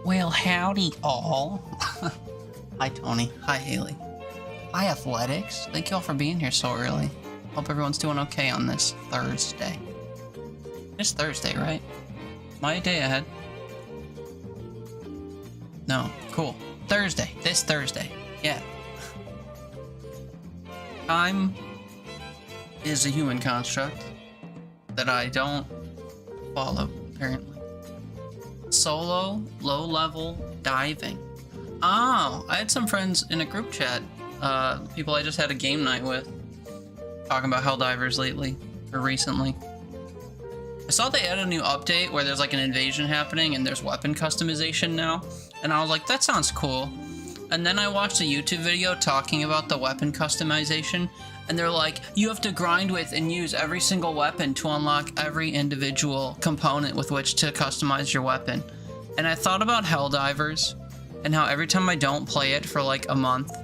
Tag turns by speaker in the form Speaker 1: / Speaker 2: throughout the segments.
Speaker 1: Well, howdy all. Hi, Tony. Hi, Haley. Hi, Athletics. Thank you all for being here so early. Hope everyone's doing okay on this Thursday. It's Thursday, right? My day ahead. No, cool. Thursday. This Thursday. Yeah. Time is a human construct that I don't follow, apparently. Solo, low-level diving. Oh, I had some friends in a group chat, people I just had a game night with, talking about Helldivers lately, or recently. I saw they added a new update where there's like an invasion happening and there's weapon customization now, and I was like, that sounds cool. And then I watched a YouTube video talking about the weapon customization, and they're like, you have to grind with and use every single weapon to unlock every individual component with which to customize your weapon. And I thought about Helldivers, and how every time I don't play it for like a month,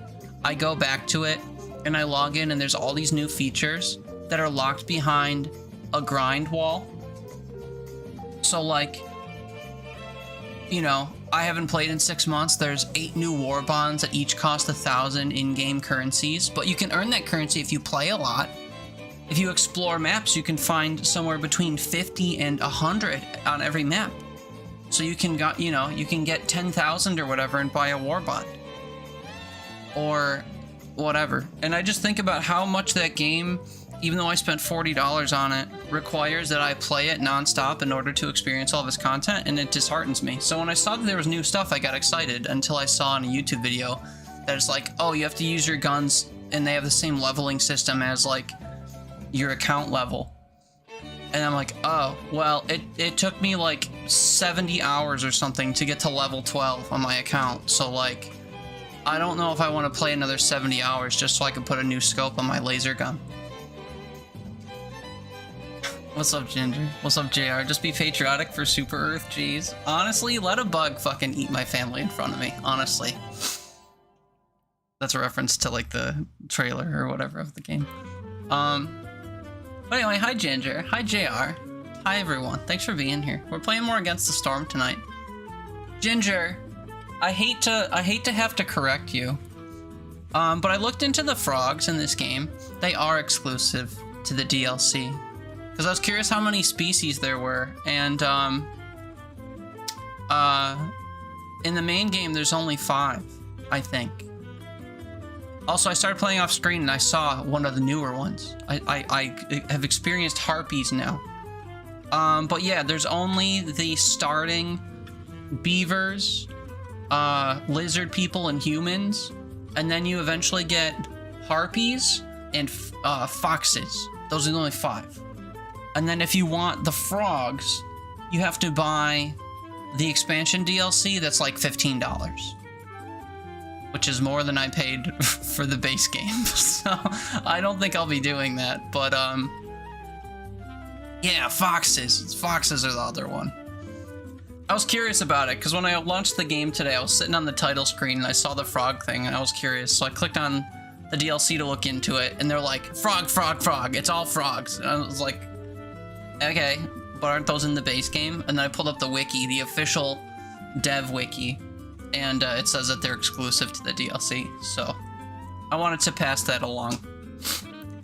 Speaker 1: I go back to it, and I log in, and there's all these new features that are locked behind a grind wall. So like, you know, I haven't played in 6 months. There's 8 new war bonds that each cost 1,000 in-game currencies, but you can earn that currency if you play a lot. If you explore maps, you can find somewhere between 50 and 100 on every map. So you can got, you know, you can get 10,000 or whatever and buy a war bond. Or whatever. And I just think about how much that game, even though I spent $40 on it, requires that I play it nonstop in order to experience all of its content, and it disheartens me. So when I saw that there was new stuff, I got excited until I saw in a YouTube video that it's like, oh, you have to use your guns, and they have the same leveling system as, like, your account level. And I'm like, oh, well, it took me, like, 70 hours or something to get to level 12 on my account. So, like, I don't know if I want to play another 70 hours just so I can put a new scope on my laser gun. What's up, Ginger? What's up, JR? Just be patriotic for Super Earth, jeez. Honestly, let a bug fucking eat my family in front of me, honestly. That's a reference to, like, the trailer or whatever of the game. But anyway, hi, Ginger. Hi, JR. Hi, everyone. Thanks for being here. We're playing more Against the Storm tonight. Ginger, I hate to have to correct you, but I looked into the frogs in this game. They are exclusive to the DLC. Because I was curious how many species there were, and in the main game there's only 5, I think. Also, I started playing off screen and I saw one of the newer ones. I have experienced harpies now. But yeah, there's only the starting beavers, lizard people, and humans, and then you eventually get harpies and foxes. Those are the only 5. And then if you want the frogs, you have to buy the expansion DLC that's like $15. Which is more than I paid for the base game. So I don't think I'll be doing that. But yeah, foxes. Foxes are the other one. I was curious about it, because when I launched the game today, I was sitting on the title screen and I saw the frog thing and I was curious. So I clicked on the DLC to look into it, and they're like, frog, frog, frog. It's all frogs. And I was like, okay, but aren't those in the base game? And then I pulled up the wiki, the official dev wiki, and it says that they're exclusive to the DLC, so I wanted to pass that along.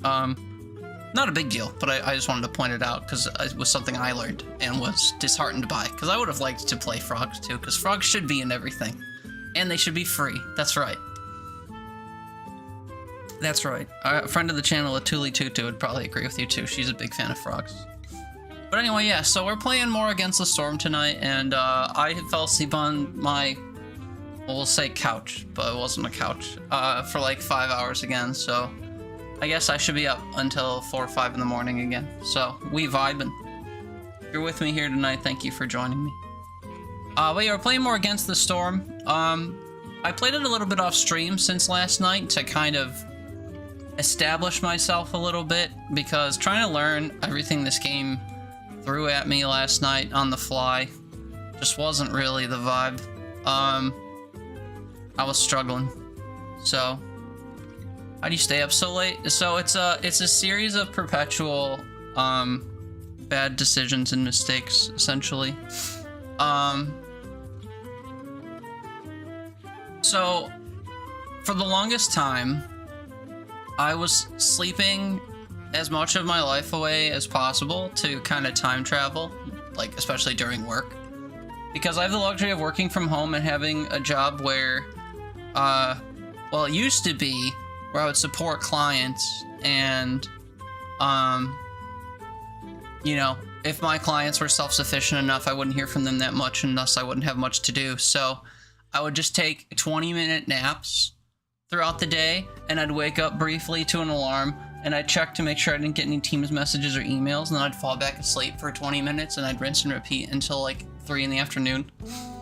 Speaker 1: Not a big deal, but I just wanted to point it out, because it was something I learned and was disheartened by, because I would have liked to play frogs too, because frogs should be in everything, and they should be free. That's right. That's right. A friend of the channel, Atuli Tutu, would probably agree with you too. She's a big fan of frogs. But anyway, yeah, so we're playing more Against the Storm tonight, and I fell asleep on my, well, we'll say couch, but it wasn't a couch, for like 5 hours again, so I guess I should be up until 4 or 5 in the morning again. So, we vibing. If you're with me here tonight, thank you for joining me. But yeah, we're playing more Against the Storm. I played it a little bit off stream since last night to kind of establish myself a little bit, because trying to learn everything this game threw at me last night on the fly just wasn't really the vibe. I was struggling. So, how do you stay up so late? So it's a series of perpetual bad decisions and mistakes, essentially. So for the longest time, I was sleeping as much of my life away as possible to kind of time travel, like especially during work, because I have the luxury of working from home and having a job where, well, it used to be where I would support clients, and, you know, if my clients were self-sufficient enough, I wouldn't hear from them that much, and thus I wouldn't have much to do. So I would just take 20-minute naps throughout the day, and I'd wake up briefly to an alarm, and I'd check to make sure I didn't get any Teams messages or emails, and then I'd fall back asleep for 20 minutes, and I'd rinse and repeat until like 3 in the afternoon.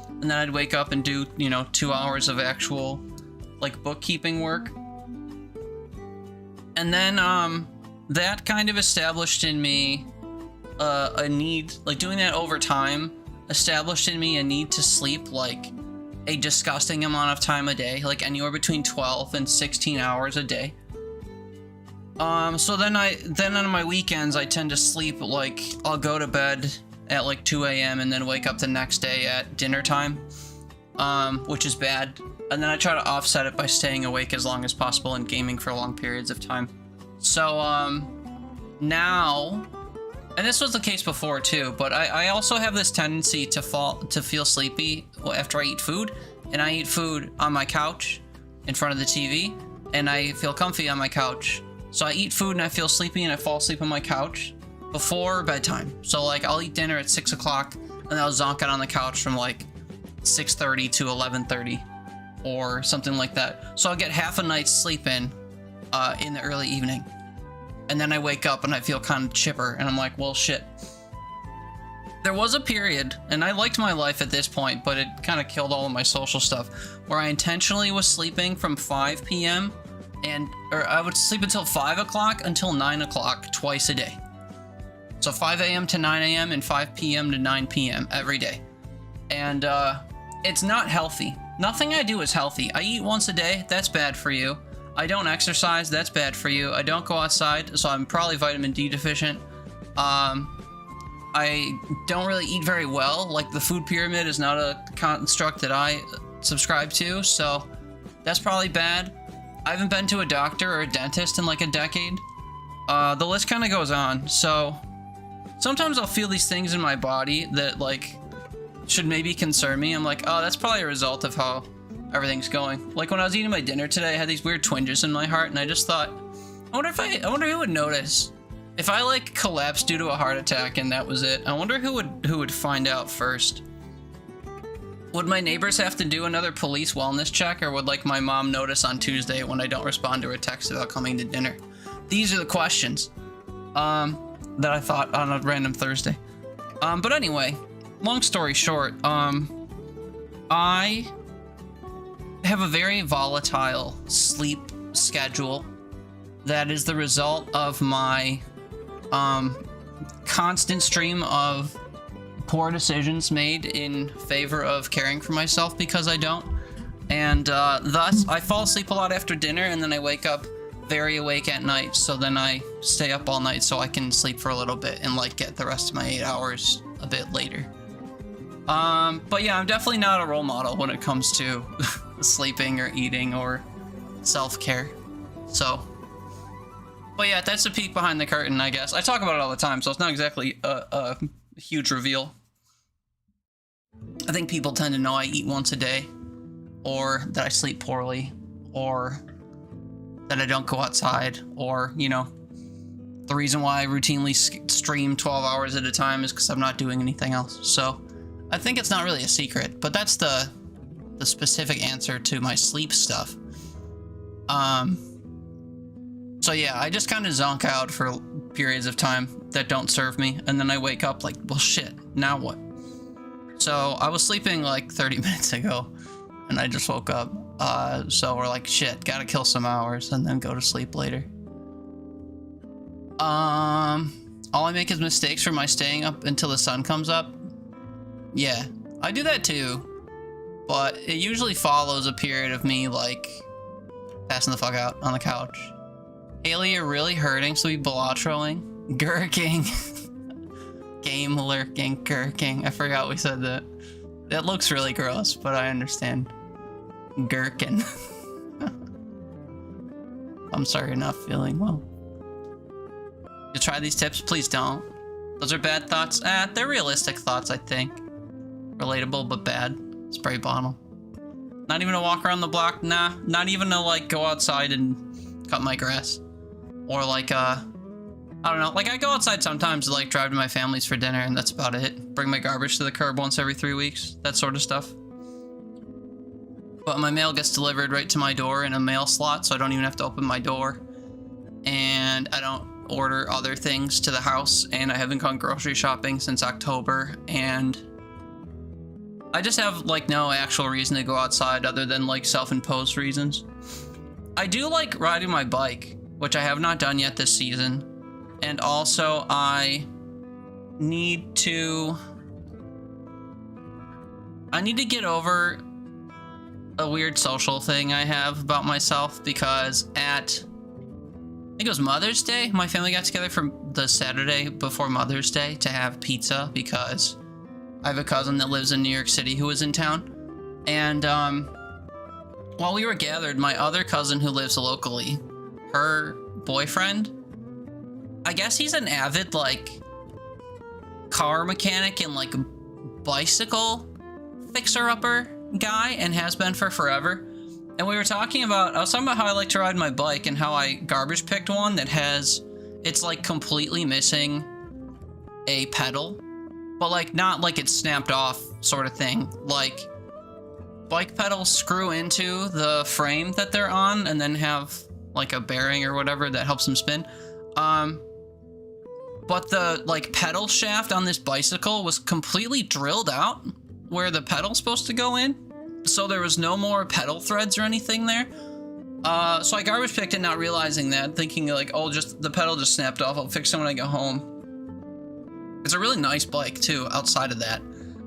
Speaker 1: And then I'd wake up and do, you know, 2 hours of actual, like, bookkeeping work. And then, that kind of established in me a need, like, doing that over time established in me a need to sleep, like, a disgusting amount of time a day, like anywhere between 12 and 16 hours a day. So then on my weekends, I tend to sleep, like, I'll go to bed at like 2 a.m. and then wake up the next day at dinner time, which is bad. And then I try to offset it by staying awake as long as possible and gaming for long periods of time. So, now, and this was the case before too, but I also have this tendency to feel sleepy after I eat food, and I eat food on my couch in front of the TV, and I feel comfy on my couch. So I eat food and I feel sleepy and I fall asleep on my couch before bedtime. So like I'll eat dinner at 6 o'clock and I'll zonk out on the couch from like 6:30 to 11:30 or something like that. So I'll get half a night's sleep in the early evening. And then I wake up and I feel kind of chipper and I'm like, well, shit. There was a period, and I liked my life at this point, but it kind of killed all of my social stuff, where I intentionally was sleeping from 5 p.m. or I would sleep until 5 o'clock until 9 o'clock twice a day. So 5 a.m. to 9 a.m. and 5 p.m. to 9 p.m. every day. And it's not healthy. Nothing I do is healthy. I eat once a day, that's bad for you. I don't exercise, that's bad for you. I don't go outside, so I'm probably vitamin D deficient. I don't really eat very well. Like, the food pyramid is not a construct that I subscribe to, so that's probably bad. I haven't been to a doctor or a dentist in like a decade. The list kind of goes on. So sometimes I'll feel these things in my body that like should maybe concern me. I'm like, oh, that's probably a result of how everything's going. Like when I was eating my dinner today, I had these weird twinges in my heart, and I just thought, I wonder who would notice. If I like collapsed due to a heart attack and that was it, I wonder who would find out first. Would my neighbors have to do another police wellness check, or would like my mom notice on Tuesday when I don't respond to her text about coming to dinner? These are the questions that I thought on a random Thursday. But anyway, long story short, I have a very volatile sleep schedule that is the result of my constant stream of poor decisions made in favor of caring for myself because I don't. And thus, I fall asleep a lot after dinner, and then I wake up very awake at night, so then I stay up all night so I can sleep for a little bit and like get the rest of my 8 hours a bit later. But yeah, I'm definitely not a role model when it comes to sleeping or eating or self-care. So, but yeah, that's a peek behind the curtain, I guess. I talk about it all the time, so it's not exactly a huge reveal. I think people tend to know I eat once a day, or that I sleep poorly, or that I don't go outside, or, you know, the reason why I routinely stream 12 hours at a time is because I'm not doing anything else. So I think it's not really a secret, but that's the specific answer to my sleep stuff. So yeah, I just kind of zonk out for periods of time that don't serve me, and then I wake up like, well, shit, now what? So I was sleeping like 30 minutes ago, and I just woke up. So we're like, shit, gotta kill some hours and then go to sleep later. All I make is mistakes for my staying up until the sun comes up. Yeah, I do that too. But it usually follows a period of me, like, passing the fuck out on the couch. Haley, you're really hurting, so we balatroing. Gurking. Game lurking, gurking. I forgot we said that. That looks really gross, but I understand. Gherkin. I'm sorry you're not feeling well. You try these tips? Please don't. Those are bad thoughts? They're realistic thoughts, I think. Relatable, but bad. Spray bottle. Not even a walk around the block? Nah. Not even to, like, go outside and cut my grass. Or, like, I don't know. Like, I go outside sometimes to, like, drive to my family's for dinner, and that's about it. Bring my garbage to the curb once every 3 weeks. That sort of stuff. But my mail gets delivered right to my door in a mail slot, so I don't even have to open my door. And I don't order other things to the house, and I haven't gone grocery shopping since October, and I just have, like, no actual reason to go outside other than, like, self-imposed reasons. I do like riding my bike, which I have not done yet this season. And also, I need to get over a weird social thing I have about myself, because at, I think it was Mother's Day, my family got together for the Saturday before Mother's Day to have pizza, because I have a cousin that lives in New York City who was in town. And while we were gathered, my other cousin who lives locally, her boyfriend, I guess he's an avid, like, car mechanic and, like, bicycle fixer-upper guy, and has been for forever. And we were talking about, I was talking about how I like to ride my bike and how I garbage picked one that has, it's, like, completely missing a pedal. But, like, not like it's snapped off sort of thing. Like, bike pedals screw into the frame that they're on and then have, like, a bearing or whatever that helps them spin. But the, like, pedal shaft on this bicycle was completely drilled out where the pedal's supposed to go in. So there was no more pedal threads or anything there. So I garbage picked it, not realizing that, thinking, like, oh, just the pedal just snapped off. I'll fix it when I get home. It's a really nice bike, too, outside of that.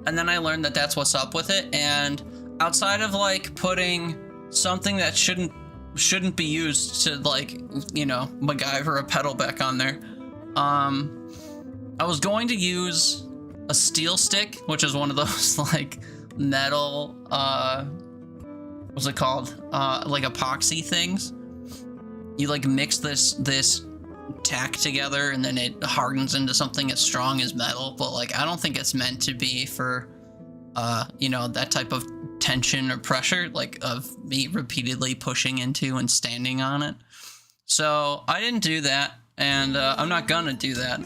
Speaker 1: And then I learned that that's what's up with it. And outside of, like, putting something that shouldn't be used to, like, you know, MacGyver a pedal back on there, I was going to use a steel stick, which is one of those, like, metal, what's it called? Like, epoxy things. You, like, mix this tack together and then it hardens into something as strong as metal, but, like, I don't think it's meant to be for you know, that type of tension or pressure, like, of me repeatedly pushing into and standing on it. So I didn't do that, and I'm not gonna do that.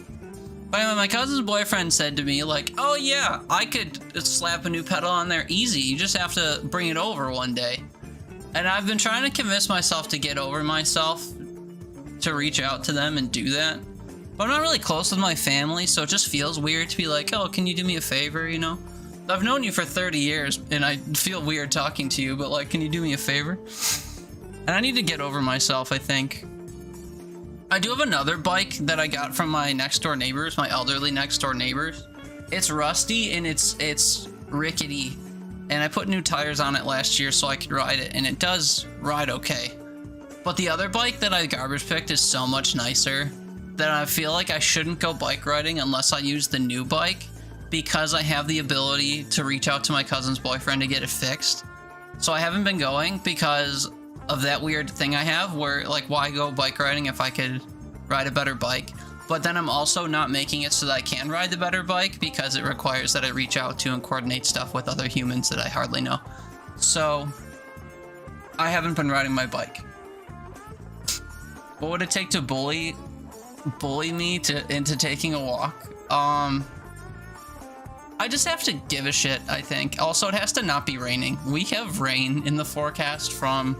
Speaker 1: But anyway, my cousin's boyfriend said to me, like, oh yeah, I could slap a new pedal on there easy, you just have to bring it over one day. And I've been trying to convince myself to get over myself, to reach out to them and do that. But I'm not really close with my family, so it just feels weird to be like, oh, can you do me a favor, you know? I've known you for 30 years, and I feel weird talking to you, but, like, can you do me a favor? And I need to get over myself, I think. I do have another bike that I got from my next door neighbors, my elderly next door neighbors. It's rusty and it's rickety, and I put new tires on it last year so I could ride it, and it does ride okay. But the other bike that I garbage picked is so much nicer that I feel like I shouldn't go bike riding unless I use the new bike, because I have the ability to reach out to my cousin's boyfriend to get it fixed. So I haven't been going because of that weird thing I have where, like, why go bike riding if I could ride a better bike? But then I'm also not making it so that I can ride the better bike because it requires that I reach out to and coordinate stuff with other humans that I hardly know. So I haven't been riding my bike. What would it take to bully me into taking a walk? I just have to give a shit, I think. Also, it has to not be raining. We have rain in the forecast from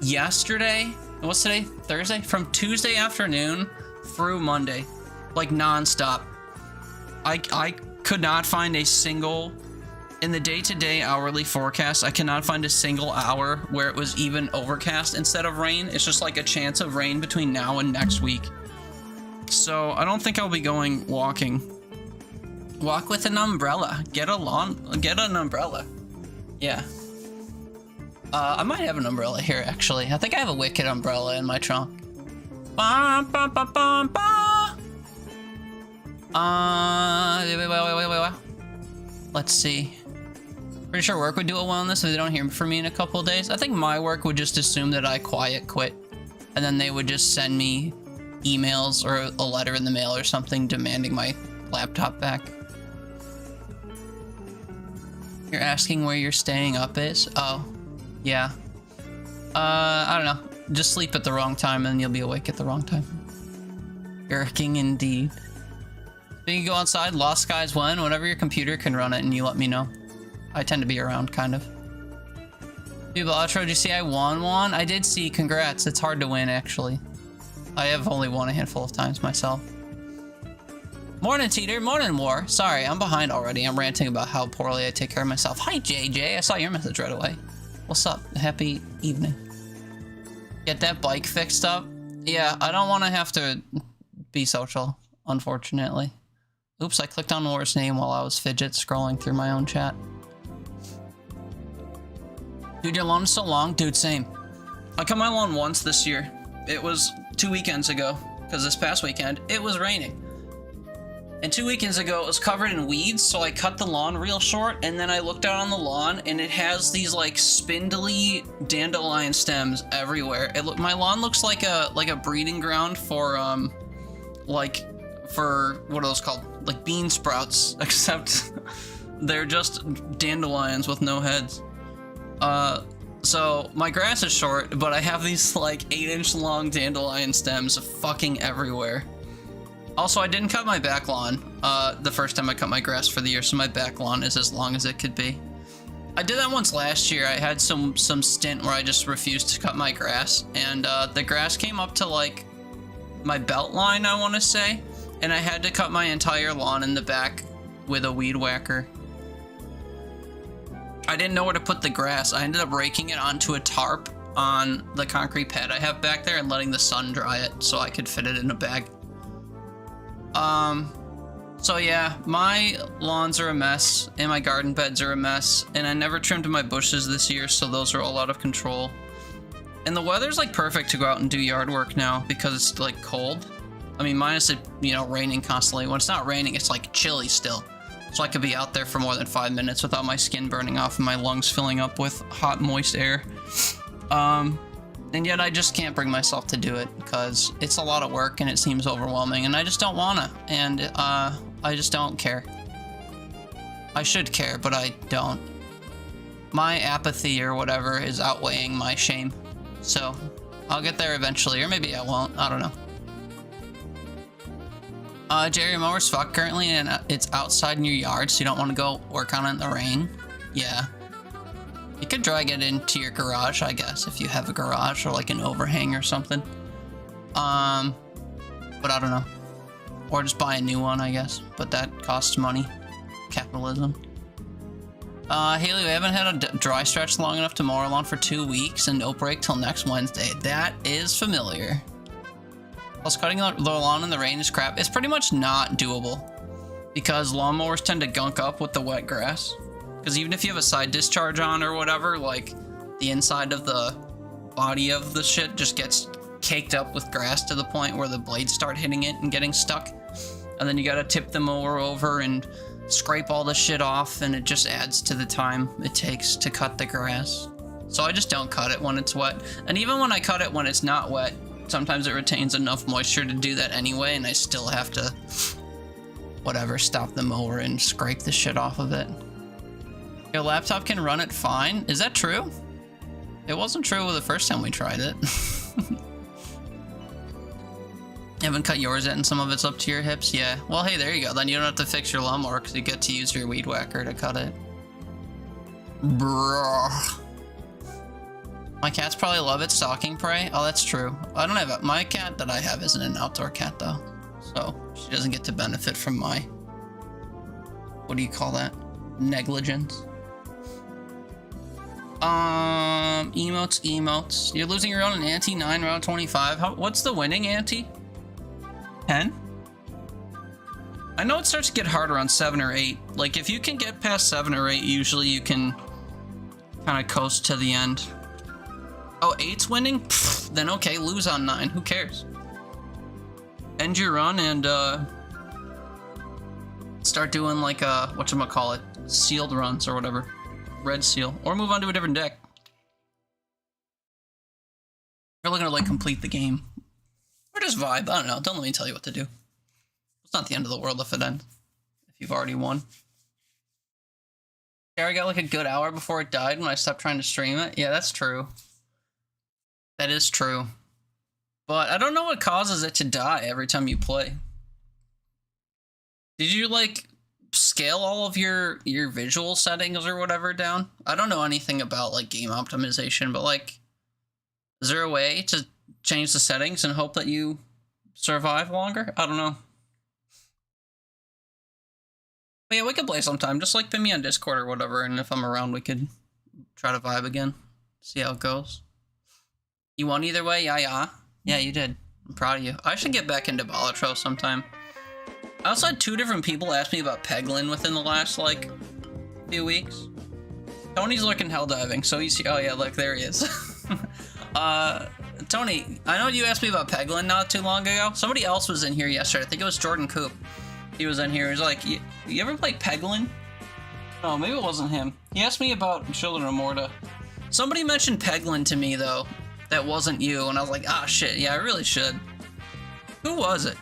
Speaker 1: yesterday. What's today? Thursday? From Tuesday afternoon through Monday. Like, non-stop. I could not find a single In the day-to-day hourly forecast, I cannot find a single hour where it was even overcast instead of rain. It's just like a chance of rain between now and next week. So I don't think I'll be going walking. Walk with an umbrella. Get an umbrella. Yeah. I might have an umbrella here, actually. I think I have a Wicked umbrella in my trunk. Ba, ba, ba, ba, ba. Wait. Let's see. Pretty sure work would do it well on this if they don't hear from me in a couple of days. I think my work would just assume that I quiet quit, and then they would just send me emails or a letter in the mail or something demanding my laptop back. You're asking where you're staying up is? Oh, yeah. I don't know. Just sleep at the wrong time and you'll be awake at the wrong time. Irking indeed. So you can go outside, Lost Skies 1, whenever your computer can run it, and you let me know. I tend to be around, kind of. Dude, Outro, did you see I won one? I did see, congrats. It's hard to win, actually. I have only won a handful of times myself. Morning, Teeter. Morning, War. Sorry, I'm behind already. I'm ranting about how poorly I take care of myself. Hi, JJ. I saw your message right away. What's up? Happy evening. Get that bike fixed up? Yeah, I don't want to have to be social, unfortunately. Oops, I clicked on War's name while I was fidget scrolling through my own chat. Dude, your lawn is so long. Dude, same. I cut my lawn once this year. It was 2 weekends ago, because this past weekend, it was raining. And 2 weekends ago, it was covered in weeds, so I cut the lawn real short, and then I looked out on the lawn, and it has these, like, spindly dandelion stems everywhere. My lawn looks like a breeding ground for, what are those called? Like bean sprouts, except they're just dandelions with no heads. So my grass is short, but I have these like 8-inch long dandelion stems fucking everywhere. Also, I didn't cut my back lawn the first time I cut my grass for the year, so my back lawn is as long as it could be. I did that once last year. I had some stint where I just refused to cut my grass, and the grass came up to like my belt line, I want to say, and I had to cut my entire lawn in the back with a weed whacker. I didn't know where to put the grass. I ended up raking it onto a tarp on the concrete pad I have back there and letting the sun dry it so I could fit it in a bag. So yeah, my lawns are a mess and my garden beds are a mess, and I never trimmed my bushes this year, so those are all out of control. And the weather's like perfect to go out and do yard work now because it's like cold. I mean, minus it, raining constantly. When it's not raining, it's like chilly still. So I could be out there for more than 5 minutes without my skin burning off and my lungs filling up with hot, moist air. And yet I just can't bring myself to do it because it's a lot of work and it seems overwhelming, and I just don't wanna, and I just don't care. I should care, but I don't. My apathy or whatever is outweighing my shame. So I'll get there eventually, or maybe I won't, I don't know. Jerry Mower's fucked currently, and it's outside in your yard, so you don't want to go work on it in the rain. Yeah. You could drag it into your garage, I guess, if you have a garage or like an overhang or something. But I don't know. Or just buy a new one, I guess. But that costs money. Capitalism. Haley, we haven't had a dry stretch long enough to mow our lawn for 2 weeks and no break till next Wednesday. That is familiar. Plus, cutting the lawn in the rain is crap. It's pretty much not doable because lawnmowers tend to gunk up with the wet grass. Because even if you have a side discharge on or whatever, like the inside of the body of the shit just gets caked up with grass to the point where the blades start hitting it and getting stuck. And then you gotta tip the mower over and scrape all the shit off, and it just adds to the time it takes to cut the grass. So I just don't cut it when it's wet. And even when I cut it when it's not wet, sometimes it retains enough moisture to do that anyway, and I still have to, whatever, stop the mower and scrape the shit off of it. Your laptop can run it fine? Is that true? It wasn't true the first time we tried it. You haven't cut yours yet and some of it's up to your hips? Yeah. Well, hey, there you go. Then you don't have to fix your lawnmower because you get to use your weed whacker to cut it. Bruh. My cats probably love it stalking prey. Oh, that's true. I don't have my cat that I have isn't an outdoor cat though, so she doesn't get to benefit from my, what do you call that? Negligence. Emotes. You're losing your own ante 9 round 25. What's the winning ante? 10? I know it starts to get harder on 7 or 8. Like, if you can get past 7 or 8, usually you can kind of coast to the end. Oh, 8's winning? Pfft, then okay, lose on 9. Who cares? End your run and, start doing, like, whatchamacallit, sealed runs or whatever. Red seal. Or move on to a different deck. You're looking to, like, complete the game. Or just vibe. I don't know. Don't let me tell you what to do. It's not the end of the world if it ends. If you've already won. Gary got, like, a good hour before it died when I stopped trying to stream it. Yeah, that's true. That is true. But I don't know what causes it to die every time you play. Did you, like, scale all of your visual settings or whatever down? I don't know anything about, like, game optimization, but, like, is there a way to change the settings and hope that you survive longer? I don't know. But yeah, we could play sometime. Just, like, pin me on Discord or whatever, and if I'm around, we could try to vibe again. See how it goes. You won either way? Yeah. Yeah, you did. I'm proud of you. I should get back into Balatro sometime. I also had 2 different people ask me about Peglin within the last, like, few weeks. Tony's looking hell diving, so he's... Oh, yeah, look, there he is. Tony, I know you asked me about Peglin not too long ago. Somebody else was in here yesterday. I think it was Jordan Coop. He was in here. He was like, you ever play Peglin? Oh, maybe it wasn't him. He asked me about Children of Morta. Somebody mentioned Peglin to me, though. That wasn't you, and I was like, ah, shit, yeah, I really should. Who was it?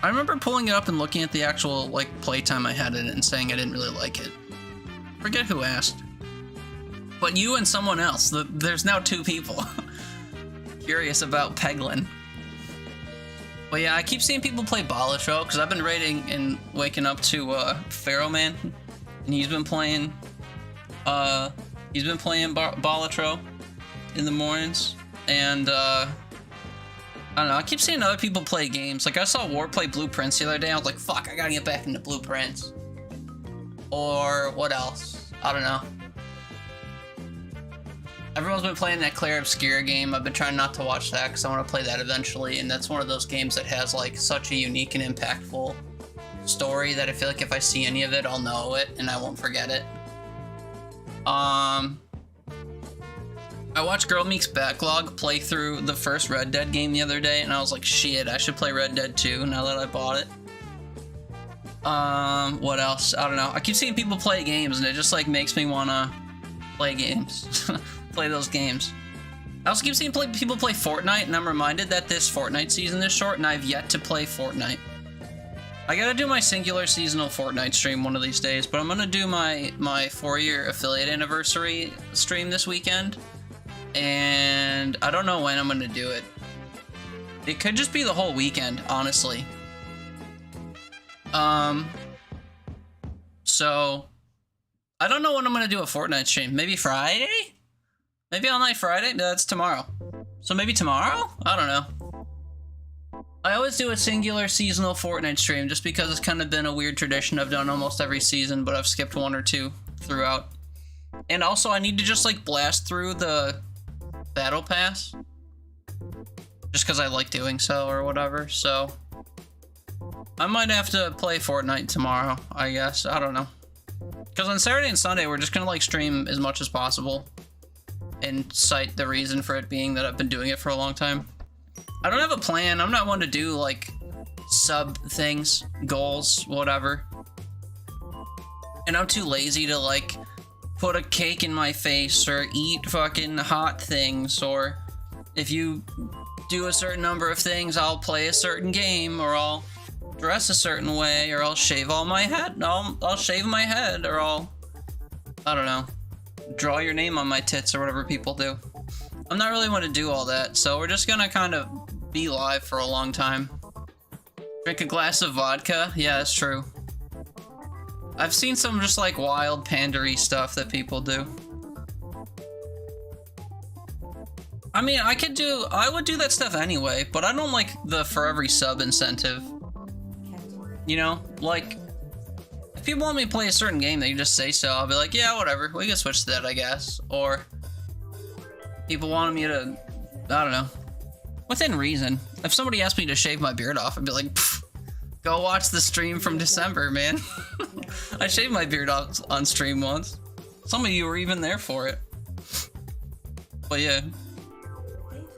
Speaker 1: I remember pulling it up and looking at the actual, like, playtime I had in it and saying I didn't really like it. Forget who asked. But you and someone else. There's now 2 people. Curious about Peglin. But yeah, I keep seeing people play Balatro, because I've been raiding and waking up to, Pharaoh Man. And he's been playing, Balatro in the mornings. And, I don't know, I keep seeing other people play games. Like, I saw War play Blue Prince the other day. I was like, fuck, I gotta get back into Blue Prince. Or what else? I don't know. Everyone's been playing that Claire Obscura game. I've been trying not to watch that because I want to play that eventually. And that's one of those games that has, like, such a unique and impactful story that I feel like if I see any of it, I'll know it and I won't forget it. I watched Girl Meek's Backlog play through the first Red Dead game the other day, and I was like, shit, I should play Red Dead 2 now that I bought it. What else? I don't know. I keep seeing people play games, and it just, like, makes me wanna play games. Play those games. I also keep seeing people play Fortnite, and I'm reminded that this Fortnite season is short, and I've yet to play Fortnite. I gotta do my singular seasonal Fortnite stream one of these days, but I'm gonna do my 4-year affiliate anniversary stream this weekend. And I don't know when I'm gonna do it. It could just be the whole weekend, honestly. So I don't know when I'm gonna do a Fortnite stream. Maybe Friday? Maybe all night Friday? No, that's tomorrow. So maybe tomorrow? I don't know. I always do a singular seasonal Fortnite stream just because it's kind of been a weird tradition I've done almost every season, but I've skipped 1 or 2 throughout. And also I need to just, like, blast through the Battle Pass just because I like doing so or whatever, so I might have to play Fortnite tomorrow, I guess. I don't know, because on Saturday and Sunday we're just gonna, like, stream as much as possible and cite the reason for it being that I've been doing it for a long time. I don't have a plan. I'm not one to do, like, sub things, goals, whatever, and I'm too lazy to, like, put a cake in my face or eat fucking hot things, or if you do a certain number of things, I'll play a certain game, or I'll dress a certain way, or I'll shave all my head. I'll shave my head, or I don't know, draw your name on my tits or whatever people do. I'm not really one to do all that, so we're just gonna kind of be live for a long time. Drink a glass of vodka? Yeah, that's true. I've seen some just, like, wild pandery stuff that people do. I mean, I would do that stuff anyway, but I don't like the for every sub incentive. You know, like, If people want me to play a certain game, they can just say so. I'll be like, yeah, whatever. We can switch to that, I guess. Or people wanted me to, I don't know, within reason. If somebody asked me to shave my beard off, I'd be like, go watch the stream from December, man. I shaved my beard off on stream once. Some of you were even there for it. But yeah.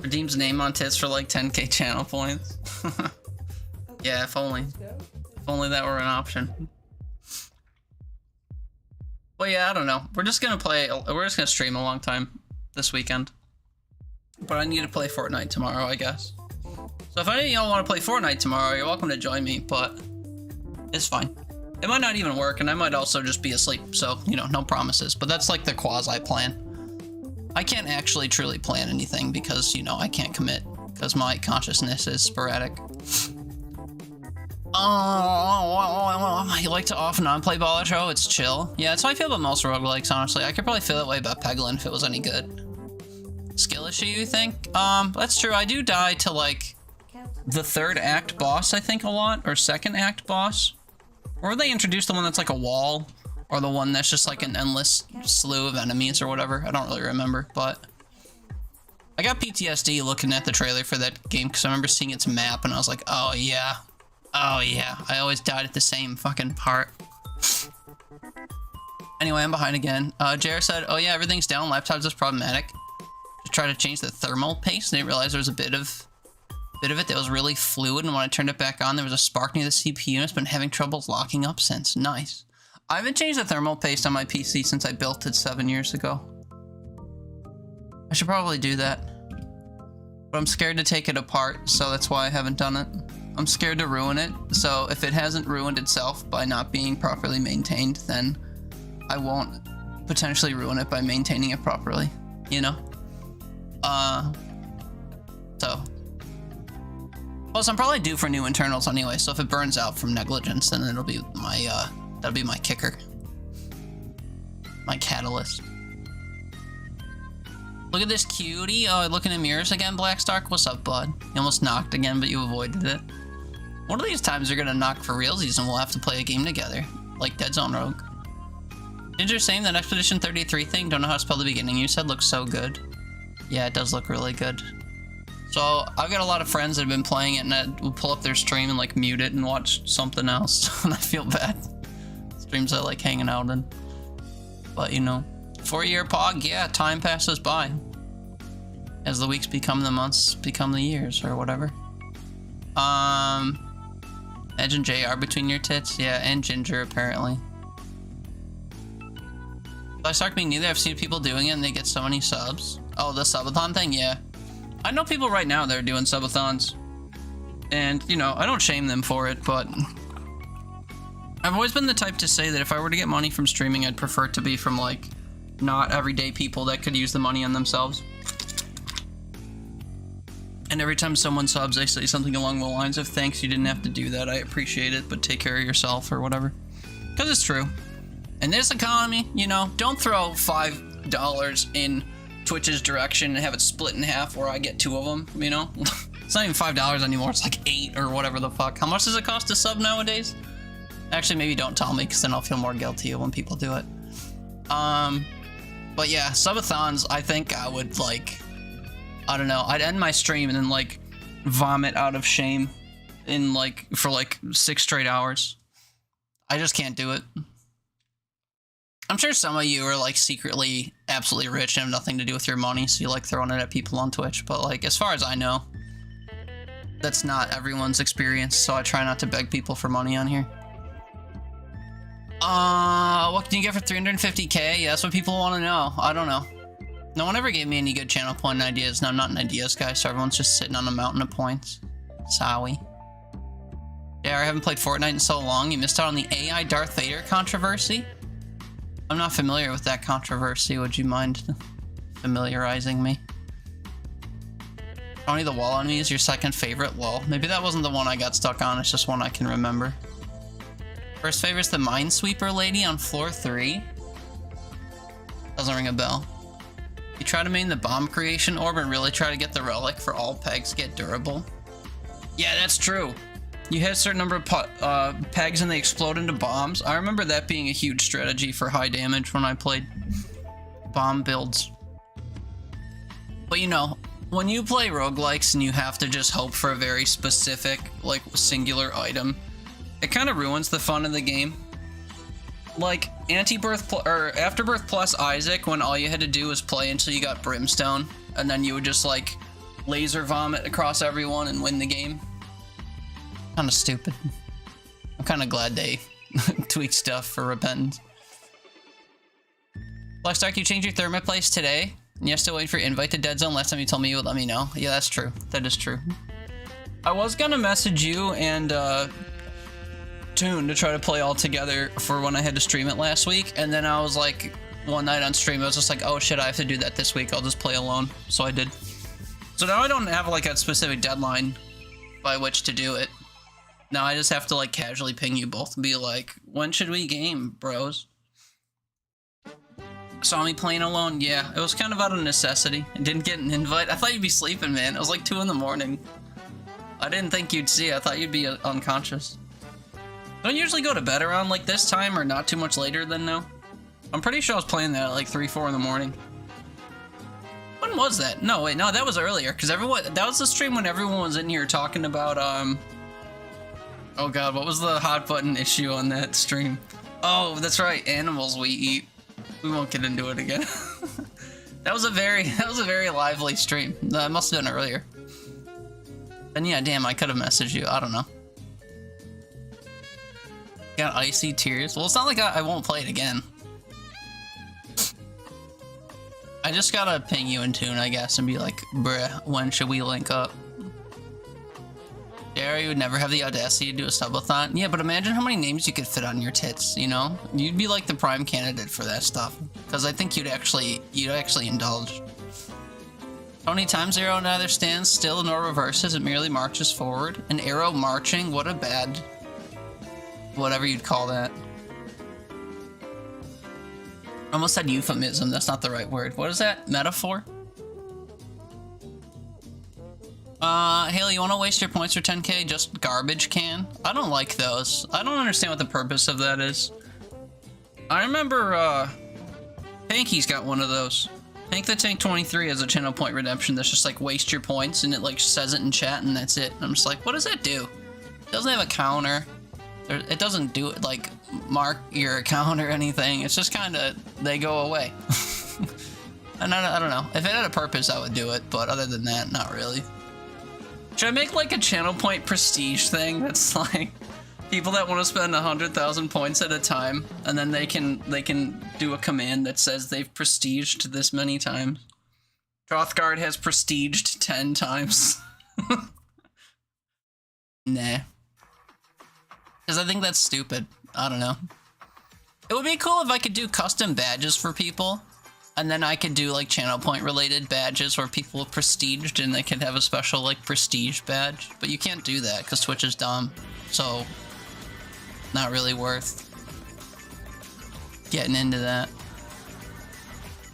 Speaker 1: Redeems name on tits for like 10k channel points. Yeah, if only. If only that were an option. But yeah, I don't know. We're just gonna stream a long time this weekend. But I need to play Fortnite tomorrow, I guess. So if any of y'all want to play Fortnite tomorrow, you're welcome to join me, but it's fine. It might not even work, and I might also just be asleep, so, you know, no promises. But that's like the quasi-plan. I can't actually truly plan anything because, you know, I can't commit because my consciousness is sporadic. You like to off non-play Balatro? It's chill. Yeah, that's how I feel about most roguelikes, honestly. I could probably feel that way about Peglin if it was any good. Skill issue, you think? That's true. I do die to, like, the third act boss, I think, a lot. Or second act boss. Or they introduced the one that's like a wall. Or the one that's just like an endless slew of enemies or whatever. I don't really remember, but I got PTSD looking at the trailer for that game because I remember seeing its map and I was like, oh yeah. Oh yeah. I always died at the same fucking part. Anyway, I'm behind again. JR said, oh yeah, everything's down. Laptops is problematic. Just try to change the thermal paste. I didn't realize there was a bit of it that was really fluid, and when I turned it back on, there was a spark near the CPU, and it's been having trouble locking up since. Nice. I haven't changed the thermal paste on my PC since I built it 7 years ago. I should probably do that. But I'm scared to take it apart, so that's why I haven't done it. I'm scared to ruin it, so if it hasn't ruined itself by not being properly maintained, then I won't potentially ruin it by maintaining it properly, you know? So. Plus, I'm probably due for new internals anyway, so if it burns out from negligence, then it'll be my, that'll be my kicker. My catalyst. Look at this cutie. Oh, looking in mirrors again, Blackstark. What's up, bud? You almost knocked again, but you avoided it. One of these times you're gonna knock for realsies and we'll have to play a game together. Like Dead Zone Rogue. Ginger saying that Expedition 33 thing, don't know how to spell the beginning, you said looks so good. Yeah, it does look really good. So, I've got a lot of friends that have been playing it and I will pull up their stream and like mute it and watch something else. And I feel bad. Streams I like hanging out in. But you know, 4-year pog, yeah, time passes by. As the weeks become the months, become the years, or whatever. Edge and JR between your tits? Yeah, and Ginger, apparently. Blackstark me neither, I've seen people doing it and they get so many subs. Oh, the subathon thing? Yeah. I know people right now that are doing subathons. And, you know, I don't shame them for it, but I've always been the type to say that if I were to get money from streaming, I'd prefer it to be from, like, not everyday people that could use the money on themselves. And every time someone subs, they say something along the lines of, thanks, you didn't have to do that, I appreciate it, but take care of yourself, or whatever. Because it's true. In this economy, you know, don't throw $5 in Twitch's direction and have it split in half where I get 2 of them, you know? It's not even $5 anymore, it's like 8 or whatever the fuck. How much does it cost to sub nowadays? Actually, maybe don't tell me, because then I'll feel more guilty when people do it. But yeah, subathons, I think I would, like, I don't know, I'd end my stream and then, like, vomit out of shame in, like, for, like, 6 straight hours. I just can't do it. I'm sure some of you are, like, secretly absolutely rich and have nothing to do with your money, so you like throwing it at people on Twitch, but, like, as far as I know, that's not everyone's experience, so I try not to beg people for money on here. What can you get for 350k? Yeah, that's what people want to know. I don't know. No one ever gave me any good channel point ideas, and I'm not an ideas guy, so everyone's just sitting on a mountain of points. Sorry. Yeah, I haven't played Fortnite in so long. You missed out on the AI Darth Vader controversy? I'm not familiar with that controversy. Would you mind familiarizing me? Tony the Wall Enemy is your second favorite? Lol. Maybe that wasn't the one I got stuck on. It's just one I can remember. First favorite's the Minesweeper lady on floor 3. Doesn't ring a bell. You try to main the bomb creation orb and really try to get the relic for all pegs get durable. Yeah, that's true. You hit a certain number of pegs and they explode into bombs. I remember that being a huge strategy for high damage when I played bomb builds. But you know, when you play roguelikes and you have to just hope for a very specific, like, singular item, it kind of ruins the fun of the game. Like, Afterbirth plus Isaac, when all you had to do was play until you got Brimstone, and then you would just, like, laser vomit across everyone and win the game. Kind of stupid. I'm kind of glad they tweaked stuff for Repentance. Blackstark, you changed your thermite place today? And you're still waiting for your invite to Dead Zone? Last time you told me you would let me know. Yeah, that's true. That is true. I was gonna message you and Toon to try to play all together for when I had to stream it last week, and then I was like, one night on stream, I was just like, oh shit, I have to do that this week. I'll just play alone. So I did. So now I don't have like a specific deadline by which to do it. Now I just have to like casually ping you both and be like, when should we game, bros? Saw me playing alone? Yeah, it was kind of out of necessity. I didn't get an invite. I thought you'd be sleeping, man. It was like 2 in the morning. I didn't think you'd see. I thought you'd be unconscious. Don't you usually go to bed around like this time or not too much later than now? I'm pretty sure I was playing that at like 3, 4 in the morning. When was that? No, wait, no, that was earlier, because that was the stream when everyone was in here talking about, oh god, what was the hot button issue on that stream? Oh, that's right, animals we eat. We won't get into it again. that was a very lively stream. I must have done it earlier. And yeah, damn, I could have messaged you. I don't know. Got icy tears. Well, it's not like I won't play it again. I just gotta ping you in Toon, I guess, and be like, bruh, when should we link up? Jerry would never have the audacity to do a subathon. Yeah, but imagine how many names you could fit on your tits, you know? You'd be like the prime candidate for that stuff. Because I think you'd actually indulge. Tony Time Zero neither stands still nor reverses, it merely marches forward. An arrow marching, what a bad... whatever you'd call that. I almost said euphemism, that's not the right word. What is that? Metaphor? Haley, you want to waste your points for 10k? Just garbage can? I don't like those. I don't understand what the purpose of that is. I remember, Panky's got one of those. Hank the Tank 23 has a channel point redemption that's just like, waste your points, and it like says it in chat, and that's it. And I'm just like, what does that do? It doesn't have a counter. It doesn't do it, like, mark your account or anything. It's just kind of, they go away. And I don't know. If it had a purpose, I would do it, but other than that, not really. Should I make, like, a channel point prestige thing that's, like, people that want to spend 100,000 points at a time, and then they can do a command that says they've prestiged this many times. Drothgard has prestiged 10 times. Nah. Because I think that's stupid. I don't know. It would be cool if I could do custom badges for people, and then I could do like channel point related badges where people have prestiged and they could have a special like prestige badge. But you can't do that because Twitch is dumb. So, not really worth getting into that.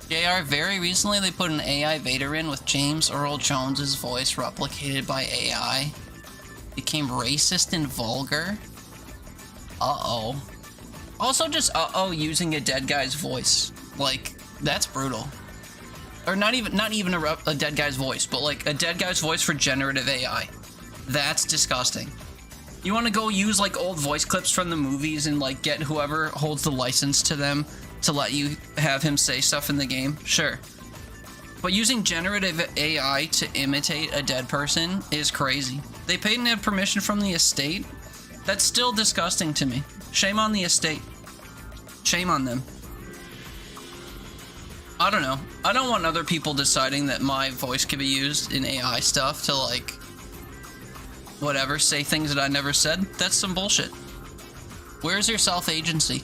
Speaker 1: JR, very recently they put an AI Vader in with James Earl Jones's voice replicated by AI. Became racist and vulgar. Uh-oh. Also just uh-oh using a dead guy's voice. Like, that's brutal. Or not even a dead guy's voice, but like a dead guy's voice for generative AI. That's disgusting. You want to go use like old voice clips from the movies and like get whoever holds the license to them to let you have him say stuff in the game? Sure. But using generative AI to imitate a dead person is crazy. They paid and had permission from the estate. That's still disgusting to me. Shame on the estate. Shame on them. I don't know. I don't want other people deciding that my voice could be used in AI stuff to like, whatever, say things that I never said. That's some bullshit. Where's your self-agency?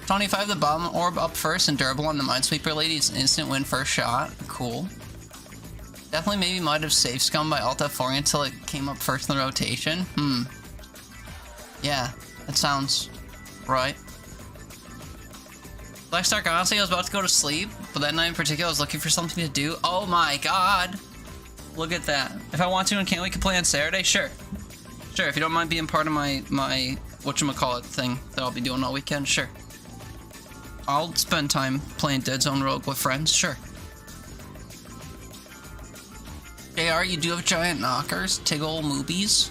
Speaker 1: 25 the bomb orb up first and durable on the Minesweeper lady. It's an instant win first shot. Cool. Definitely maybe might have saved Scum by Alt F4 until it came up first in the rotation. Yeah, that sounds right. Blackstark, honestly, I was about to go to sleep, but that night in particular, I was looking for something to do. Oh my god! Look at that. If I want to and can't we can play on Saturday? Sure. Sure, if you don't mind being part of my whatchamacallit thing that I'll be doing all weekend, sure. I'll spend time playing Dead Zone Rogue with friends, sure. JR, you do have giant knockers, Tiggle movies.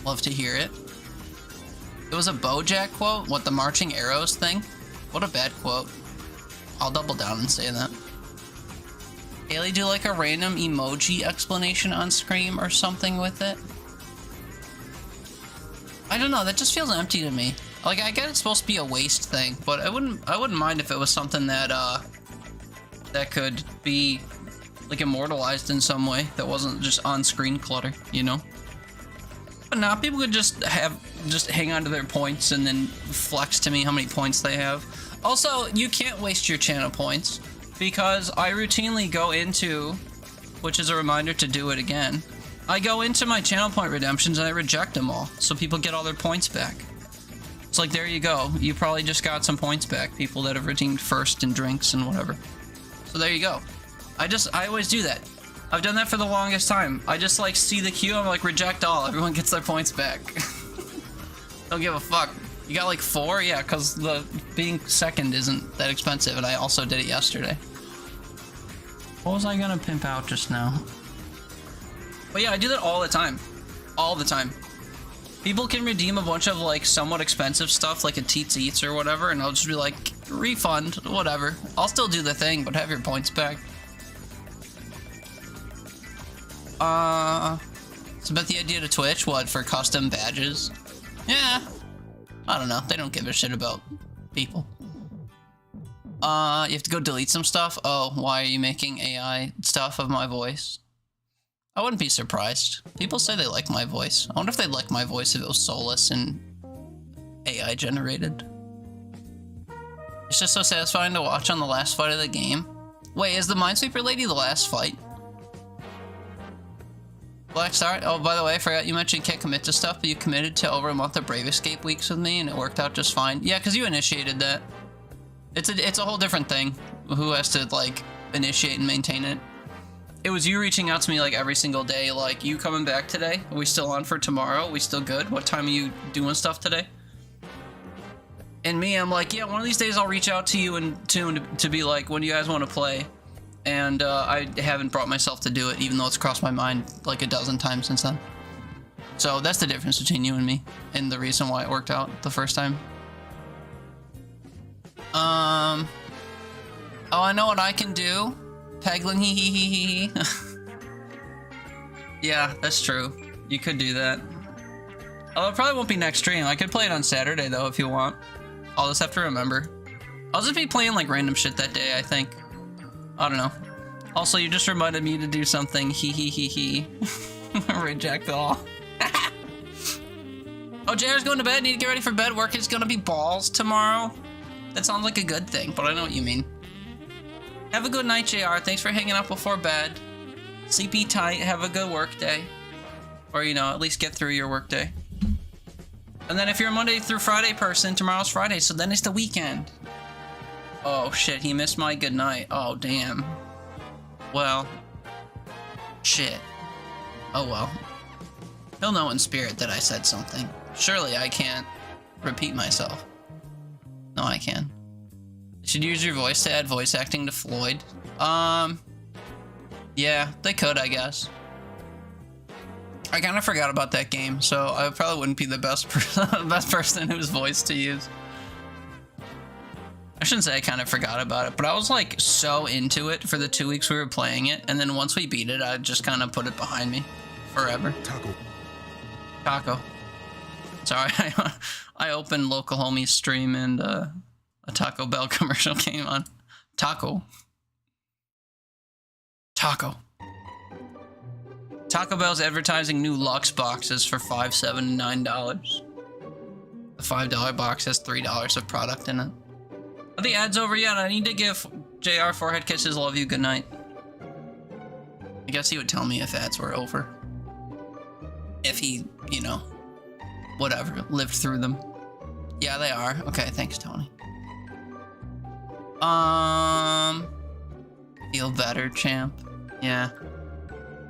Speaker 1: Love to hear it. It was a BoJack quote? What, the marching arrows thing? What a bad quote. I'll double down and say that. Haley, do like a random emoji explanation on Scream or something with it? I don't know, that just feels empty to me. Like, I get it's supposed to be a waste thing, but I wouldn't mind if it was something that that could be like immortalized in some way that wasn't just on-screen clutter, you know? But now people could just hang on to their points and then flex to me how many points they have. Also, you can't waste your channel points because I routinely go into, which is a reminder to do it again, I go into my channel point redemptions and I reject them all so people get all their points back. It's like, there you go. You probably just got some points back, people that have redeemed first in drinks and whatever. So there you go. I always do that. I've done that for the longest time. I just like see the queue, I'm like reject all, everyone gets their points back. Don't give a fuck. You got like 4? Yeah, because the being second isn't that expensive, and I also did it yesterday. What was I gonna pimp out just now? But yeah, I do that all the time. All the time. People can redeem a bunch of like somewhat expensive stuff like a Teats Eats or whatever, and I'll just be like, refund, whatever. I'll still do the thing, but have your points back. It's about the idea to Twitch, what, for custom badges? Yeah. I don't know, they don't give a shit about people. You have to go delete some stuff? Oh, why are you making AI stuff of my voice? I wouldn't be surprised. People say they like my voice. I wonder if they'd like my voice if it was soulless and AI generated. It's just so satisfying to watch on the last fight of the game. Wait, is the Minesweeper lady the last fight? Black Star, oh, by the way, I forgot you mentioned can't commit to stuff, but you committed to over a month of Brave Escape weeks with me, and it worked out just fine. Yeah, because you initiated that. It's a whole different thing. Who has to, like, initiate and maintain it? It was you reaching out to me, like, every single day, like, you coming back today? Are we still on for tomorrow? Are we still good? What time are you doing stuff today? And me, I'm like, yeah, one of these days I'll reach out to you and to be like, when do you guys want to play? And I haven't brought myself to do it, even though it's crossed my mind like a dozen times since then. So that's the difference between you and me, and the reason why it worked out the first time. Oh, I know what I can do. Peglin, hee hee hee hee. Yeah, that's true. You could do that. Although it probably won't be next stream. I could play it on Saturday, though, if you want. I'll just have to remember. I'll just be playing, like, random shit that day, I think. I don't know. Also, you just reminded me to do something. Hee hee hee hee. Reject all. Oh, JR's going to bed. Need to get ready for bed. Work is gonna be balls tomorrow. That sounds like a good thing, but I know what you mean. Have a good night, JR. Thanks for hanging out before bed. Sleepy tight. Have a good work day. Or, you know, at least get through your work day. And then if you're a Monday through Friday person, tomorrow's Friday, so then it's the weekend. Oh shit, he missed my good night. Oh damn. Well. Shit. Oh well. He'll know in spirit that I said something. Surely I can't repeat myself. No, I can. Should use your voice to add voice acting to Floyd. Yeah, they could, I guess. I kind of forgot about that game, so I probably wouldn't be the best person whose voice to use. I shouldn't say I kind of forgot about it, but I was like so into it for the 2 weeks we were playing it, and then once we beat it, I just kind of put it behind me forever. Taco. Sorry, I opened local homie's stream and a Taco Bell commercial came on. Taco Bell's advertising new Lux boxes for $5, $7, and $9. The $5 box has $3 of product in it. Are the ads over yet? I need to give JR forehead kisses. Love you. Good night. I guess he would tell me if ads were over. If he, you know, whatever, lived through them. Yeah, they are. Okay, thanks, Tony. Feel better, champ. Yeah.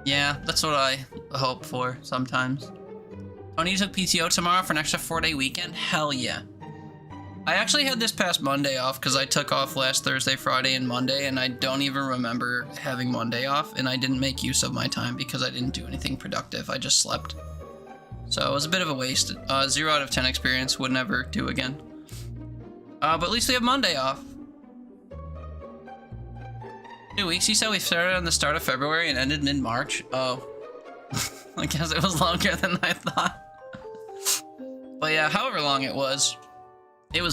Speaker 1: Yeah, that's what I hope for sometimes. Tony took PTO tomorrow for an extra 4-day weekend? Hell yeah. I actually had this past Monday off because I took off last Thursday, Friday, and Monday, and I don't even remember having Monday off, and I didn't make use of my time because I didn't do anything productive. I just slept. So it was a bit of a waste. 0 out of 10 experience, would never do again. But at least we have Monday off. 2 weeks, you said we started on the start of February and ended mid-March? Oh. I guess it was longer than I thought. But yeah, however long it was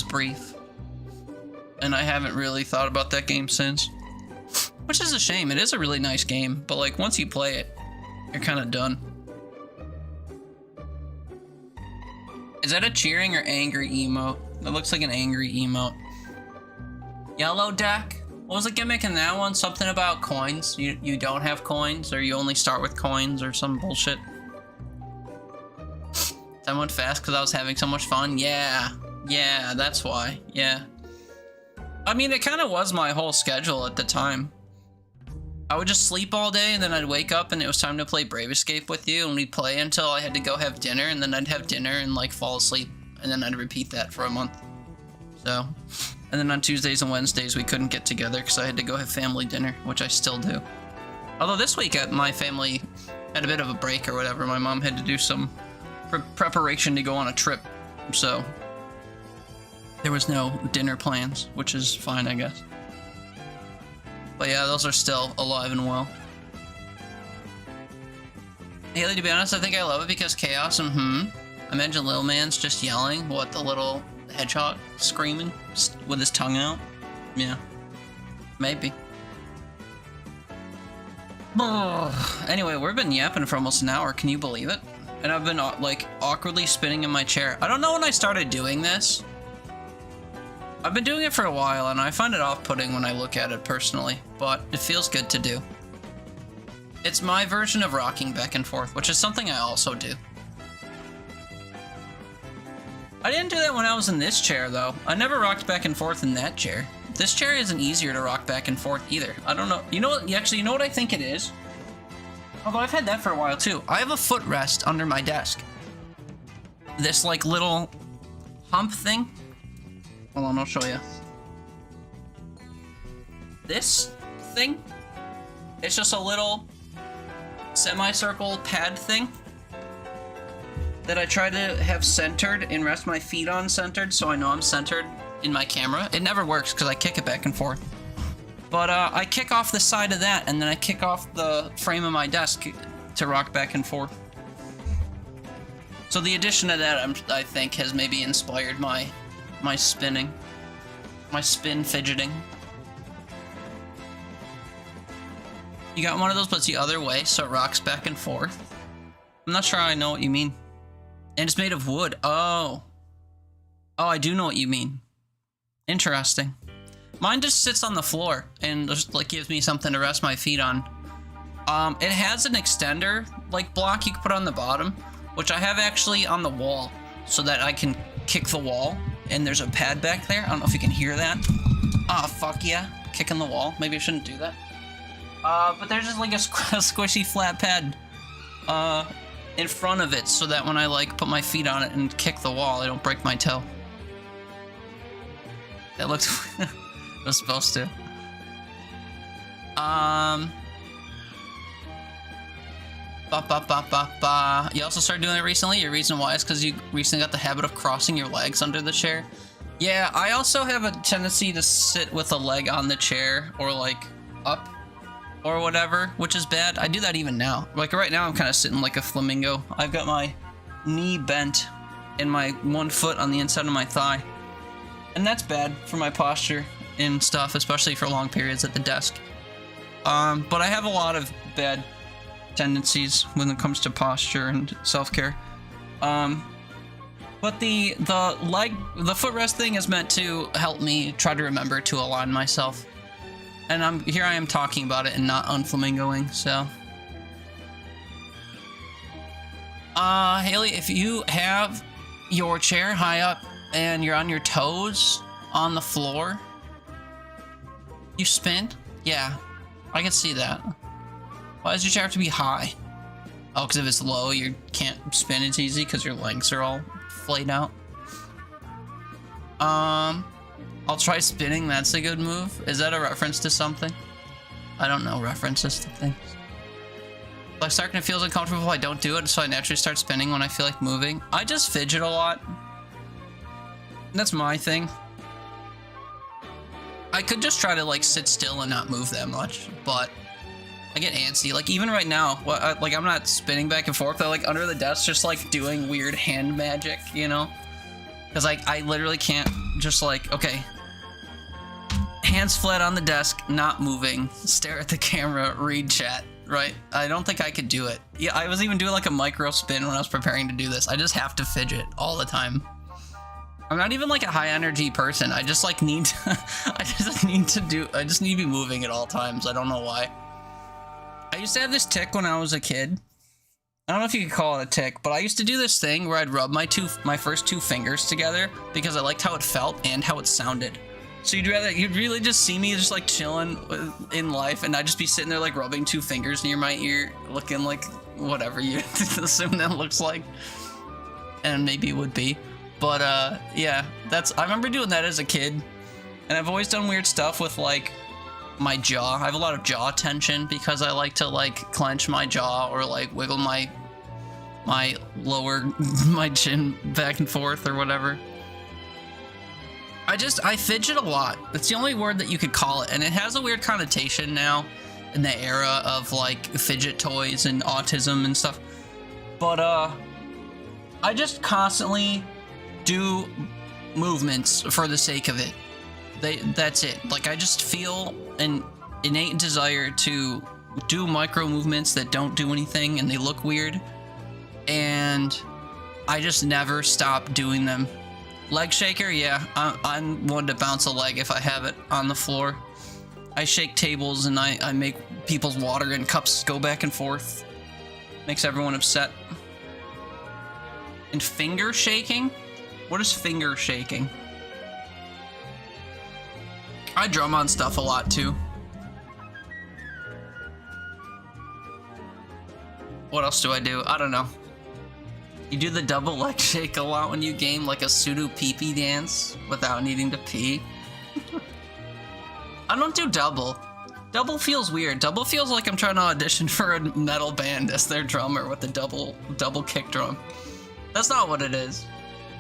Speaker 1: brief. And I haven't really thought about that game since. Which is a shame. It is a really nice game, but like once you play it, you're kind of done. Is that a cheering or angry emote? That looks like an angry emote. Yellow deck? What was the gimmick in that one? Something about coins. You don't have coins, or you only start with coins, or some bullshit. Time went fast because I was having so much fun. Yeah, that's why. Yeah. I mean, it kind of was my whole schedule at the time. I would just sleep all day, and then I'd wake up, and it was time to play Brave Escape with you, and we'd play until I had to go have dinner, and then I'd have dinner and, like, fall asleep, and then I'd repeat that for a month. So, and then on Tuesdays and Wednesdays, we couldn't get together because I had to go have family dinner, which I still do. Although this week, my family had a bit of a break or whatever. My mom had to do some preparation to go on a trip, so there was no dinner plans, which is fine, I guess. But yeah, those are still alive and well. Haley, to be honest, I think I love it because chaos, Imagine Lil Man's just yelling, what, the little hedgehog screaming with his tongue out? Yeah. Maybe. Anyway, we've been yapping for almost an hour, can you believe it? And I've been, like, awkwardly spinning in my chair. I don't know when I started doing this. I've been doing it for a while, and I find it off-putting when I look at it personally, but it feels good to do. It's my version of rocking back and forth, which is something I also do. I didn't do that when I was in this chair, though. I never rocked back and forth in that chair. This chair isn't easier to rock back and forth either. I don't know. You know what? Actually, you know what I think it is? Although I've had that for a while, too. I have a footrest under my desk. This, like, little hump thing. Hold on, I'll show you. This thing, it's just a little semicircle pad thing that I try to have centered and rest my feet on centered so I know I'm centered in my camera. It never works because I kick it back and forth. But I kick off the side of that and then I kick off the frame of my desk to rock back and forth. So the addition of that, I think, has maybe inspired my spinning. My spin fidgeting. You got one of those, but it's the other way, so it rocks back and forth. I'm not sure I know what you mean. And it's made of wood. Oh. Oh, I do know what you mean. Interesting. Mine just sits on the floor and just, like, gives me something to rest my feet on. It has an extender, like, block you can put on the bottom, which I have actually on the wall, so that I can kick the wall. And there's a pad back there. I don't know if you can hear that. Ah, fuck yeah. Kicking the wall. Maybe I shouldn't do that. But there's just like a squishy flat pad in front of it so that when I like put my feet on it and kick the wall, I don't break my toe. That looked... it was supposed to. You also started doing it recently? Your reason why is because you recently got the habit of crossing your legs under the chair? Yeah, I also have a tendency to sit with a leg on the chair or like up or whatever, which is bad. I do that even now. Like right now I'm kind of sitting like a flamingo. I've got my knee bent and my one foot on the inside of my thigh. And that's bad for my posture and stuff, especially for long periods at the desk. But I have a lot of bad tendencies when it comes to posture and self-care. But the footrest thing is meant to help me try to remember to align myself. And here I am talking about it and not unflamingoing, so. Haley, if you have your chair high up and you're on your toes on the floor, you spin? Yeah, I can see that. Why does your chair have to be high? Oh, because if it's low, you can't spin as easy because your legs are all flayed out. I'll try spinning. That's a good move. Is that a reference to something? I don't know references to things. Like starting to feel uncomfortable if I don't do it, so I naturally start spinning when I feel like moving. I just fidget a lot. That's my thing. I could just try to like sit still and not move that much, but I get antsy. Like even right now, like I'm not spinning back and forth. I like under the desk, just like doing weird hand magic, you know? Because like I literally can't just like, okay, hands flat on the desk, not moving, stare at the camera, read chat, right? I don't think I could do it. Yeah, I was even doing like a micro spin when I was preparing to do this. I just have to fidget all the time. I'm not even like a high energy person. I just like need to, I just need to be moving at all times. I don't know why. I used to have this tick when I was a kid. I don't know if you could call it a tick, but I used to do this thing where I'd rub my first two fingers together because I liked how it felt and how it sounded. So you'd really just see me just like chilling in life, and I'd just be sitting there like rubbing two fingers near my ear, looking like whatever you assume that looks like, and maybe it would be. But yeah, I remember doing that as a kid, and I've always done weird stuff with like my jaw. I have a lot of jaw tension because I like to like clench my jaw or like wiggle my my chin back and forth or whatever. I fidget a lot. That's the only word that you could call it, and it has a weird connotation now in the era of like fidget toys and autism and stuff. But I just constantly do movements for the sake of it. That's it. Like I just feel an innate desire to do micro movements that don't do anything and they look weird, and I just never stop doing them. Leg shaker, yeah, I'm one to bounce a leg if I have it on the floor. I shake tables and I make people's water in cups go back and forth. Makes everyone upset. And finger shaking? What is finger shaking? I drum on stuff a lot too. What else do I do? I don't know. You do the double leg shake a lot when you game, like a pseudo pee-pee dance without needing to pee. I don't do double. Double feels weird. Double feels like I'm trying to audition for a metal band as their drummer with the double kick drum. That's not what it is.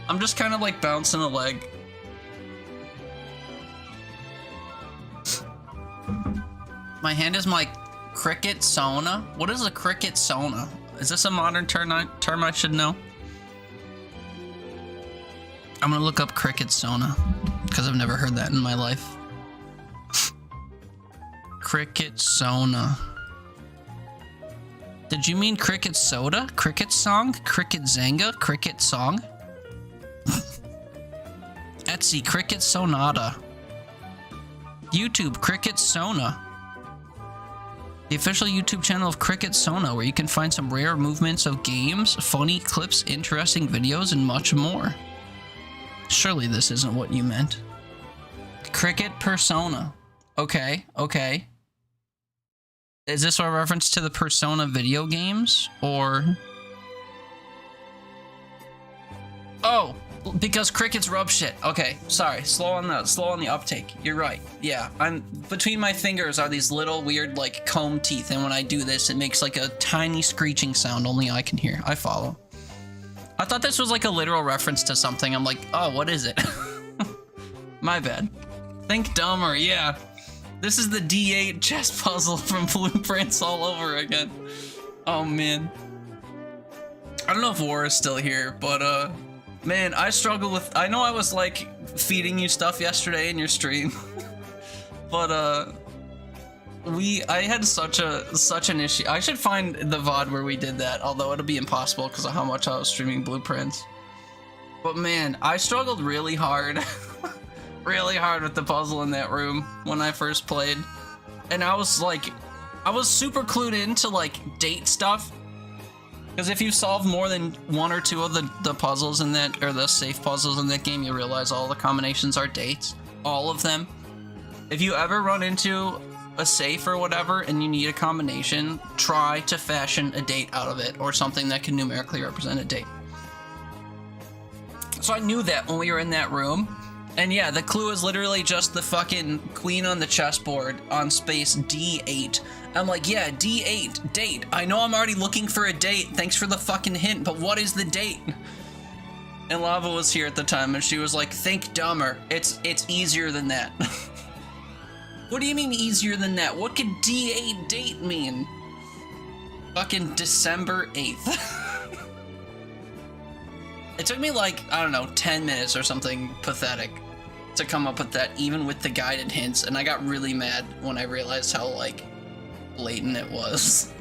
Speaker 1: I'm just kind of like bouncing a leg. My hand is my Cricut Sona. What is a Cricut Sona? Is this a modern term I should know? I'm gonna look up Cricut Sona because I've never heard that in my life. Cricut Sona. Did you mean Cricket Soda? Cricket Song? Cricket Zanga? Cricket Song? Etsy Cricket Sonata. YouTube Cricket Sona. The official YouTube channel of Cricket Sona, where you can find some rare movements of games, funny clips, interesting videos, and much more. Surely this isn't what you meant. Cricket Persona. Okay, okay. Is this a reference to the Persona video games, or... Oh, because crickets rub shit. Okay, sorry. Slow on the uptake. You're right. Yeah, between my fingers are these little weird like comb teeth, and when I do this, it makes like a tiny screeching sound only I can hear. I follow. I thought this was like a literal reference to something. I'm like, oh, what is it? My bad. Think dumber. Yeah, this is the D8 chess puzzle from Blueprints all over again. Oh man. I don't know if War is still here, but man, I struggle with... I know I was, like, feeding you stuff yesterday in your stream. But, I had such an issue. I should find the VOD where we did that, although it'll be impossible because of how much I was streaming Blueprints. But, man, I struggled really hard. Really hard with the puzzle in that room when I first played. And I was, like... I was super clued into, like, date stuff. Because if you solve more than one or two of the puzzles in that, or the safe puzzles in that game, you realize all the combinations are dates. All of them. If you ever run into a safe or whatever and you need a combination, try to fashion a date out of it or something that can numerically represent a date. So I knew that when we were in that room. And yeah, the clue is literally just the fucking queen on the chessboard on space D8. I'm like, yeah, D8, date. I know I'm already looking for a date. Thanks for the fucking hint, but what is the date? And Lava was here at the time and she was like, think dumber. It's easier than that. What do you mean easier than that? What could D8 date mean? Fucking December 8th. It took me like, I don't know, 10 minutes or something pathetic to come up with that, even with the guided hints, and I got really mad when I realized how, like, blatant it was.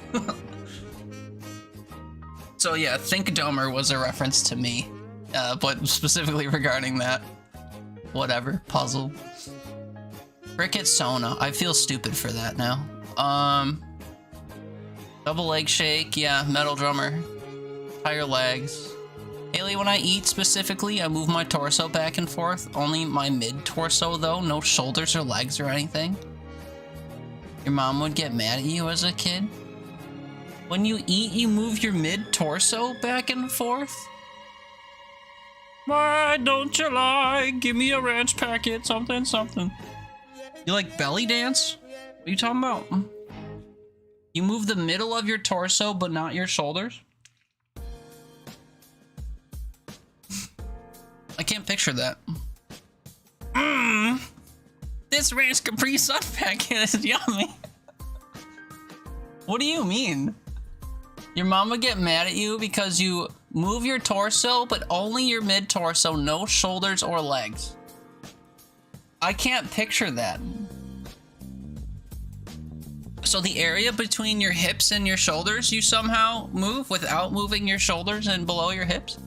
Speaker 1: So yeah, Think Dumber was a reference to me, but specifically regarding that, whatever, puzzle. Cricket Sona, I feel stupid for that now. Double leg shake, yeah, metal drummer, tire legs. Haley, when I eat specifically, I move my torso back and forth. Only my mid-torso, though. No shoulders or legs or anything. Your mom would get mad at you as a kid. When you eat, you move your mid-torso back and forth? Why don't you lie? Give me a ranch packet, something, something. You like belly dance? What are you talking about? You move the middle of your torso, but not your shoulders? I can't picture that. This ranch Capri Sun packet is yummy. What do you mean? Your mom would get mad at you because you move your torso, but only your mid-torso, no shoulders or legs. I can't picture that. So the area between your hips and your shoulders, you somehow move without moving your shoulders and below your hips?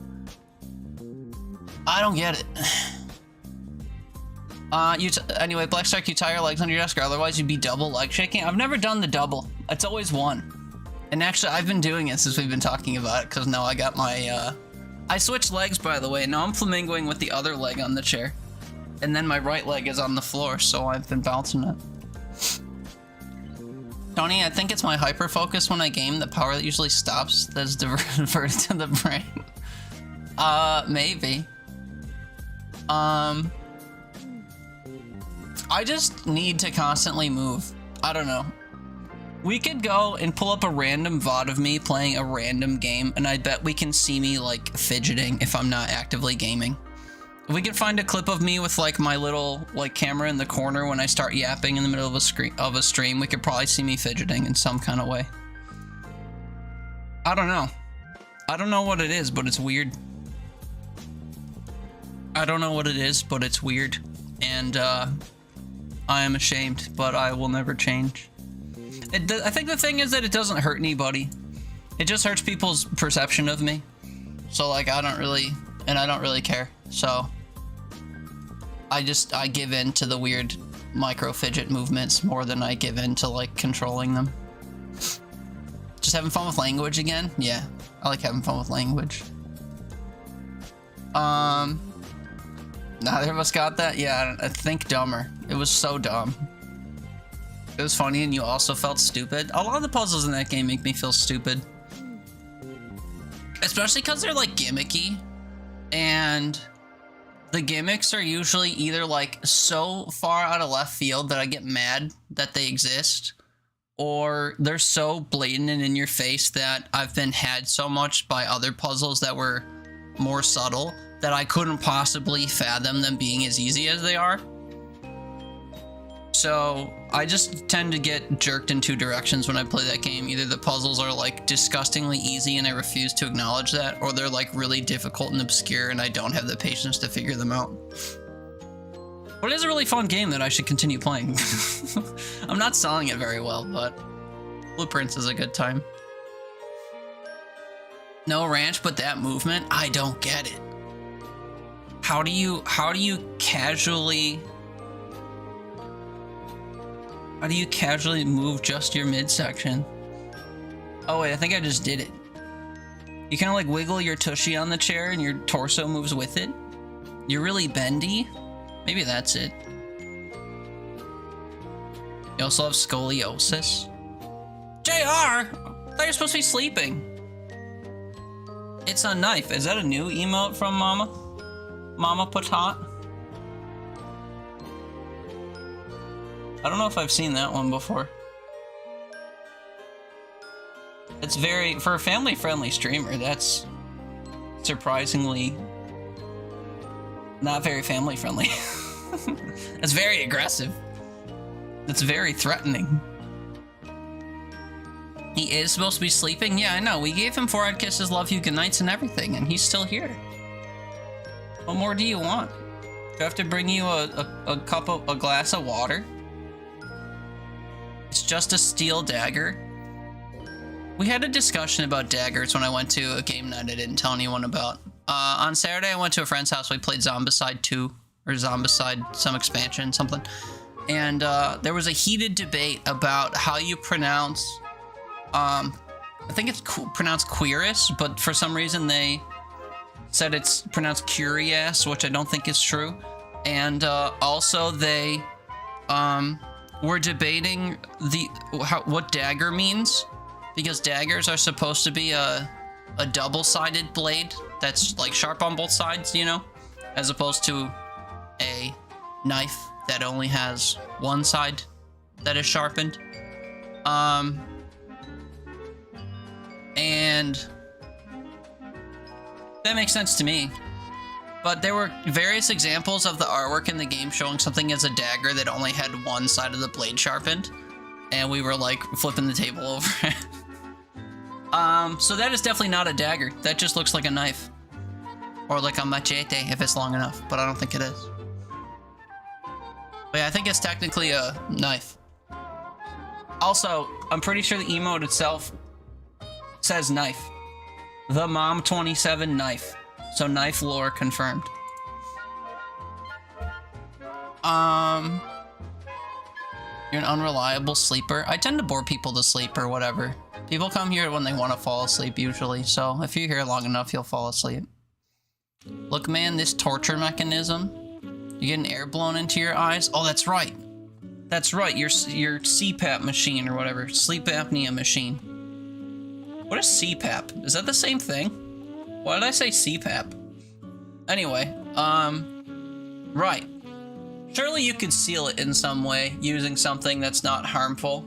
Speaker 1: I don't get it. Anyway, Black Strike, you tie your legs under your desk, or otherwise you'd be double leg shaking. I've never done the double. It's always one. And actually, I've been doing it since we've been talking about it, because now I got my, I switched legs, by the way. Now I'm flamingoing with the other leg on the chair. And then my right leg is on the floor, so I've been bouncing it. Tony, I think it's my hyper-focus when I game. The power that usually stops that's diverted to the brain. Maybe. I just need to constantly move. I don't know. We could go and pull up a random VOD of me playing a random game, and I bet we can see me, like, fidgeting if I'm not actively gaming. If we could find a clip of me with, like, my little, like, camera in the corner when I start yapping in the middle of a stream, we could probably see me fidgeting in some kind of way. I don't know. I don't know what it is, but it's weird. I don't know what it is, but it's weird. And, I am ashamed, but I will never change. I think the thing is that it doesn't hurt anybody. It just hurts people's perception of me. So, like, I don't really care. So, I give in to the weird micro fidget movements more than I give in to, like, controlling them. Just having fun with language again? Yeah, I like having fun with language. Neither of us got that? Yeah, I think dumber. It was so dumb. It was funny and you also felt stupid. A lot of the puzzles in that game make me feel stupid. Especially because they're, like, gimmicky. And the gimmicks are usually either, like, so far out of left field that I get mad that they exist, or they're so blatant and in your face that I've been had so much by other puzzles that were more subtle that I couldn't possibly fathom them being as easy as they are. So I just tend to get jerked in two directions when I play that game. Either the puzzles are, like, disgustingly easy and I refuse to acknowledge that, or they're, like, really difficult and obscure and I don't have the patience to figure them out. But it is a really fun game that I should continue playing. I'm not selling it very well, but Blueprints is a good time. No ranch, but that movement, I don't get it. How do you casually move just your midsection? Oh wait, I think I just did it. You kind of, like, wiggle your tushy on the chair and your torso moves with it. You're really bendy. Maybe that's it. You also have scoliosis. JR! I thought you're supposed to be sleeping. It's a knife. Is that a new emote from Mama? Mama Patat? I don't know if I've seen that one before. It's very, for a family-friendly streamer, that's surprisingly not very family-friendly. It's very aggressive. It's very threatening. He is supposed to be sleeping? Yeah, I know. We gave him 4 kisses, love you, good nights, and everything, and he's still here. What more do you want? Do I have to bring you a glass of water? It's just a steel dagger. We had a discussion about daggers when I went to a game night I didn't tell anyone about. On Saturday, I went to a friend's house. We played Zombicide 2, or Zombicide, some expansion, something. And there was a heated debate about how you pronounce, I think it's pronounced Queerus, but for some reason they said it's pronounced Curious, which I don't think is true. And also they were debating what dagger means, because daggers are supposed to be a double-sided blade that's like sharp on both sides, you know, as opposed to a knife that only has one side that is sharpened. And that makes sense to me. But there were various examples of the artwork in the game showing something as a dagger that only had one side of the blade sharpened. And we were like flipping the table over it. So that is definitely not a dagger. That just looks like a knife. Or like a machete if it's long enough, but I don't think it is. But yeah, I think it's technically a knife. Also, I'm pretty sure the emote itself says knife. The Mom 27 knife. So knife lore confirmed. You're an unreliable sleeper. I tend to bore people to sleep or whatever. People come here when they want to fall asleep usually, so if you're here long enough, you'll fall asleep. Look, man, this torture mechanism. You getting air blown into your eyes? Oh, that's right. That's right, your CPAP machine or whatever. Sleep apnea machine. What is CPAP? Is that the same thing? Why did I say CPAP? Anyway, right. Surely you could seal it in some way using something that's not harmful.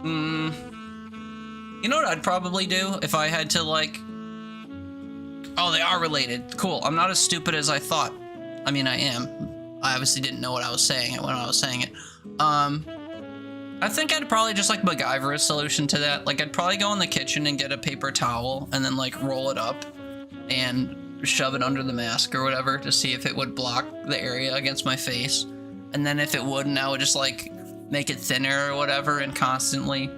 Speaker 1: You know what I'd probably do if I had to, like... Oh, they are related. Cool. I'm not as stupid as I thought. I mean, I am. I obviously didn't know what I was saying when I was saying it. I think I'd probably just, like, MacGyver a solution to that. Like, I'd probably go in the kitchen and get a paper towel and then, like, roll it up and shove it under the mask or whatever to see if it would block the area against my face. And then if it wouldn't, I would just, like, make it thinner or whatever and constantly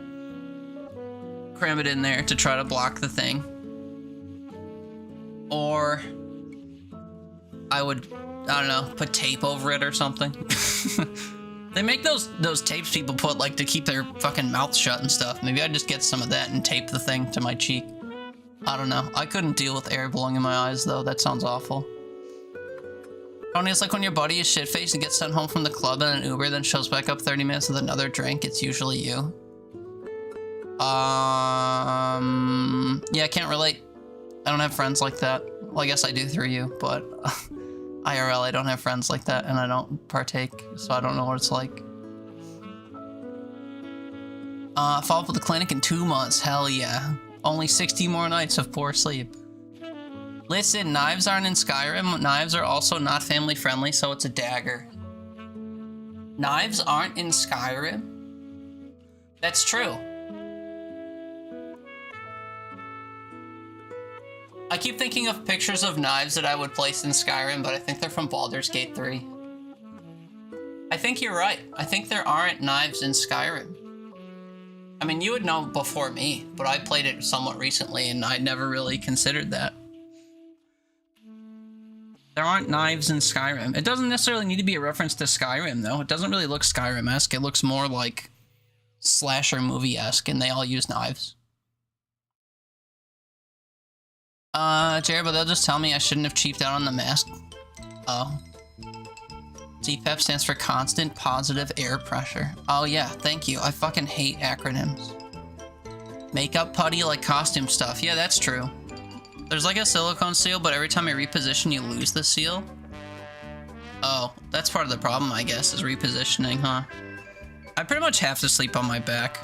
Speaker 1: cram it in there to try to block the thing. Or I would, I don't know, put tape over it or something. They make those tapes people put, like, to keep their fucking mouth shut and stuff. Maybe I'd just get some of that and tape the thing to my cheek. I don't know. I couldn't deal with air blowing in my eyes, though. That sounds awful. Tony, it's like when your buddy is shit-faced and gets sent home from the club in an Uber, then shows back up 30 minutes with another drink. It's usually you. Yeah, I can't relate. I don't have friends like that. Well, I guess I do through you, but IRL, I don't have friends like that, and I don't partake, so I don't know what it's like. Follow up with the clinic in 2 months. Hell yeah. Only 60 more nights of poor sleep. Listen, knives aren't in Skyrim. Knives are also not family friendly, so it's a dagger. Knives aren't in Skyrim? That's true. I keep thinking of pictures of knives that I would place in Skyrim, but I think they're from Baldur's Gate 3. I think you're right. I think there aren't knives in Skyrim. I mean, you would know before me, but I played it somewhat recently and I never really considered that. There aren't knives in Skyrim. It doesn't necessarily need to be a reference to Skyrim, though. It doesn't really look Skyrim-esque. It looks more like slasher movie-esque, and they all use knives. Jared, but they'll just tell me I shouldn't have cheaped out on the mask. Oh. CPAP stands for constant positive air pressure. Oh yeah, thank you. I fucking hate acronyms. Makeup putty like costume stuff. Yeah, that's true. There's like a silicone seal, but every time you reposition, you lose the seal. Oh, that's part of the problem, I guess, is repositioning, huh? I pretty much have to sleep on my back.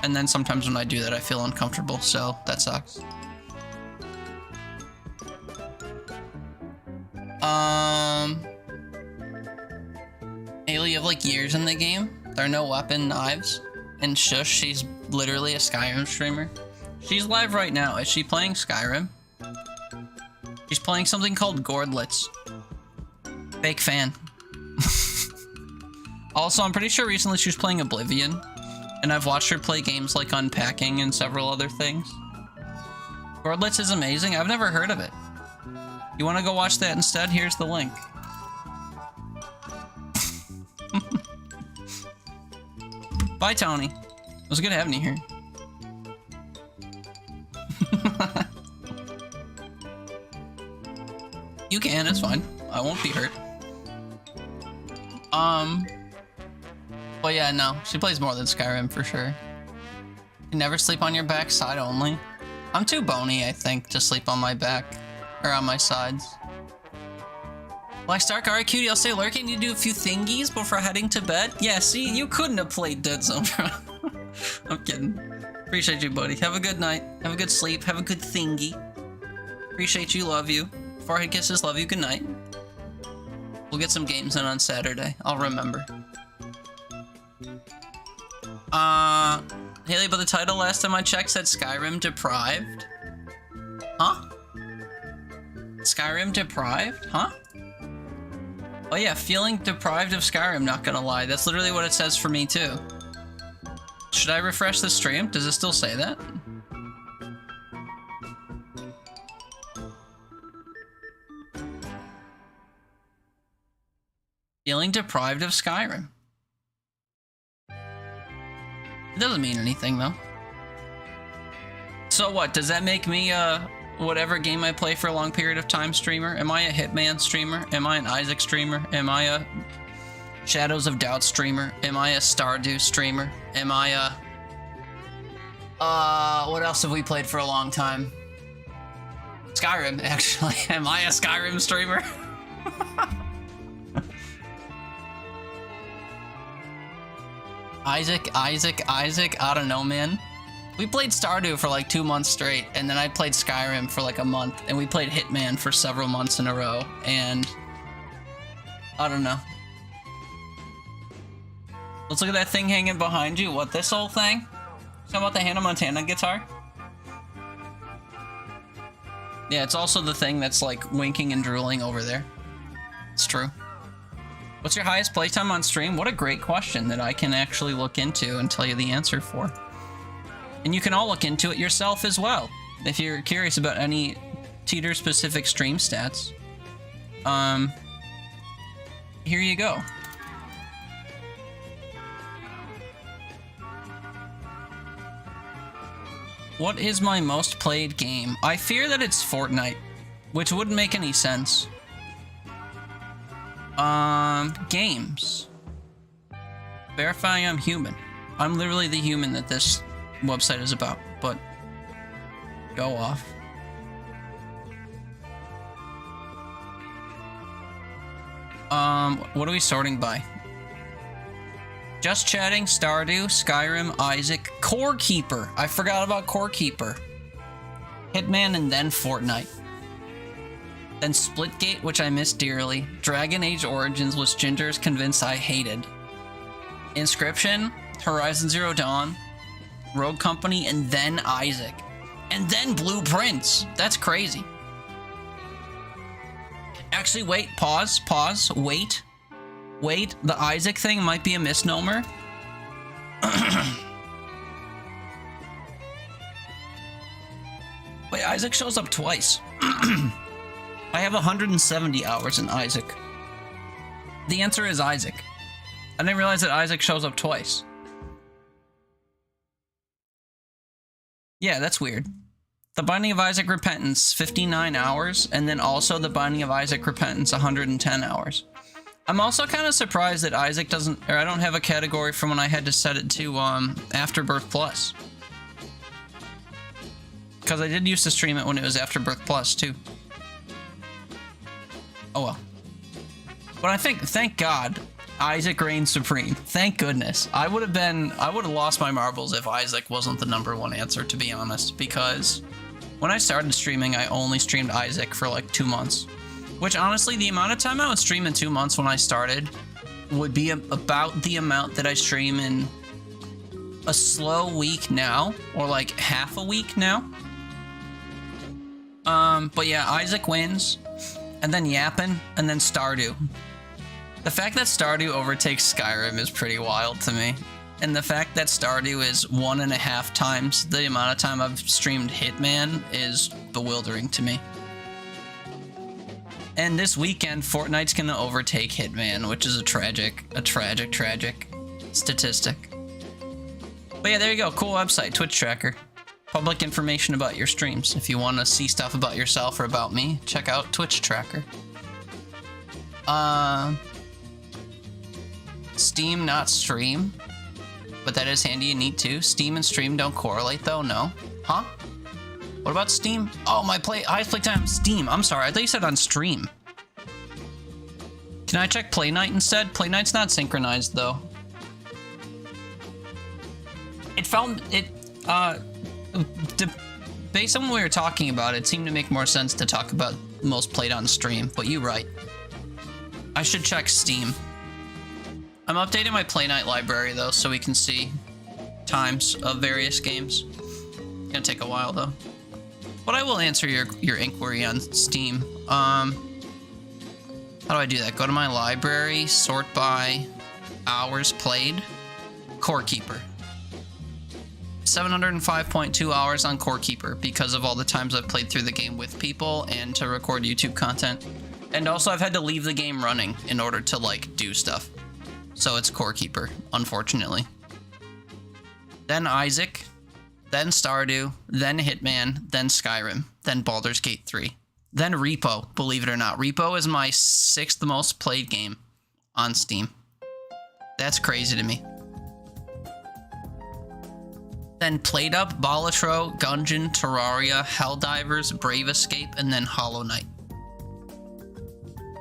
Speaker 1: And then sometimes when I do that, I feel uncomfortable, so that sucks. Haley, you have like years in the game. There are no weapon knives. And shush, she's literally a Skyrim streamer. She's live right now. Is she playing Skyrim? She's playing something called Gordlets. Fake fan. Also, I'm pretty sure recently she was playing Oblivion. And I've watched her play games like Unpacking and several other things. Gordlets is amazing. I've never heard of it. You want to go watch that instead? Here's the link. Bye, Tony. It was good having you here. You can, it's fine. I won't be hurt. But yeah, no. She plays more than Skyrim for sure. You never sleep on your back, side only. I'm too bony, I think, to sleep on my back. Or on my sides. Black Stark, alright cutie, I'll stay lurking. You do a few thingies before heading to bed? Yeah, see, you couldn't have played Dead Zone. I'm kidding. Appreciate you, buddy. Have a good night. Have a good sleep. Have a good thingy. Appreciate you, love you. Forehead kisses, love you, good night. We'll get some games in on Saturday. I'll remember. Haley, but the title last time I checked said Skyrim Deprived. Huh? Skyrim Deprived? Huh? Oh yeah, feeling deprived of Skyrim, not gonna lie. That's literally what it says for me too. Should I refresh the stream? Does it still say that? Feeling deprived of Skyrim. It doesn't mean anything though. So what, does that make me whatever game I play for a long period of time streamer? Am I a Hitman streamer? Am I an Isaac streamer? Am I a Shadows of Doubt streamer? Am I a Stardew streamer? Am I a... what else have we played for a long time? Skyrim, actually. Am I a Skyrim streamer? Isaac, I don't know, man. We played Stardew for like 2 months straight, and then I played Skyrim for like a month, and we played Hitman for several months in a row, and... I don't know. Let's look at that thing hanging behind you. What, this whole thing? Talking about the Hannah Montana guitar? Yeah, it's also the thing that's like winking and drooling over there. It's true. What's your highest playtime on stream? What a great question that I can actually look into and tell you the answer for. And you can all look into it yourself as well, if you're curious about any Teeter-specific stream stats. Here you go. What is my most played game? I fear that it's Fortnite, which wouldn't make any sense. Games. Verify I'm human. I'm literally the human that this website is about, but go off. What are we sorting by? Just Chatting, Stardew, Skyrim, Isaac, Core Keeper. I forgot about Core Keeper. Hitman, and then Fortnite. Then Splitgate, which I miss dearly. Dragon Age Origins, which Ginger is convinced I hated. Inscription, Horizon Zero Dawn, Rogue Company, and then Isaac. And then Blueprints. That's crazy. Actually, wait, pause, wait. Wait, the Isaac thing might be a misnomer. Wait, Isaac shows up twice. I have 170 hours in Isaac. The answer is Isaac. I didn't realize that Isaac shows up twice. Yeah, that's weird. The Binding of Isaac Repentance, 59 hours, and then also The Binding of Isaac Repentance, 110 hours. I'm also kind of surprised that Isaac doesn't, or I don't have a category from when I had to set it to Afterbirth Plus. Because I did used to stream it when it was Afterbirth Plus too. Oh well. But I think, thank God, Isaac reigns supreme. Thank goodness. I would have lost my marbles if Isaac wasn't the #1 answer, to be honest. Because when I started streaming, I only streamed Isaac for like 2 months. Which honestly, the amount of time I would stream in 2 months when I started would be about the amount that I stream in a slow week now, or like half a week now. But yeah, Isaac wins, and then Yappin', and then Stardew. The fact that Stardew overtakes Skyrim is pretty wild to me. And the fact that Stardew is 1.5 times the amount of time I've streamed Hitman is bewildering to me. And this weekend, Fortnite's gonna overtake Hitman, which is a tragic statistic. But yeah, there you go. Cool website, Twitch Tracker. Public information about your streams. If you want to see stuff about yourself or about me, check out Twitch Tracker. Steam, not stream. But that is handy and neat too. Steam and stream don't correlate though, no. Huh? What about Steam? Oh, my highest play time Steam. I'm sorry, I thought you said on stream. Can I check Play Night instead? Play Night's not synchronized though. Based on what we were talking about, it seemed to make more sense to talk about most played on stream, but you're right. I should check Steam. I'm updating my Play Night library though, so we can see times of various games. It's gonna take a while though. But I will answer your inquiry on Steam. How do I do that? Go to my library, sort by hours played, Core Keeper. 705.2 hours on Core Keeper because of all the times I've played through the game with people and to record YouTube content. And also I've had to leave the game running in order to like do stuff. So it's Core Keeper, unfortunately. Then Isaac, then Stardew, then Hitman, then Skyrim, then Baldur's Gate 3. Then Repo, believe it or not. Repo is my 6th most played game on Steam. That's crazy to me. Then PlateUp, Balatro, Gungeon, Terraria, Helldivers, Brave Escape, and then Hollow Knight.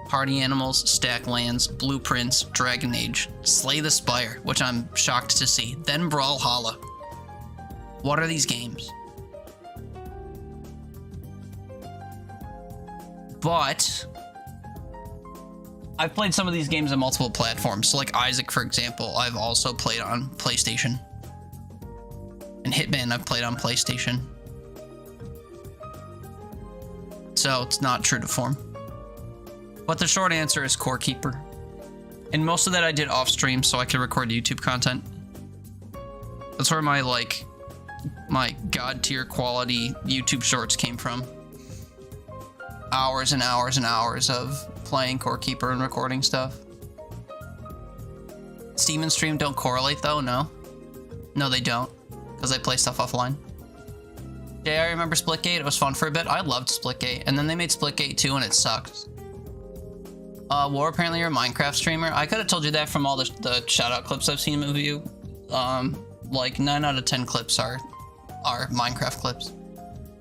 Speaker 1: Party Animals, Stack Lands, Blueprints, Dragon Age, Slay the Spire, which I'm shocked to see. Then Brawlhalla. What are these games? But I've played some of these games on multiple platforms. So like Isaac, for example, I've also played on PlayStation. And Hitman I've played on PlayStation. So it's not true to form. But the short answer is Core Keeper. And most of that I did off stream so I could record YouTube content. That's where my god tier quality YouTube shorts came from. Hours and hours and hours of playing Core Keeper and recording stuff. Steam and stream don't correlate though, no? No, they don't. Because I play stuff offline. Yeah, I remember Splitgate. It was fun for a bit. I loved Splitgate. And then they made Splitgate 2 and it sucked. War, apparently you're a Minecraft streamer. I could have told you that from all the shout-out clips I've seen of you. Like 9 out of 10 clips are Minecraft clips.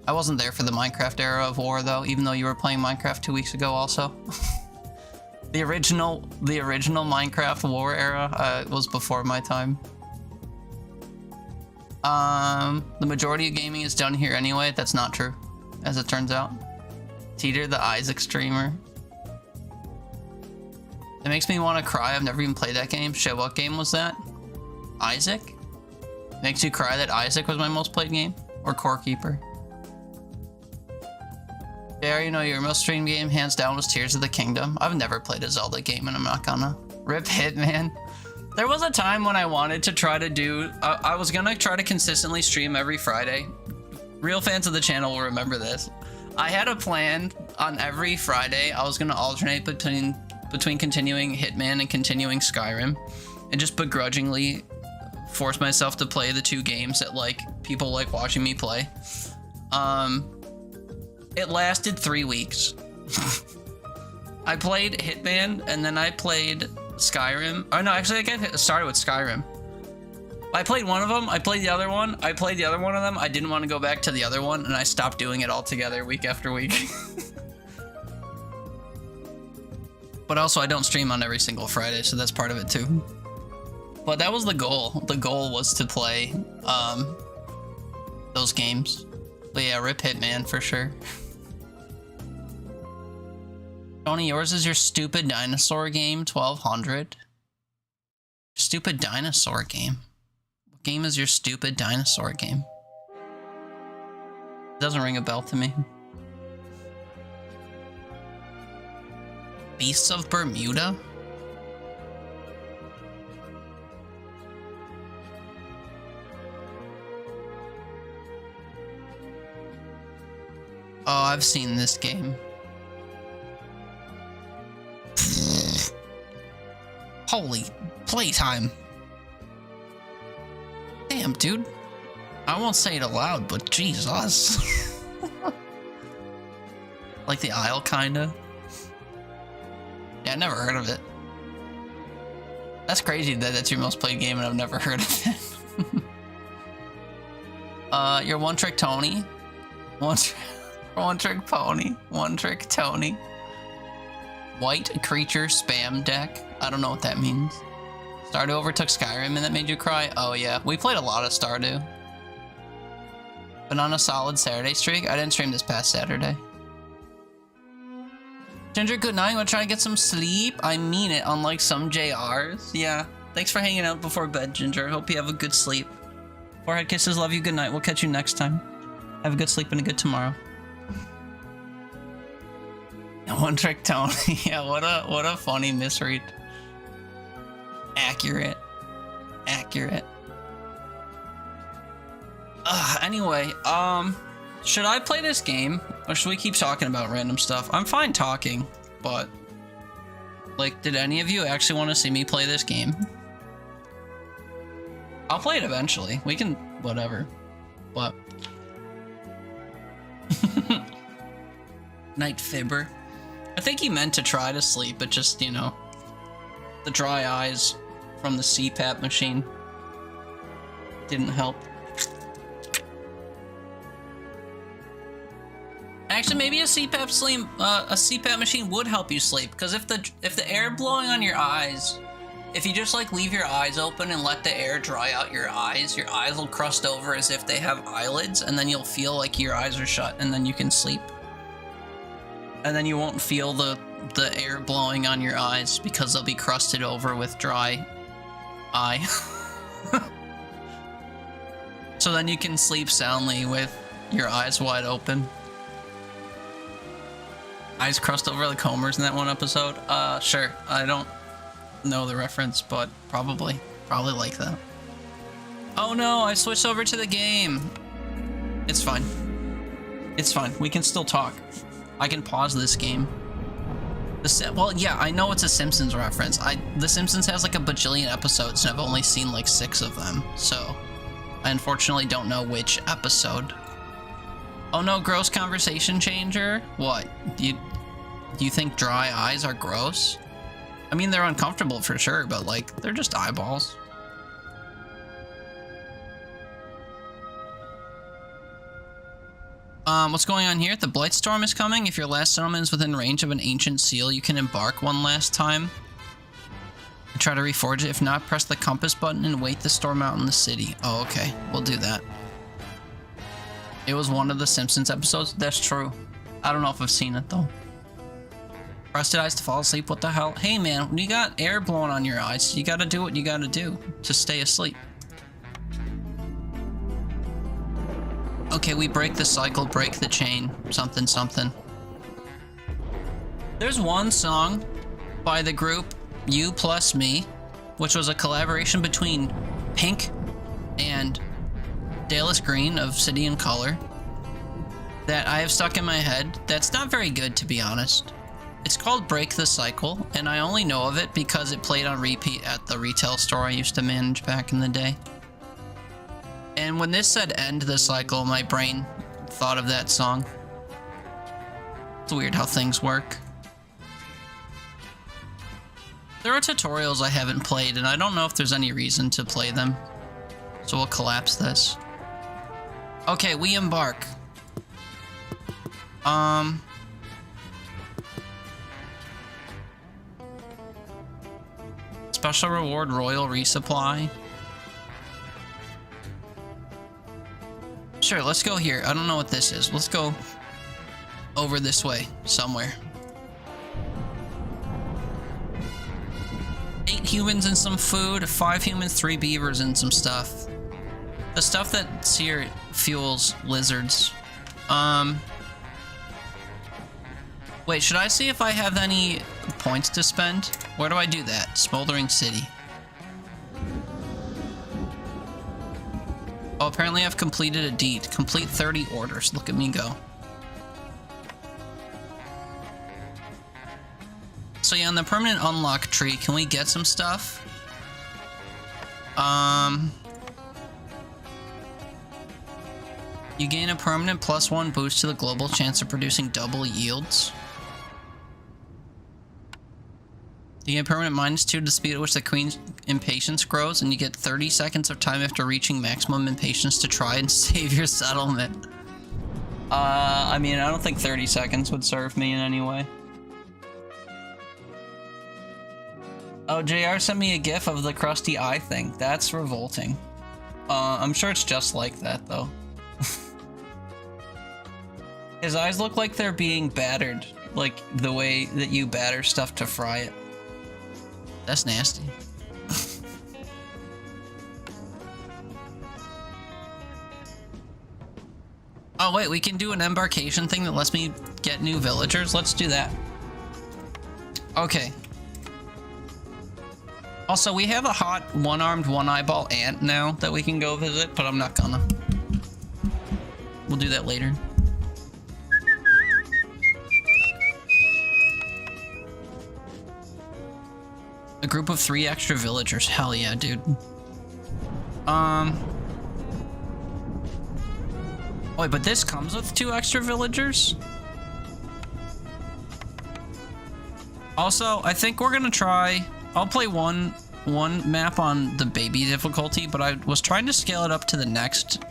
Speaker 1: I wasn't there for the Minecraft era of War though, even though you were playing Minecraft 2 weeks ago also. The original Minecraft War era was before my time. The majority of gaming is done here anyway. That's not true, as it turns out. Teeter, the Isaac streamer. It makes me want to cry. I've never even played that game. Shit, what game was that? Isaac? Makes you cry that Isaac was my most played game? Or Core Keeper? Yeah, you know, your most streamed game, hands down, was Tears of the Kingdom. I've never played a Zelda game, and I'm not gonna. Rip Hitman. There was a time when I wanted to try to do... I was gonna try to consistently stream every Friday. Real fans of the channel will remember this. I had a plan on every Friday. I was gonna alternate between continuing Hitman and continuing Skyrim, and just begrudgingly force myself to play the 2 games that like people like watching me play. It lasted 3 weeks. I played Hitman, and then I played Skyrim. Oh no, actually I started with Skyrim. I played one of them, I played the other one, I played the other one of them, I didn't want to go back to the other one, and I stopped doing it altogether week after week. But also I don't stream on every single Friday, so that's part of it too. But that was the goal. The goal was to play those games. But yeah, rip Hitman for sure. Tony, yours is your stupid dinosaur game, 1200. Stupid dinosaur game. What game is your stupid dinosaur game? It doesn't ring a bell to me. Beasts of Bermuda? Oh, I've seen this game. Holy playtime. Damn, dude. I won't say it aloud, but Jesus. Like the Isle, kinda. Yeah, I never heard of it. That's crazy that that's your most played game and I've never heard of it. Your One Trick Tony. One Trick Pony. One Trick Tony. White Creature Spam Deck. I don't know what that means. Stardew overtook Skyrim and that made you cry? Oh yeah, we played a lot of Stardew. Been on a solid Saturday streak? I didn't stream this past Saturday. Ginger, good night. Wanna try to get some sleep? I mean it, unlike some JRs. Yeah, thanks for hanging out before bed, Ginger. Hope you have a good sleep. Forehead kisses, love you, good night. We'll catch you next time. Have a good sleep and a good tomorrow. One Trick Tony. Yeah, what a funny misread. Accurate. Anyway, should I play this game or should we keep talking about random stuff? I'm fine talking, but like, did any of you actually want to see me play this game? I'll play it eventually. We can whatever. But Night Fibber. I think he meant to try to sleep, but just, you know, the dry eyes from the CPAP machine didn't help. Actually, maybe a CPAP machine would help you sleep, because if the air blowing on your eyes, if you just like leave your eyes open and let the air dry out your eyes will crust over as if they have eyelids, and then you'll feel like your eyes are shut, and then you can sleep. And then you won't feel the air blowing on your eyes because they'll be crusted over with dry eye. So then you can sleep soundly with your eyes wide open. Eyes crust over like Homer's in that one episode? Sure. I don't know the reference, but probably like that. Oh no, I switched over to the game. It's fine. It's fine. We can still talk. I can pause this game. Well, yeah, I know it's a Simpsons reference. The Simpsons has like a bajillion episodes, and I've only seen like 6 of them, so I unfortunately don't know which episode. Oh no, gross conversation changer? What? Do you think dry eyes are gross? I mean, they're uncomfortable for sure, but like, they're just eyeballs. What's going on here? The Blightstorm is coming. If your last settlement is within range of an ancient seal, you can embark one last time and try to reforge it. If not, press the compass button and wait the storm out in the city. Oh, okay. We'll do that. It was one of the Simpsons episodes. That's true. I don't know if I've seen it, though. Rusted eyes to fall asleep. What the hell? Hey, man, when you got air blowing on your eyes, you gotta do what you gotta do to stay asleep. Okay, we break the cycle, break the chain, something, something. There's one song by the group You Plus Me, which was a collaboration between Pink and Dallas Green of City and Color, that I have stuck in my head. That's not very good, to be honest. It's called Break the Cycle, and I only know of it because it played on repeat at the retail store I used to manage back in the day. And when this said end the cycle, my brain thought of that song. It's weird how things work. There are tutorials I haven't played, and I don't know if there's any reason to play them. So we'll collapse this. Okay, we embark. Special reward royal resupply. Sure, let's go here. I don't know what this is. Let's go over this way somewhere. 8 humans and some food, 5 humans, 3 beavers and some stuff. The stuff that's here fuels lizards. Wait, should I see if I have any points to spend? Where do I do that? Smoldering City. Oh, apparently I've completed a deed. Complete 30 orders. Look at me go. So yeah, on the permanent unlock tree, can we get some stuff? You gain a permanent +1 boost to the global chance of producing double yields. You get permanent -2 to the speed at which the queen's impatience grows, and you get 30 seconds of time after reaching maximum impatience to try and save your settlement. I mean, I don't think 30 seconds would serve me in any way. Oh, JR sent me a gif of the crusty eye thing. That's revolting. I'm sure it's just like that, though. His eyes look like they're being battered, like the way that you batter stuff to fry it. That's nasty. Oh wait, we can do an embarkation thing that lets me get new villagers. Let's do that. Okay. Also, we have a hot one-armed, one-eyeball ant now that we can go visit, but I'm not gonna. We'll do that later. A group of 3 extra villagers. Hell yeah, dude. Oh, wait, but this comes with 2 extra villagers? Also, I think we're gonna try... I'll play one map on the baby difficulty, but I was trying to scale it up to the next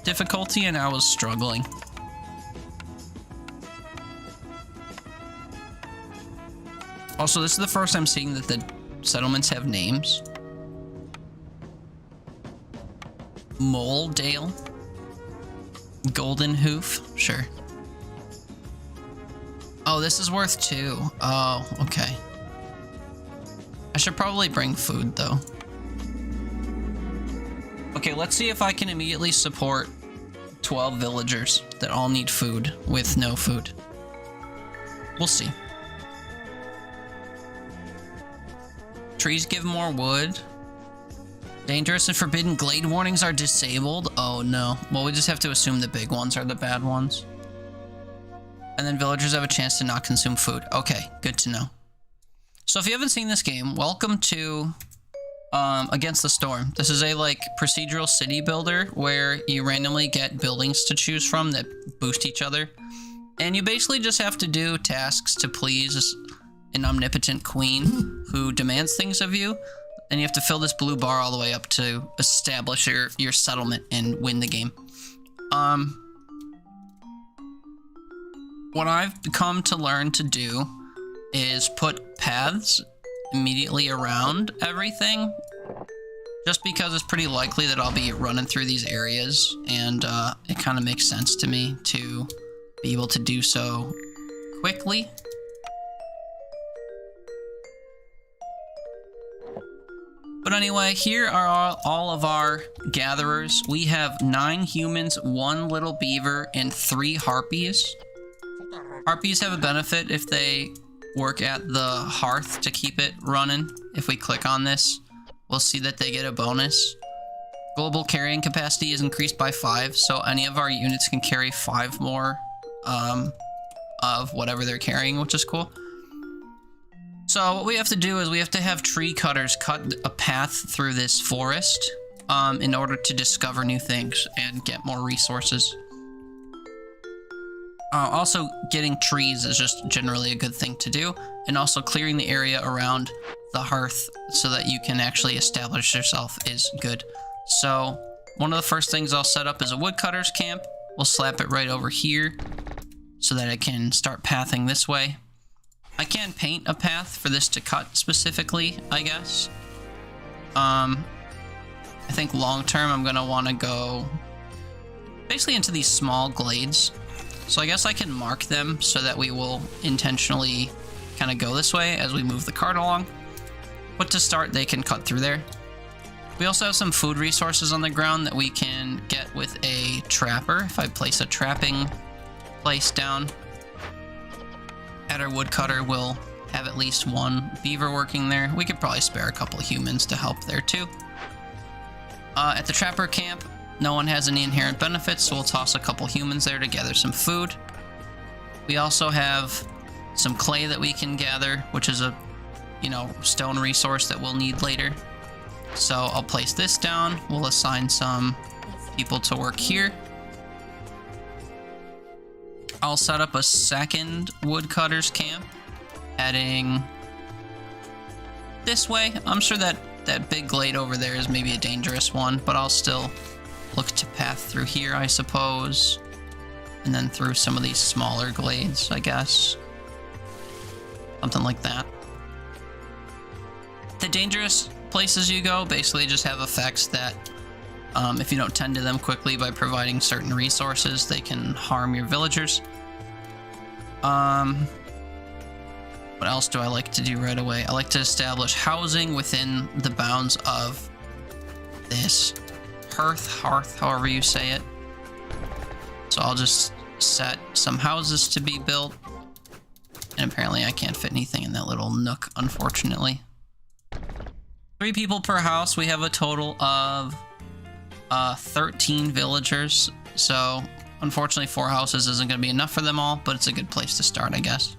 Speaker 1: difficulty, and I was struggling. Also, this is the first time seeing that the settlements have names. Moledale. Golden Hoof. Sure. Oh, this is worth 2. Oh, okay. I should probably bring food, though. Okay, let's see if I can immediately support 12 villagers that all need food with no food. We'll see. Trees give more wood. Dangerous and forbidden glade warnings are disabled. Oh no. Well, we just have to assume the big ones are the bad ones. And then villagers have a chance to not consume food. Okay, good to know. So if you haven't seen this game, welcome to Against the Storm. This is a like procedural city builder where you randomly get buildings to choose from that boost each other. And you basically just have to do tasks to please an omnipotent queen who demands things of you. And you have to fill this blue bar all the way up to establish your settlement and win the game. What I've come to learn to do is put paths immediately around everything, just because it's pretty likely that I'll be running through these areas, and it kind of makes sense to me to be able to do so quickly. But anyway, here are all of our gatherers. We have 9 humans, 1 little beaver, and 3 harpies. Harpies have a benefit if they work at the hearth to keep it running. If we click on this, we'll see that they get a bonus. Global carrying capacity is increased by 5, so any of our units can carry 5 more of whatever they're carrying, which is cool. So what we have to do is we have to have tree cutters cut a path through this forest in order to discover new things and get more resources. Also, getting trees is just generally a good thing to do, and also clearing the area around the hearth so that you can actually establish yourself is good. So one of the first things I'll set up is a woodcutter's camp. We'll slap it right over here so that it can start pathing this way. I can paint a path for this to cut specifically, I guess. I think long term I'm gonna want to go basically into these small glades. So I guess I can mark them so that we will intentionally kind of go this way as we move the cart along. But to start, they can cut through there. We also have some food resources on the ground that we can get with a trapper. If I place a trapping place down at our woodcutter, we'll have at least one beaver working there. We could probably spare a couple of humans to help there too. At the trapper camp, no one has any inherent benefits, so we'll toss a couple humans there to gather some food. We also have some clay that we can gather, which is a, stone resource that we'll need later. So I'll place this down. We'll assign some people to work here. I'll set up a second woodcutter's camp, heading this way. I'm sure that big glade over there is maybe a dangerous one, but I'll still look to path through here, I suppose. And then through some of these smaller glades, I guess. Something like that. The dangerous places you go basically just have effects that, if you don't tend to them quickly by providing certain resources, they can harm your villagers. What else do I like to do right away? I like to establish housing within the bounds of this hearth, however you say it. So I'll just set some houses to be built. And apparently I can't fit anything in that little nook, unfortunately. 3 people per house. We have a total of 13 villagers. So unfortunately 4 houses isn't going to be enough for them all, but it's a good place to start, I guess.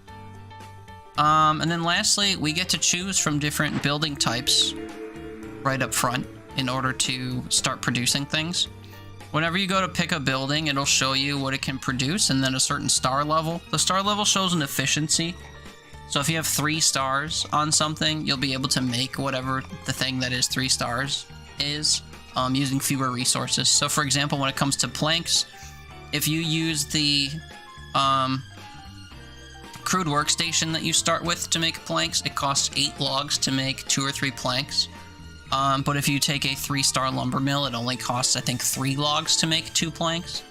Speaker 1: And then lastly, we get to choose from different building types right up front in order to start producing things. Whenever you go to pick a building, it'll show you what it can produce and then a certain star level. The star level shows an efficiency. So if you have 3 stars on something, you'll be able to make whatever the thing that is 3 stars is, using fewer resources. So for example, when it comes to planks, if you use the crude workstation that you start with to make planks, it costs 8 logs to make 2 or 3 planks. But if you take a 3-star lumber mill, it only costs, I think, 3 logs to make 2 planks.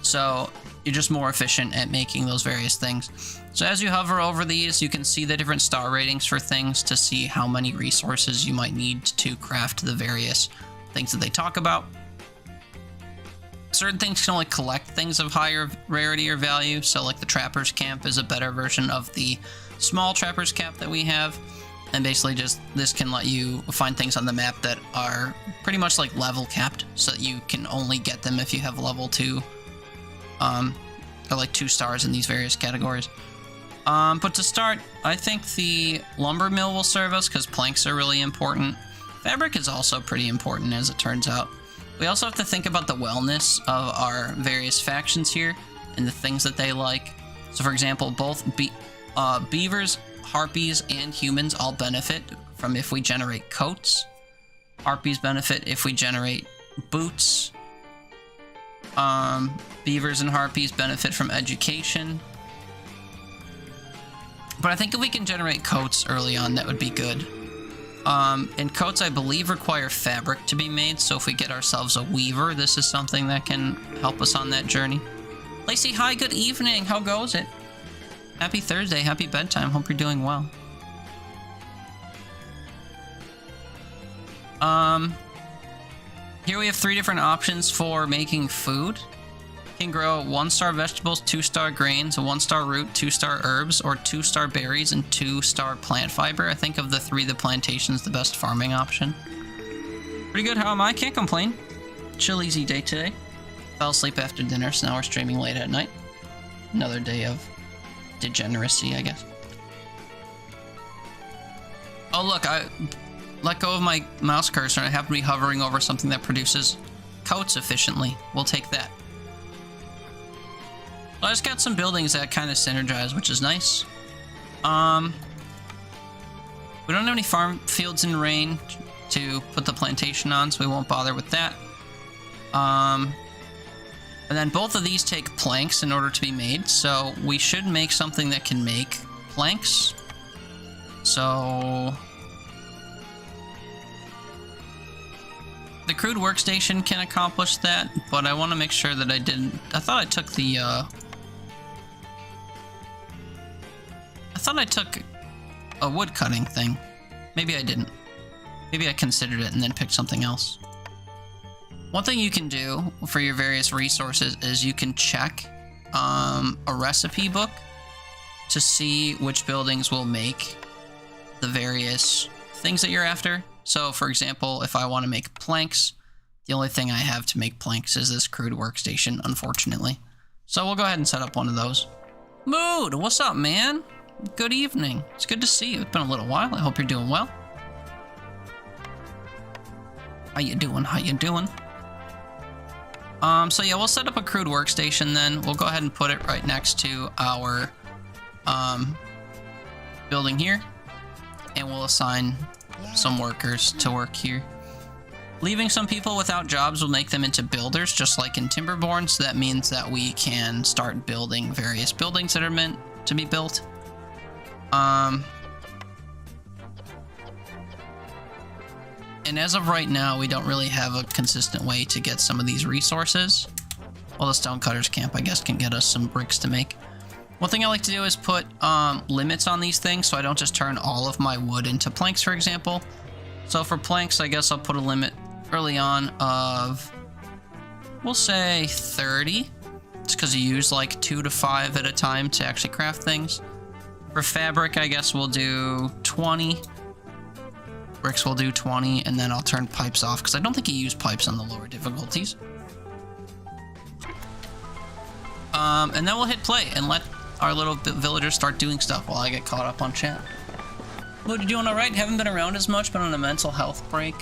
Speaker 1: So you're just more efficient at making those various things. So as you hover over these, you can see the different star ratings for things to see how many resources you might need to craft the various things that they talk about. Certain things can only collect things of higher rarity or value, so like the Trapper's Camp is a better version of the small Trapper's Camp that we have. And basically just, this can let you find things on the map that are pretty much like level capped, so that you can only get them if you have level 2, or like 2 stars in these various categories. But to start, I think the lumber mill will serve us, because planks are really important. Fabric is also pretty important, as it turns out. We also have to think about the wellness of our various factions here, and the things that they like. So for example, both beavers, harpies, and humans all benefit from if we generate coats. Harpies benefit if we generate boots. Beavers and harpies benefit from education. But I think if we can generate coats early on, that would be good. And coats, I believe, require fabric to be made, so if we get ourselves a weaver, this is something that can help us on that journey. Lacey, hi, good evening. How goes it? Happy Thursday, happy bedtime. Hope you're doing well. Here we have 3 different options for making food. You can grow 1-star vegetables, 2-star grains, a 1-star root, 2-star herbs, or 2-star berries and 2-star plant fiber. I think of the 3, the plantation's the best farming option. Pretty good, how am I? Can't complain. Chill, easy day today. Fell asleep after dinner, so now we're streaming late at night. Another day of degeneracy, I guess. Oh look, I let go of my mouse cursor and I happen to be hovering over something that produces coats efficiently. We'll take that. Well, I just got some buildings that kind of synergize, which is nice. We don't have any farm fields in rain to put the plantation on, so we won't bother with that. And then both of these take planks in order to be made, so we should make something that can make planks. So the crude workstation can accomplish that, but I want to make sure that I didn't. I thought I took the a wood cutting thing. Maybe I didn't. Maybe I considered it and then picked something else. One thing you can do for your various resources is you can check a recipe book to see which buildings will make the various things that you're after. So, for example, if I want to make planks, the only thing I have to make planks is this crude workstation, unfortunately. So we'll go ahead and set up one of those. Mood, what's up, man? Good evening. It's good to see you. It's been a little while. I hope you're doing well. How you doing? How you doing? So yeah, we'll set up a crude workstation then. We'll go ahead and put it right next to our building here. And we'll assign some workers to work here. Leaving some people without jobs will make them into builders, just like in Timberborn. So that means that we can start building various buildings that are meant to be built. And as of right now, we don't really have a consistent way to get some of these resources. Well, the Stonecutters camp, I guess, can get us some bricks to make. One thing I like to do is put limits on these things, so I don't just turn all of my wood into planks, for example. So for planks, I guess I'll put a limit early on of, we'll say 30. It's because you use like 2 to 5 at a time to actually craft things. For fabric, I guess we'll do 20. Bricks will do 20, and then I'll turn pipes off, because I don't think you use pipes on the lower difficulties. And then we'll hit play and let our little villagers start doing stuff while I get caught up on chat. Mood, you doing alright? Haven't been around as much, been on a mental health break.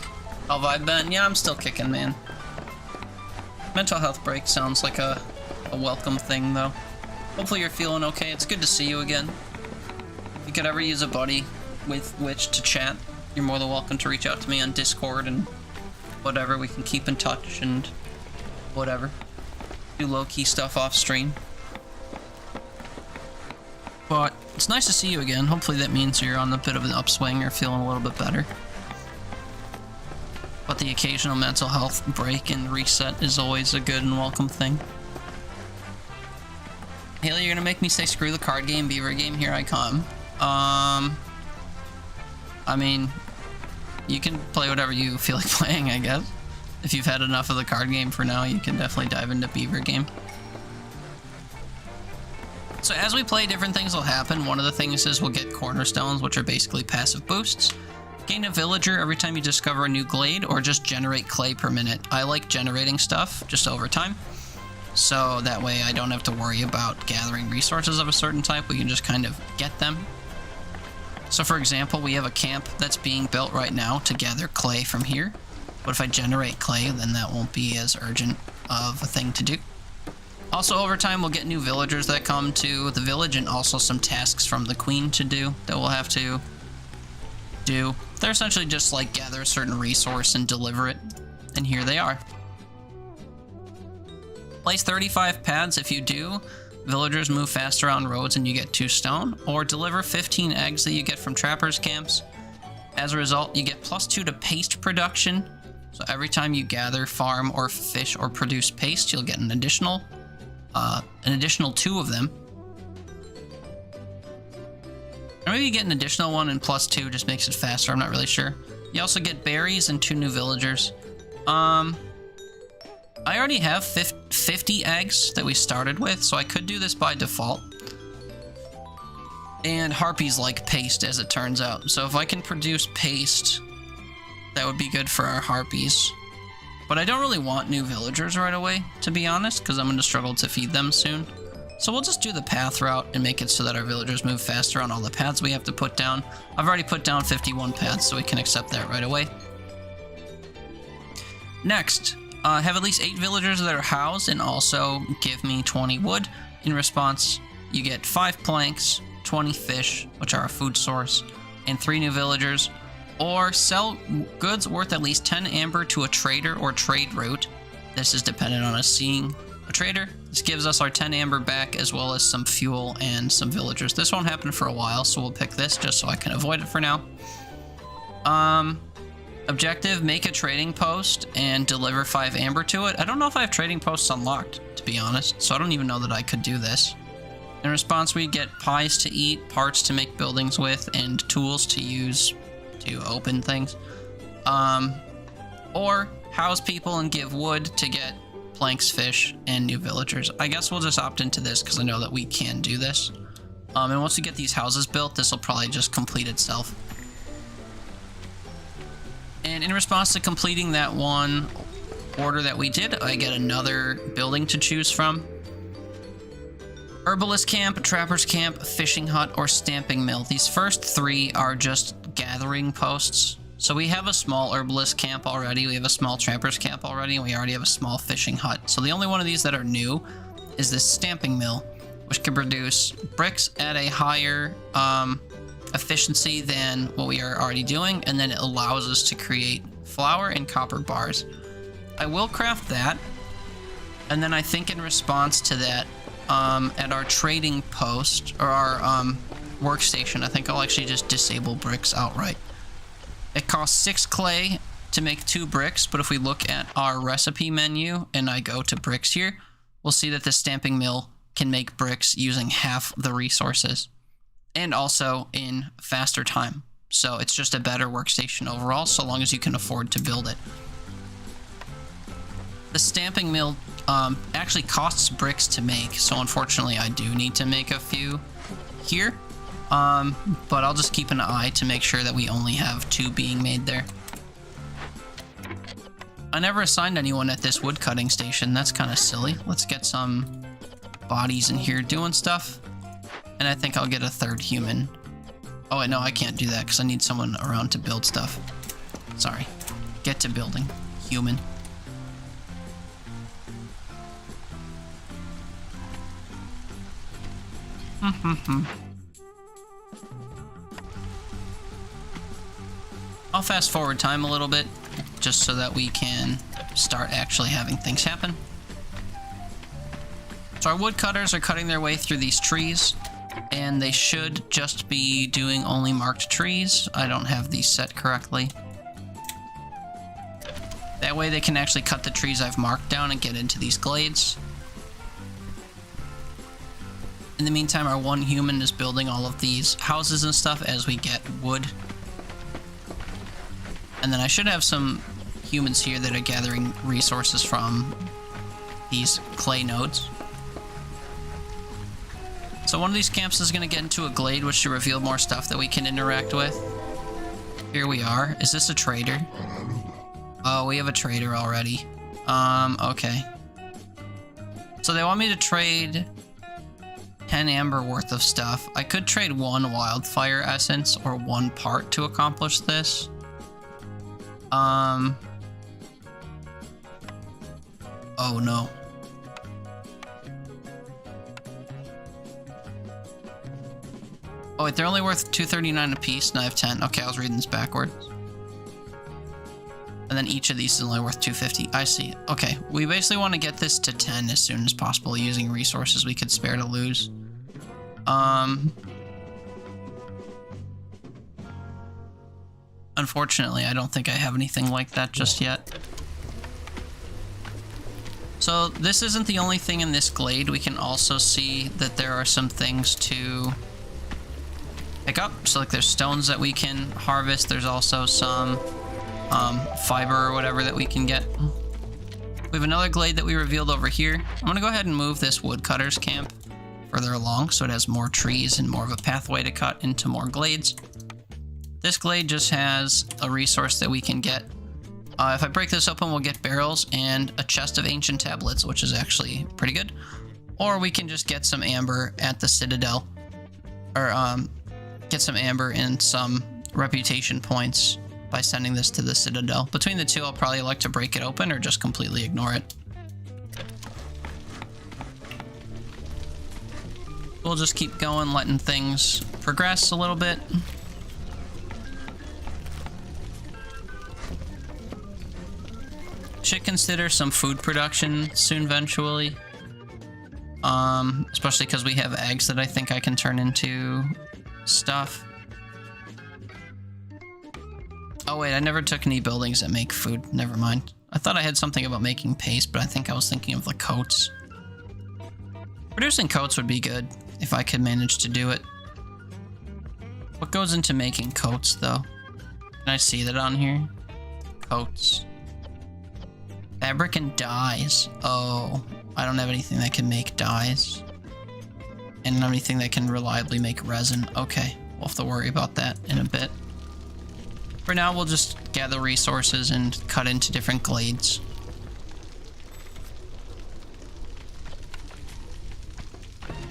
Speaker 1: How have I been? Yeah, I'm still kicking, man. Mental health break sounds like a welcome thing, though. Hopefully you're feeling okay. It's good to see you again. If you could ever use a buddy with which to chat, you're more than welcome to reach out to me on Discord and whatever. We can keep in touch and whatever. Do low-key stuff off stream. But it's nice to see you again. Hopefully that means you're on a bit of an upswing or feeling a little bit better. But the occasional mental health break and reset is always a good and welcome thing. Haley, you're gonna make me say screw the card game, beaver game, here I come. I mean, you can play whatever you feel like playing, I guess. If you've had enough of the card game for now, you can definitely dive into beaver game. So as we play, different things will happen. One of the things is we'll get cornerstones, which are basically passive boosts. Gain a villager every time you discover a new glade, or just generate clay per minute. I like generating stuff just over time, so that way I don't have to worry about gathering resources of a certain type. We can just kind of get them. So for example, we have a camp that's being built right now to gather clay from here. But if I generate clay, then that won't be as urgent of a thing to do. Also, over time, we'll get new villagers that come to the village, and also some tasks from the queen to do that we'll have to do. They're essentially just like gather a certain resource and deliver it. And here they are. Place 35 pads. If you do, villagers move faster on roads and you get 2 stone. Or deliver 15 eggs that you get from trappers' camps. As a result, you get +2 to paste production. So every time you gather, farm, or fish, or produce paste, you'll get an additional 2 of them. Or maybe you get an additional one and +2 just makes it faster. I'm not really sure. You also get berries and 2 new villagers. I already have 50 eggs that we started with, so I could do this by default. And harpies like paste, as it turns out. So if I can produce paste, that would be good for our harpies. But I don't really want new villagers right away, to be honest, because I'm going to struggle to feed them soon. So we'll just do the path route and make it so that our villagers move faster on all the paths we have to put down. I've already put down 51 paths, so we can accept that right away. Next, have at least 8 villagers that are housed, and also give me 20 wood. In response, you get 5 planks, 20 fish, which are a food source, and 3 new villagers, or sell goods worth at least 10 amber to a trader or trade route. This is dependent on us seeing a trader. This gives us our 10 amber back, as well as some fuel and some villagers. This won't happen for a while, so we'll pick this just so I can avoid it for now. Objective, make a trading post and deliver 5 amber to it. I don't know if I have trading posts unlocked, to be honest, so I don't even know that I could do this. In response, we get pies to eat, parts to make buildings with, and tools to use to open things. Or house people and give wood to get planks, fish, and new villagers. I guess we'll just opt into this because I know that we can do this. And once we get these houses built, this will probably just complete itself. And in response to completing that one order that we did, I get another building to choose from. Herbalist camp, trapper's camp, fishing hut, or stamping mill. These first 3 are just gathering posts. So we have a small herbalist camp already, we have a small trapper's camp already, and we already have a small fishing hut. So the only one of these that are new is this stamping mill, which can produce bricks at a higher efficiency than what we are already doing, and then it allows us to create flour and copper bars. I will craft that, and then I think in response to that, at our trading post, or our workstation, I think I'll actually just disable bricks outright. It costs 6 clay to make 2 bricks, but if we look at our recipe menu and I go to bricks here, we'll see that the stamping mill can make bricks using half the resources, and also in faster time. So it's just a better workstation overall, so long as you can afford to build it. The stamping mill actually costs bricks to make, so unfortunately I do need to make a few here. But I'll just keep an eye to make sure that we only have 2 being made there. I never assigned anyone at this woodcutting station. That's kind of silly. Let's get some bodies in here doing stuff. And I think I'll get a 3rd human. Oh, wait, no, I can't do that because I need someone around to build stuff. Sorry. Get to building. Human. I'll fast forward time a little bit, just so that we can start actually having things happen. So our woodcutters are cutting their way through these trees, and they should just be doing only marked trees. I don't have these set correctly. That way they can actually cut the trees I've marked down and get into these glades. In the meantime, our 1 human is building all of these houses and stuff as we get wood. And then I should have some humans here that are gathering resources from these clay nodes. So one of these camps is going to get into a glade, which should reveal more stuff that we can interact with. Here we are. Is this a trader? Oh, we have a trader already. Okay. So they want me to trade 10 amber worth of stuff. I could trade 1 wildfire essence or 1 part to accomplish this. Oh no. Oh wait, they're only worth 239 a piece, and I have 10. Okay, I was reading this backwards. And then each of these is only worth 250. I see. Okay, we basically want to get this to 10 as soon as possible using resources we could spare to lose. Unfortunately, I don't think I have anything like that just yet. So this isn't the only thing in this glade. We can also see that there are some things to pick up. So like there's stones that we can harvest. There's also some fiber or whatever that we can get. We have another glade that we revealed over here. I'm gonna go ahead and move this woodcutter's camp further along so it has more trees and more of a pathway to cut into more glades. This glade just has a resource that we can get. If I break this open, we'll get barrels and a chest of ancient tablets, which is actually pretty good. Or we can just get some amber at the Citadel. Or get some amber and some reputation points by sending this to the Citadel. Between the two, I'll probably like to break it open or just completely ignore it. We'll just keep going, letting things progress a little bit. should consider some food production soon, eventually. Especially because we have eggs that I think I can turn into stuff. Oh wait, I never took any buildings that make food. Never mind. I thought I had something about making paste, but I think I was thinking of the coats. Producing coats would be good if I could manage to do it. What goes into making coats, though? Can I see that on here? Coats. Fabric and dyes. Oh, I don't have anything that can make dyes. And I don't have anything that can reliably make resin. Okay, we'll have to worry about that in a bit. For now, we'll just gather resources and cut into different glades.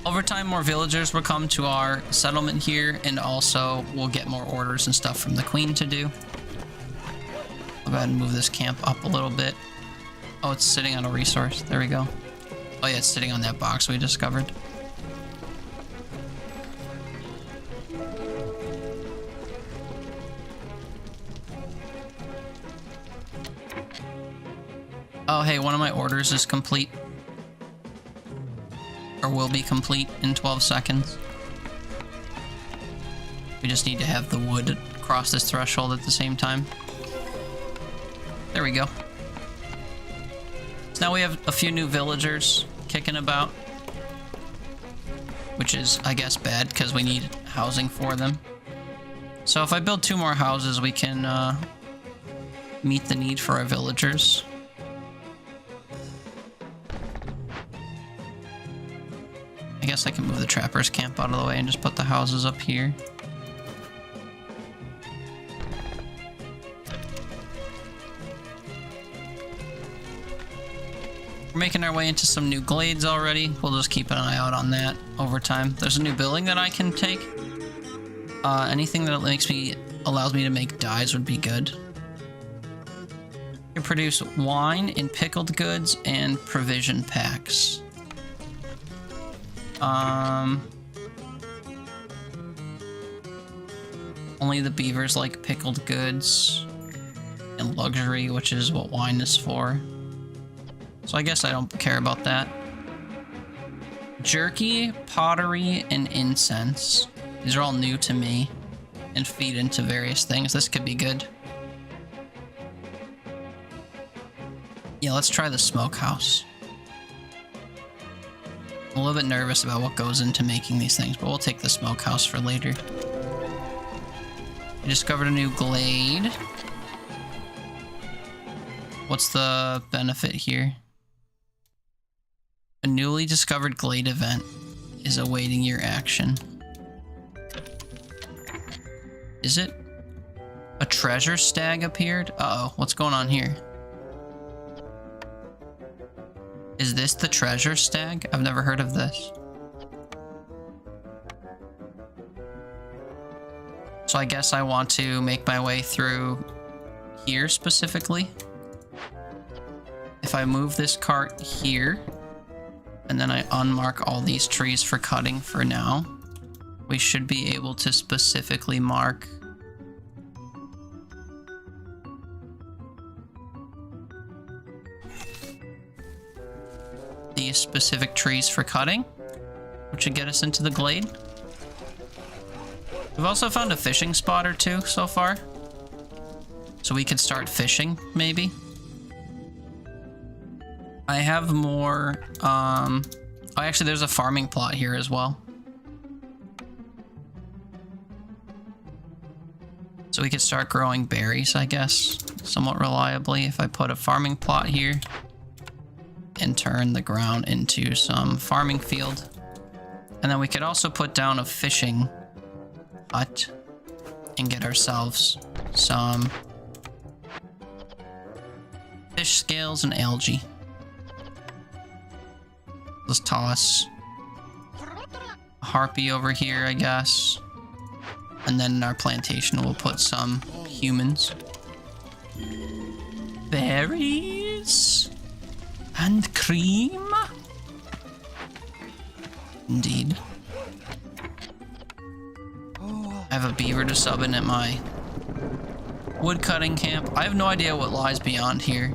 Speaker 1: Over time, more villagers will come to our settlement here, and also we'll get more orders and stuff from the queen to do. I'll go ahead and move this camp up a little bit. Oh, it's sitting on a resource. There we go. Oh yeah, it's sitting on that box we discovered. Oh hey, one of my orders is complete. Or will be complete in 12 seconds. We just need to have the wood cross this threshold at the same time. There we go. So now we have a few new villagers kicking about. Which is, I guess, bad because we need housing for them. So if I build 2 more houses, we can meet the need for our villagers. I guess I can move the trappers camp out of the way and just put the houses up here. We're making our way into some new glades already. We'll just keep an eye out on that over time. There's a new building that I can take. Anything that allows me to make dyes would be good. You can produce wine and pickled goods and provision packs. Only the beavers like pickled goods and luxury, which is what wine is for. So I guess I don't care about that. Jerky, pottery, and incense. These are all new to me and feed into various things. This could be good. Yeah, let's try the smokehouse. I'm a little bit nervous about what goes into making these things, but we'll take the smokehouse for later. We discovered a new glade. What's the benefit here? A newly discovered glade event is awaiting your action. Is it? A treasure stag appeared? Uh-oh, what's going on here? Is this the treasure stag? I've never heard of this. So I guess I want to make my way through here specifically. If I move this cart here, and then I unmark all these trees for cutting for now, we should be able to specifically mark these specific trees for cutting, which should get us into the glade. We've also found a fishing spot or two so far, so we could start fishing, maybe. I have more, oh, actually there's a farming plot here as well. So we could start growing berries, I guess, somewhat reliably if I put a farming plot here and turn the ground into some farming field. And then we could also put down a fishing hut and get ourselves some fish scales and algae. Let's toss a harpy over here, I guess. And then in our plantation, we'll put some humans. Berries and cream. Indeed. I have a beaver to sub in at my woodcutting camp. I have no idea what lies beyond here.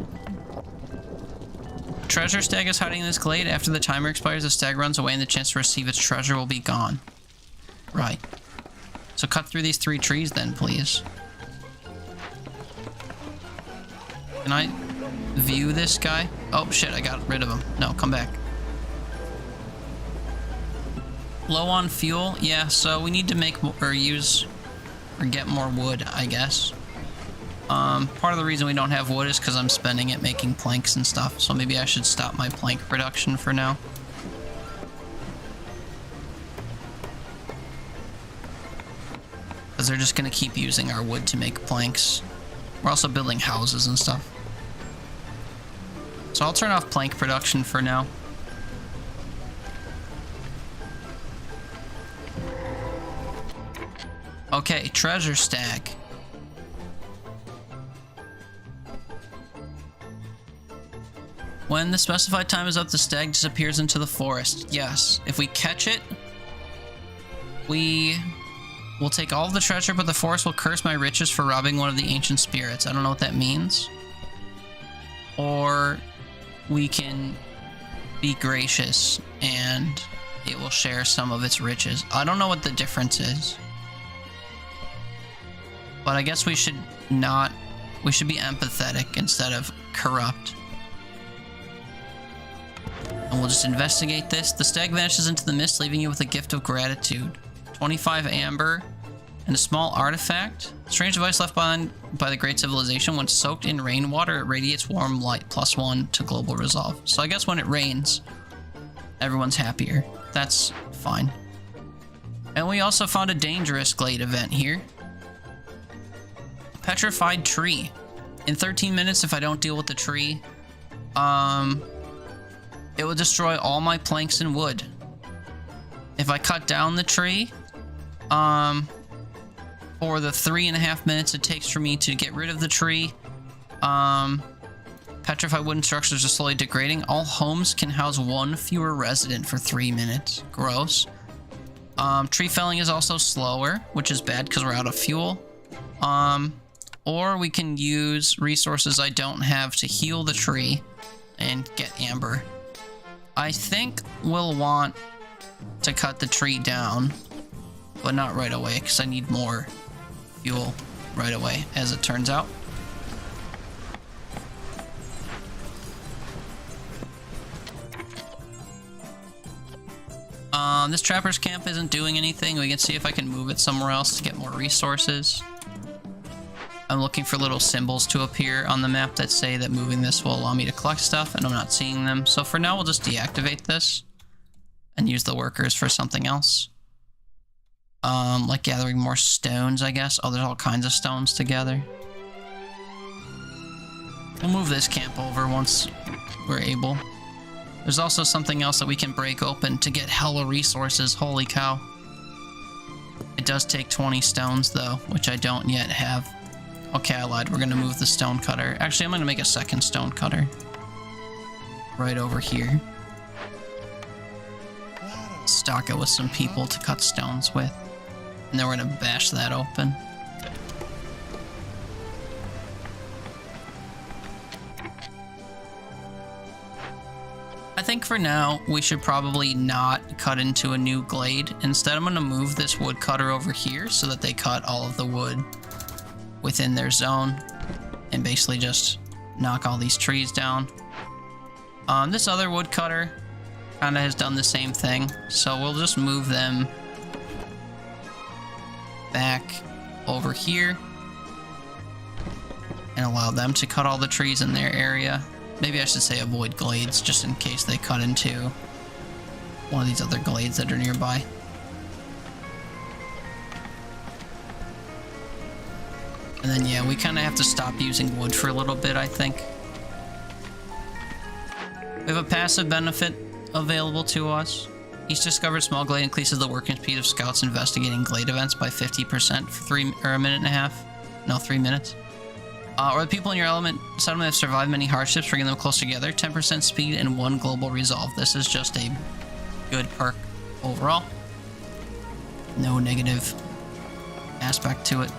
Speaker 1: Treasure stag is hiding in this glade. After the timer expires, the stag runs away and the chance to receive its treasure will be gone. Right. So cut through these 3 trees then, please. Can I view this guy? Oh shit, I got rid of him. No, come back. Low on fuel? Yeah, so we need to make or use or get more wood, I guess. Part of the reason we don't have wood is because I'm spending it making planks and stuff, so maybe I should stop my plank production for now. Because they're just going to keep using our wood to make planks. We're also building houses and stuff. So I'll turn off plank production for now. Okay, treasure stag. When the specified time is up, the stag disappears into the forest. Yes, if we catch it, we will take all of the treasure, but the forest will curse my riches for robbing one of the ancient spirits. I don't know what that means. Or we can be gracious and it will share some of its riches. I don't know what the difference is. But I guess we should not... We should be empathetic instead of corrupt. And we'll just investigate this. The stag vanishes into the mist, leaving you with a gift of gratitude. 25 amber and a small artifact. Strange device left behind by the great civilization. When soaked in rainwater, it radiates warm light, +1 to global resolve. So I guess when it rains, everyone's happier. That's fine. And we also found a dangerous glade event here. Petrified tree. In 13 minutes, if I don't deal with the tree, it will destroy all my planks and wood. If I cut down the tree, for the 3.5 minutes it takes for me to get rid of the tree, petrified wooden structures are slowly degrading. All homes can house 1 fewer resident for 3 minutes. Gross. Tree felling is also slower, which is bad because we're out of fuel. Or we can use resources I don't have to heal the tree and get amber. I think we'll want to cut the tree down, but not right away because I need more fuel right away, as it turns out. This trapper's camp isn't doing anything. We can see if I can move it somewhere else to get more resources. I'm looking for little symbols to appear on the map that say that moving this will allow me to collect stuff, and I'm not seeing them. So for now, we'll just deactivate this and use the workers for something else. Like gathering more stones, I guess. Oh, there's all kinds of stones to gather. We'll move this camp over once we're able. There's also something else that we can break open to get hella resources. Holy cow. It does take 20 stones, though, which I don't yet have. Okay, I lied. We're going to move the stone cutter. Actually, I'm going to make a second stone cutter. Right over here. Stock it with some people to cut stones with. And then we're going to bash that open. I think for now, we should probably not cut into a new glade. Instead, I'm going to move this wood cutter over here so that they cut all of the wood within their zone and basically just knock all these trees down. This other woodcutter kind of has done the same thing, so we'll just move them back over here and allow them to cut all the trees in their area. Maybe I should say avoid glades, just in case they cut into one of these other glades that are nearby. And then, yeah, we kind of have to stop using wood for a little bit, I think. We have a passive benefit available to us. Each discovered small glade increases the working speed of scouts investigating glade events by 50% for a minute and a half. No, 3 minutes. Or the people in your settlement have survived many hardships, bringing them close together. 10% speed and 1 global resolve. This is just a good perk overall. No negative aspect to it.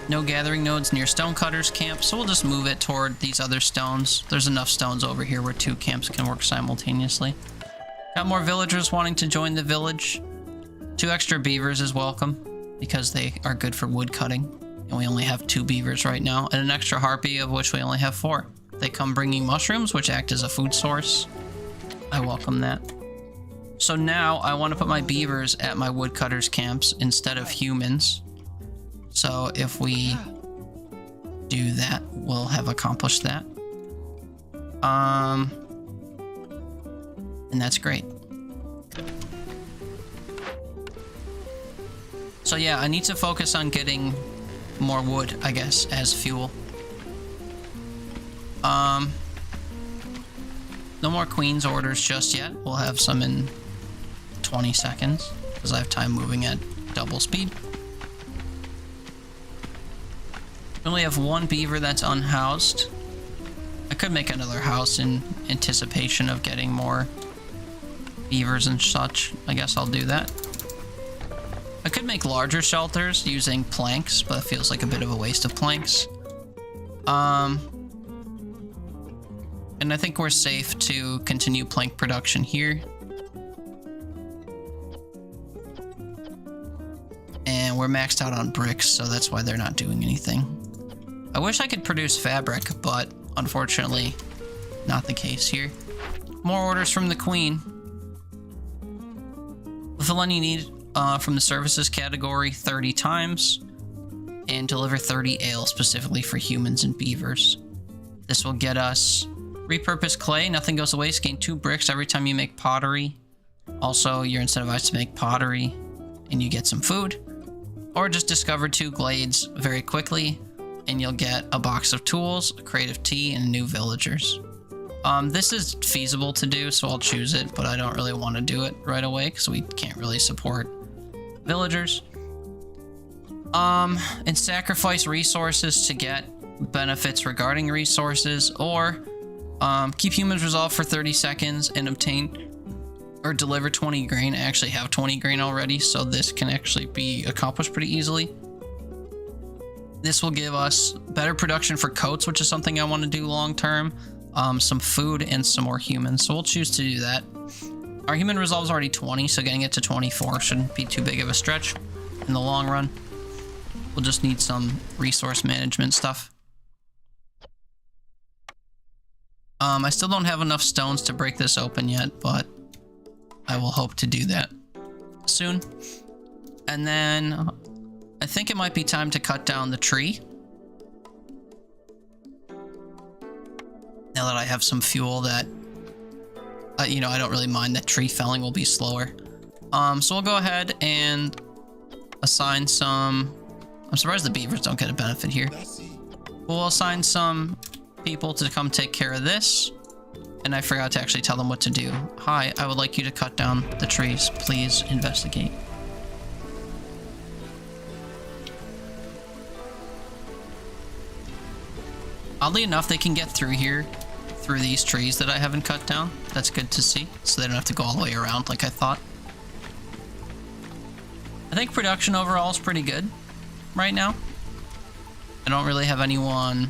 Speaker 1: No gathering nodes near Stonecutters camp, so we'll just move it toward these other stones. There's enough stones over here where 2 camps can work simultaneously. Got more villagers wanting to join the village. 2 extra beavers is welcome, because they are good for wood cutting. And we only have 2 beavers right now, and an extra harpy, of which we only have 4. They come bringing mushrooms, which act as a food source. I welcome that. So now I want to put my beavers at my woodcutters camps instead of humans. So if we do that, we'll have accomplished that. And that's great. So yeah, I need to focus on getting more wood, I guess, as fuel. No more queen's orders just yet. We'll have some in 20 seconds because I have time moving at double speed. We only have 1 beaver that's unhoused. I could make another house in anticipation of getting more beavers and such. I guess I'll do that. I could make larger shelters using planks, but it feels like a bit of a waste of planks. And I think we're safe to continue plank production here. And we're maxed out on bricks, so that's why they're not doing anything. I wish I could produce fabric, but unfortunately, not the case here. More orders from the queen. Fulfill any need from the services category 30 times. And deliver 30 ale specifically for humans and beavers. This will get us repurposed clay. Nothing goes to waste. Gain 2 bricks every time you make pottery. Also, you're incentivized to make pottery and you get some food. Or just discover 2 glades very quickly and you'll get a box of tools, a crate of tea, and new villagers. This is feasible to do, so I'll choose it, but I don't really want to do it right away because we can't really support villagers. And sacrifice resources to get benefits regarding resources, or keep humans resolve for 30 seconds and obtain or deliver 20 grain. I actually have 20 grain already, so this can actually be accomplished pretty easily. This will give us better production for coats, which is something I want to do long term. Some food and some more humans, so we'll choose to do that. Our human resolve is already 20, so getting it to 24 shouldn't be too big of a stretch in the long run. We'll just need some resource management stuff. I still don't have enough stones to break this open yet, but I will hope to do that soon. And then I think it might be time to cut down the tree. Now that I have some fuel that, you know, I don't really mind that tree felling will be slower. So we'll go ahead and assign some... I'm surprised the beavers don't get a benefit here. We'll assign some people to come take care of this. And I forgot to actually tell them what to do. Hi, I would like you to cut down the trees. Please investigate. Oddly enough, they can get through here, through these trees that I haven't cut down. That's good to see, so they don't have to go all the way around like I thought. I think production overall is pretty good right now. I don't really have anyone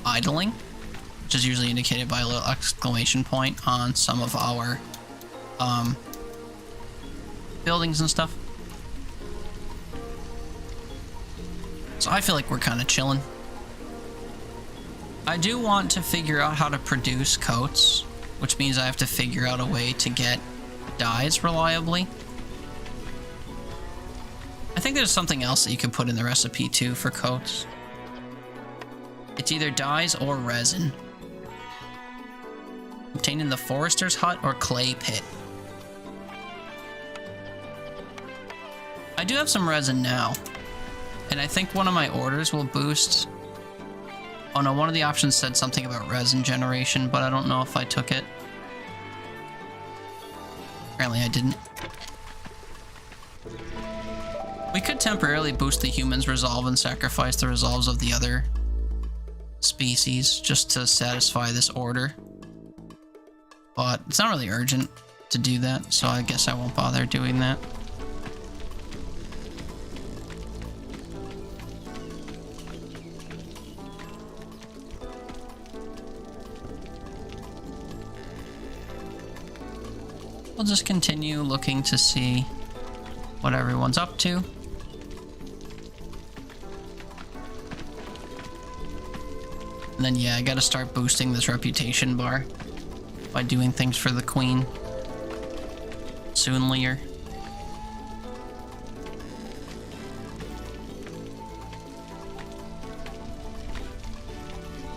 Speaker 1: idling, which is usually indicated by a little exclamation point on some of our buildings and stuff. So I feel like we're kind of chilling. I do want to figure out how to produce coats, which means I have to figure out a way to get dyes reliably. I think there's something else that you can put in the recipe too for coats. It's either dyes or resin. Obtained in the forester's hut or clay pit. I do have some resin now, and I think one of my orders will boost... Oh no, one of the options said something about resin generation, but I don't know if I took it. Apparently I didn't. We could temporarily boost the humans' resolve and sacrifice the resolves of the other species just to satisfy this order. But it's not really urgent to do that, so I guess I won't bother doing that. we'll just continue looking to see what everyone's up to. And then, yeah, I gotta start boosting this reputation bar by doing things for the queen. Soonlier.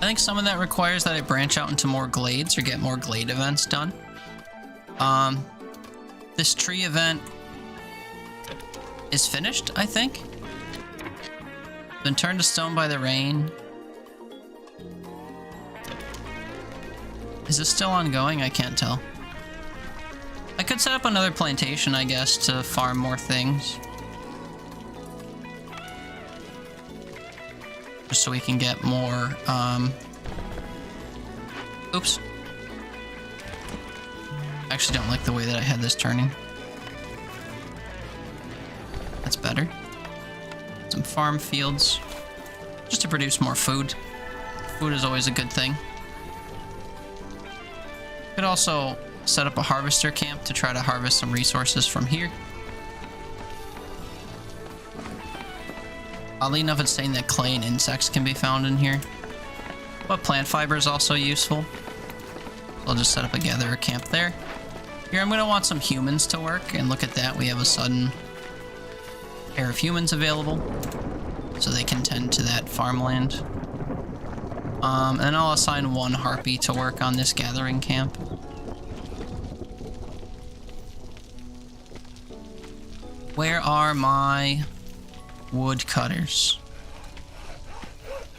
Speaker 1: I think some of that requires that I branch out into more glades or get more glade events done. This tree event is finished, I think. Been turned to stone by the rain. Is this still ongoing? I can't tell. I could set up another plantation, I guess, to farm more things. Just so we can get more, oops. I actually don't like the way that I had this turning. That's better. Some farm fields. Just to produce more food. Food is always a good thing. Could also set up a harvester camp to try to harvest some resources from here. Oddly enough, it's saying that clay and insects can be found in here. But plant fiber is also useful. I'll just set up a gatherer camp there. Here I'm going to want some humans to work, and look at that, we have a sudden pair of humans available. So they can tend to that farmland. And I'll assign one harpy to work on this gathering camp. Where are my woodcutters?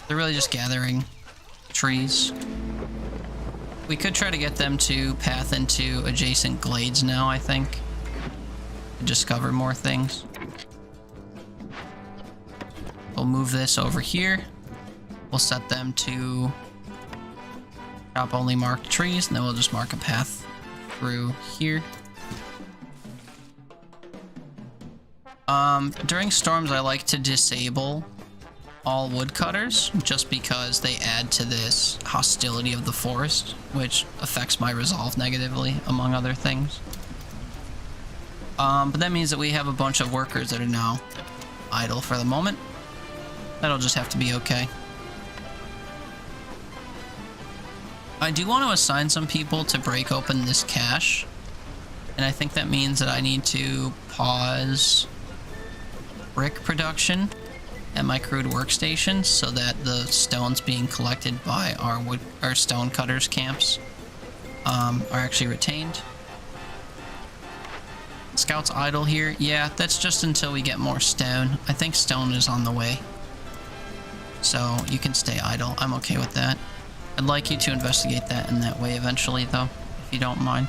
Speaker 1: They're really just gathering trees. We could try to get them to path into adjacent glades now, I think. To discover more things. We'll move this over here. We'll set them to chop only marked trees, and then we'll just mark a path through here. During storms, I like to disable all woodcutters, just because they add to this hostility of the forest, which affects my resolve negatively, among other things. But that means that we have a bunch of workers that are now idle for the moment. That'll just have to be okay. I do want to assign some people to break open this cache, and I think that means that I need to pause brick production at my crude workstation so that the stones being collected by our stone cutters camps are actually retained. Scouts idle here. Yeah, that's just until we get more stone. I think stone is on the way. So you can stay idle. I'm okay with that. I'd like you to investigate that in that way eventually, though, if you don't mind.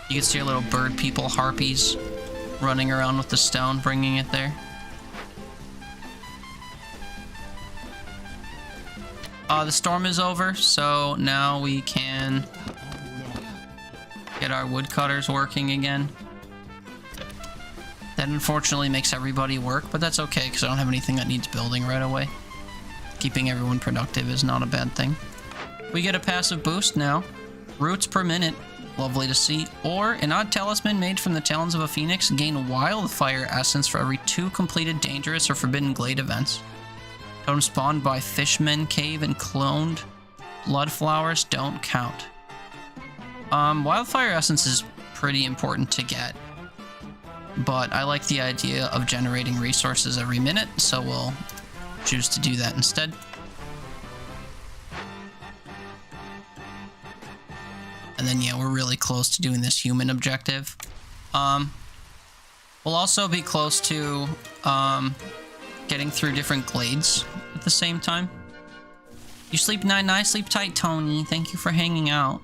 Speaker 1: You can see our little bird people, harpies, running around with the stone, bringing it there. The storm is over, so now we can get our woodcutters working again. That unfortunately makes everybody work, but that's okay, because I don't have anything that needs building right away. Keeping everyone productive is not a bad thing. We get a passive boost now. Roots per minute. Lovely to see. Or an odd talisman made from the talons of a phoenix. Gain wildfire essence for every 2 completed dangerous or forbidden glade events. Totem spawned by Fishman Cave and cloned blood flowers don't count. Wildfire essence is pretty important to get. But I like the idea of generating resources every minute, so we'll choose to do that instead. And then, yeah, we're really close to doing this human objective. We'll also be close to getting through different glades at the same time. You sleep night, sleep tight, Tony. Thank you for hanging out.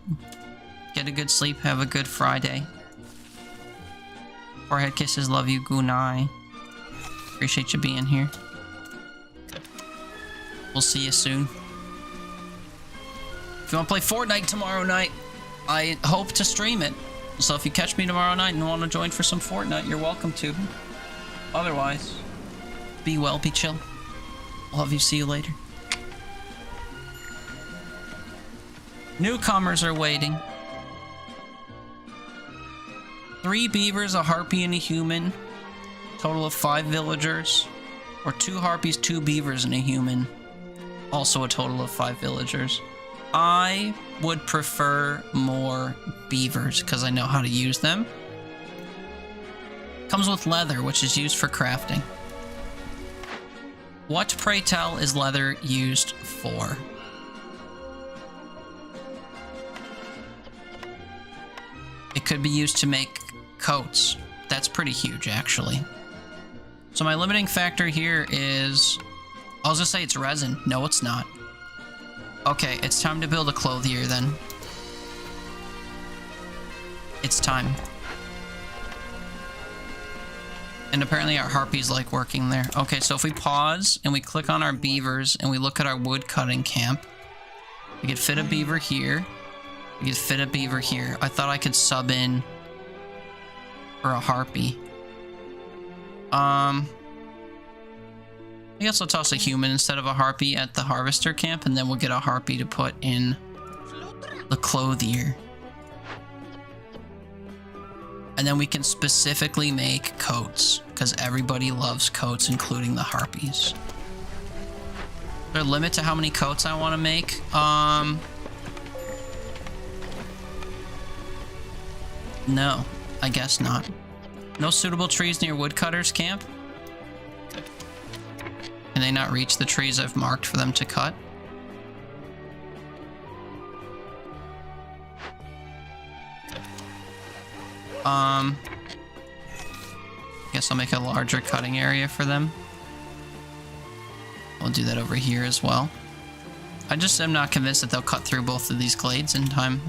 Speaker 1: Get a good sleep, have a good Friday. Forehead kisses, love you, Gunai. Appreciate you being here. We'll see you soon. If you want to play Fortnite tomorrow night, I hope to stream it. So if you catch me tomorrow night and want to join for some Fortnite, you're welcome to. Otherwise, be well, be chill. Love you, see you later. Newcomers are waiting. 3 beavers, a harpy, and a human. Total of 5 villagers. Or 2 harpies, 2 beavers, and a human. Also a total of 5 villagers. I would prefer more beavers because I know how to use them. Comes with leather, which is used for crafting. What, pray tell, is leather used for? It could be used to make coats. That's pretty huge, actually. So my limiting factor here is... I was gonna say it's resin. No, it's not. Okay, it's time to build a clothier then. It's time. And apparently our harpies like working there. Okay, so if we pause and we click on our beavers and we look at our wood cutting camp, we could fit a beaver here. We could fit a beaver here. I thought I could sub in for a harpy. I guess I'll toss a human instead of a harpy at the harvester camp, and then we'll get a harpy to put in the clothier. And then we can specifically make coats, because everybody loves coats, including the harpies. Is there a limit to how many coats I want to make? No, I guess not. No suitable trees near woodcutters camp? Can they not reach the trees I've marked for them to cut? Guess I'll make a larger cutting area for them. We'll do that over here as well. I just am not convinced that they'll cut through both of these glades in time.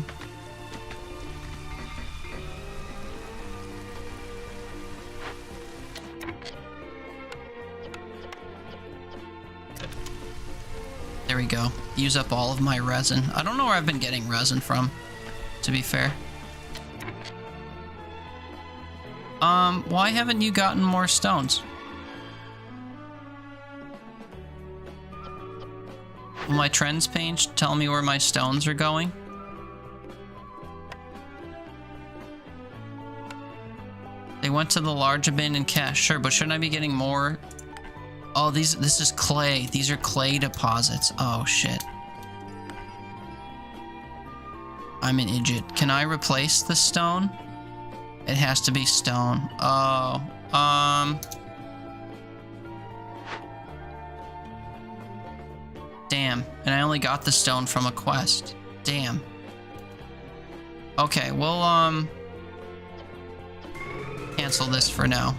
Speaker 1: There we go. Use up all of my resin. I don't know where I've been getting resin from, to be fair. Why haven't you gotten more stones? Will my trends page tell me where my stones are going? They went to the large abandoned cache. Sure, but shouldn't I be getting more? Oh, this is clay. These are clay deposits. Oh, shit. I'm an idiot. Can I replace the stone? It has to be stone. Oh, damn. And I only got the stone from a quest. Damn. Okay, we'll, cancel this for now.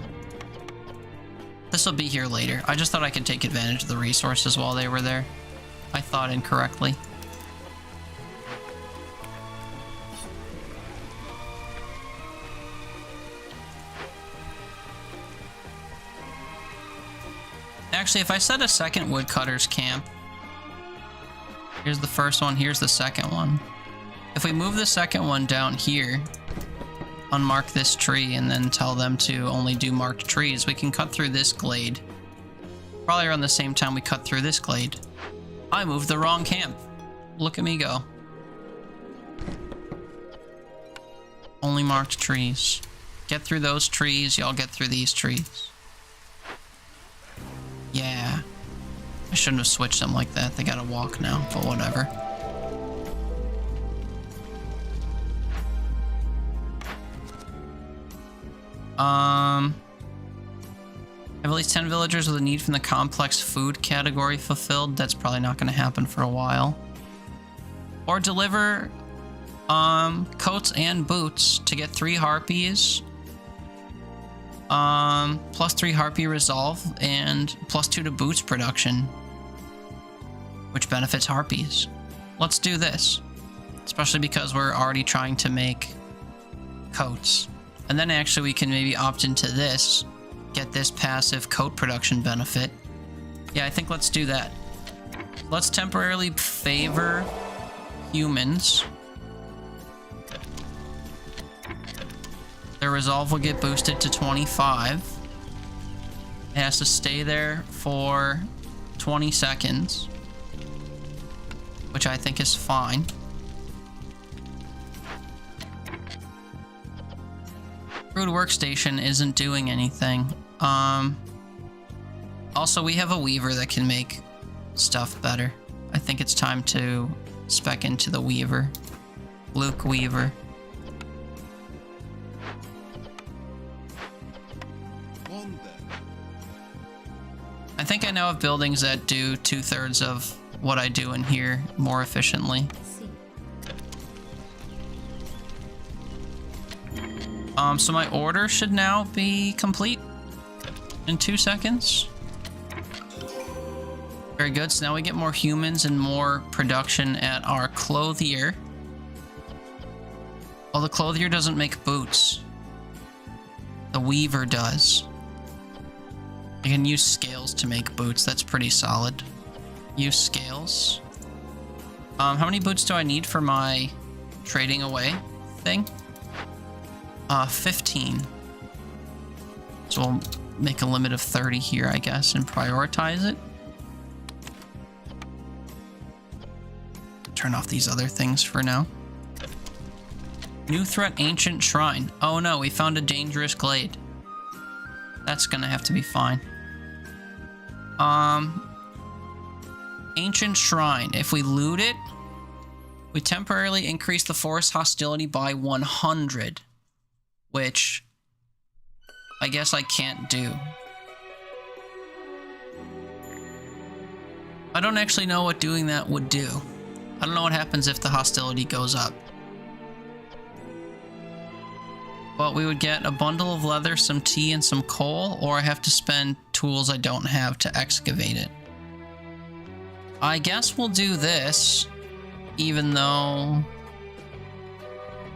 Speaker 1: This will be here later. I just thought I could take advantage of the resources while they were there. I thought incorrectly. Actually, if I set a second woodcutter's camp, here's the first one, here's the second one. If we move the second one down here, unmark this tree, and then tell them to only do marked trees, we can cut through this glade. Probably around the same time we cut through this glade. I moved the wrong camp. Look at me go. Only marked trees. Get through those trees, y'all get through these trees. Yeah. I shouldn't have switched them like that. They gotta walk now, but whatever. Have at least 10 villagers with a need from the complex food category fulfilled. That's probably not going to happen for a while. Or deliver coats and boots to get 3 harpies. Plus 3 harpy resolve and plus 2 to boots production, which benefits harpies. Let's do this, especially because we're already trying to make coats. And then actually we can maybe opt into this, get this passive coat production benefit. Yeah, I think let's do that. Let's temporarily favor humans. Their resolve will get boosted to 25. It has to stay there for 20 seconds, which I think is fine. Crude workstation isn't doing anything. Also, we have a weaver that can make stuff better. I think it's time to spec into the weaver. Luke Weaver. I think I now have buildings that do 2/3 of what I do in here more efficiently. So my order should now be complete in 2 seconds. Very good. So now we get more humans and more production at our clothier. Well, the clothier doesn't make boots. The weaver does. I can use scales to make boots. That's pretty solid. Use scales. How many boots do I need for my trading away thing? 15. So we'll make a limit of 30 here, I guess, and prioritize it. Turn off these other things for now. New threat, Ancient Shrine. Oh no, we found a dangerous glade. That's gonna have to be fine. Ancient Shrine. If we loot it, we temporarily increase the forest hostility by 100. Which I guess I can't do. I don't actually know what doing that would do. I don't know what happens if the hostility goes up. Well, we would get a bundle of leather, some tea, and some coal, or I have to spend tools I don't have to excavate it. I guess we'll do this, even though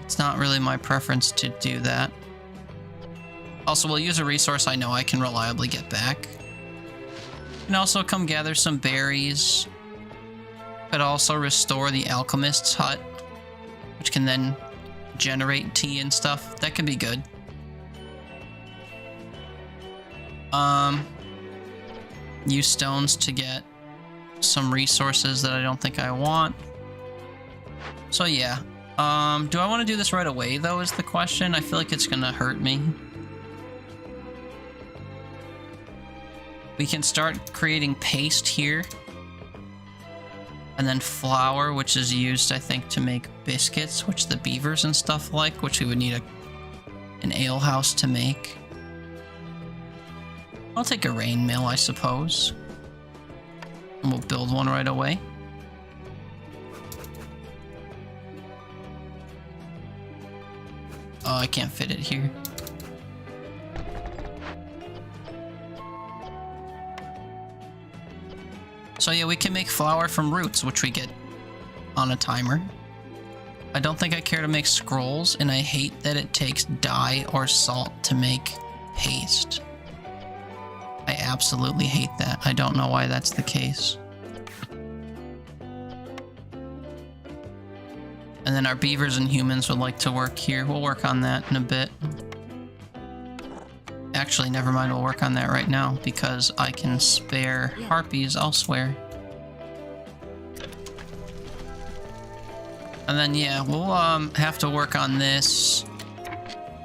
Speaker 1: it's not really my preference to do that. Also, we'll use a resource I know I can reliably get back. And also come gather some berries. Could also restore the alchemist's hut, which can then generate tea and stuff. That could be good. Use stones to get some resources that I don't think I want. So yeah. Do I want to do this right away, though, is the question. I feel like it's gonna hurt me. We can start creating paste here. And then flour, which is used, I think, to make biscuits, which the beavers and stuff like, which we would need an ale house to make. I'll take a rain mill, I suppose. And we'll build one right away. Oh, I can't fit it here. So yeah, we can make flour from roots, which we get on a timer. I don't think I care to make scrolls, and I hate that it takes dye or salt to make paste. I absolutely hate that. I don't know why that's the case. And then our beavers and humans would like to work here. We'll work on that in a bit. Actually, never mind, we'll work on that right now because I can spare harpies elsewhere. And then, yeah, we'll have to work on this.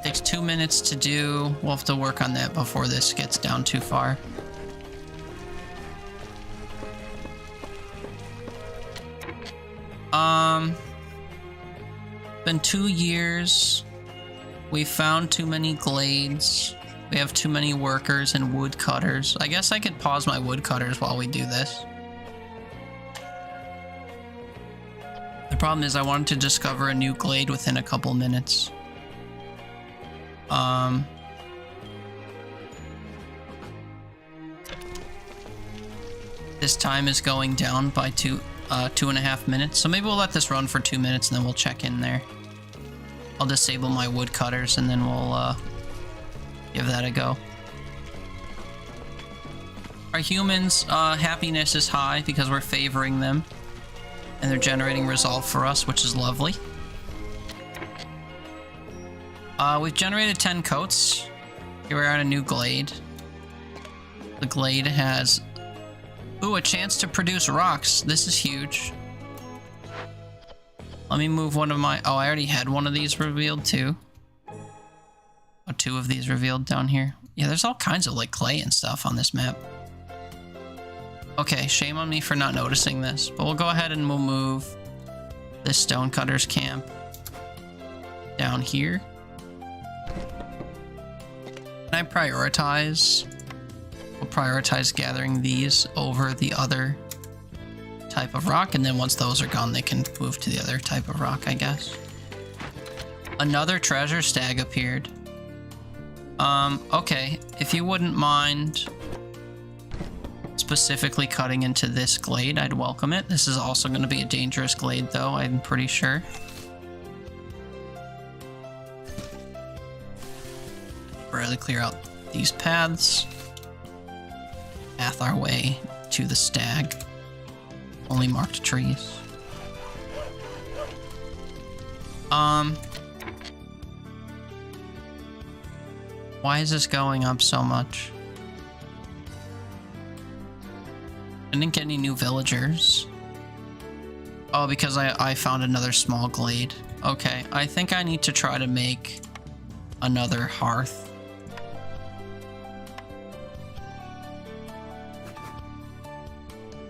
Speaker 1: Takes 2 minutes to do. We'll have to work on that before this gets down too far. Been 2 years. We found too many glades. We have too many workers and woodcutters. I guess I could pause my woodcutters while we do this. The problem is I wanted to discover a new glade within a couple minutes. This time is going down by 2.5 minutes. So maybe we'll let this run for 2 minutes and then we'll check in there. I'll disable my woodcutters and then we'll give that a go. Our humans' happiness is high because we're favoring them. And they're generating resolve for us, which is lovely. We've generated 10 coats. Here we're at a new glade. The glade has... Ooh, a chance to produce rocks. This is huge. Let me move one of my... Oh, I already had one of these revealed too. Oh, 2 of these revealed down here. Yeah, there's all kinds of like clay and stuff on this map. Okay, shame on me for not noticing this, but we'll go ahead and we'll move this Stonecutter's camp down here. And I prioritize, we'll prioritize gathering these over the other type of rock, and then once those are gone, they can move to the other type of rock, I guess. Another treasure stag appeared. Okay, if you wouldn't mind specifically cutting into this glade, I'd welcome it. This is also going to be a dangerous glade, though, I'm pretty sure. Really clear out these paths. Path our way to the stag. Only marked trees. Why is this going up so much? I didn't get any new villagers. Oh, because I found another small glade. Okay, I think I need to try to make another hearth.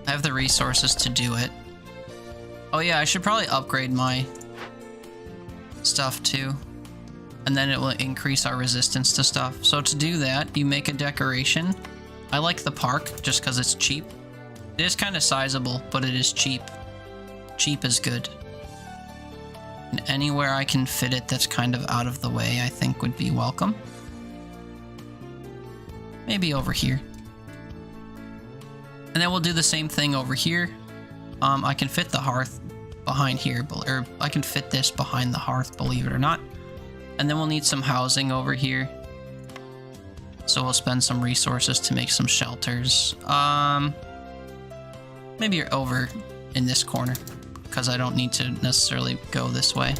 Speaker 1: I have the resources to do it. Oh yeah, I should probably upgrade my stuff too. And then it will increase our resistance to stuff. So to do that, you make a decoration. I like the park just because it's cheap. It is kind of sizable, but it is cheap. Cheap is good. And anywhere I can fit it that's kind of out of the way, I think would be welcome. Maybe over here. And then we'll do the same thing over here. I can fit the hearth behind here, or I can fit this behind the hearth, believe it or not. And then we'll need some housing over here. So we'll spend some resources to make some shelters. Maybe you're over in this corner, because I don't need to necessarily go this way.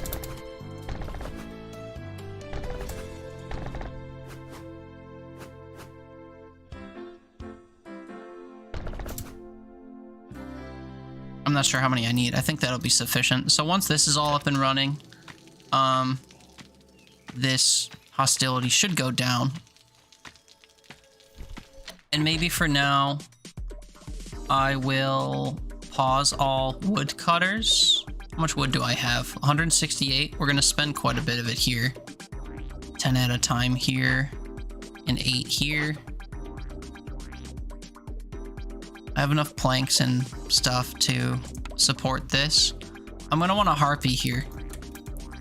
Speaker 1: I'm not sure how many I need. I think that'll be sufficient. So once this is all up and running, this hostility should go down. And maybe for now, I will pause all woodcutters. How much wood do I have? 168. We're going to spend quite a bit of it here. 10 at a time here, and 8 here. I have enough planks and stuff to support this. I'm going to want a harpy here,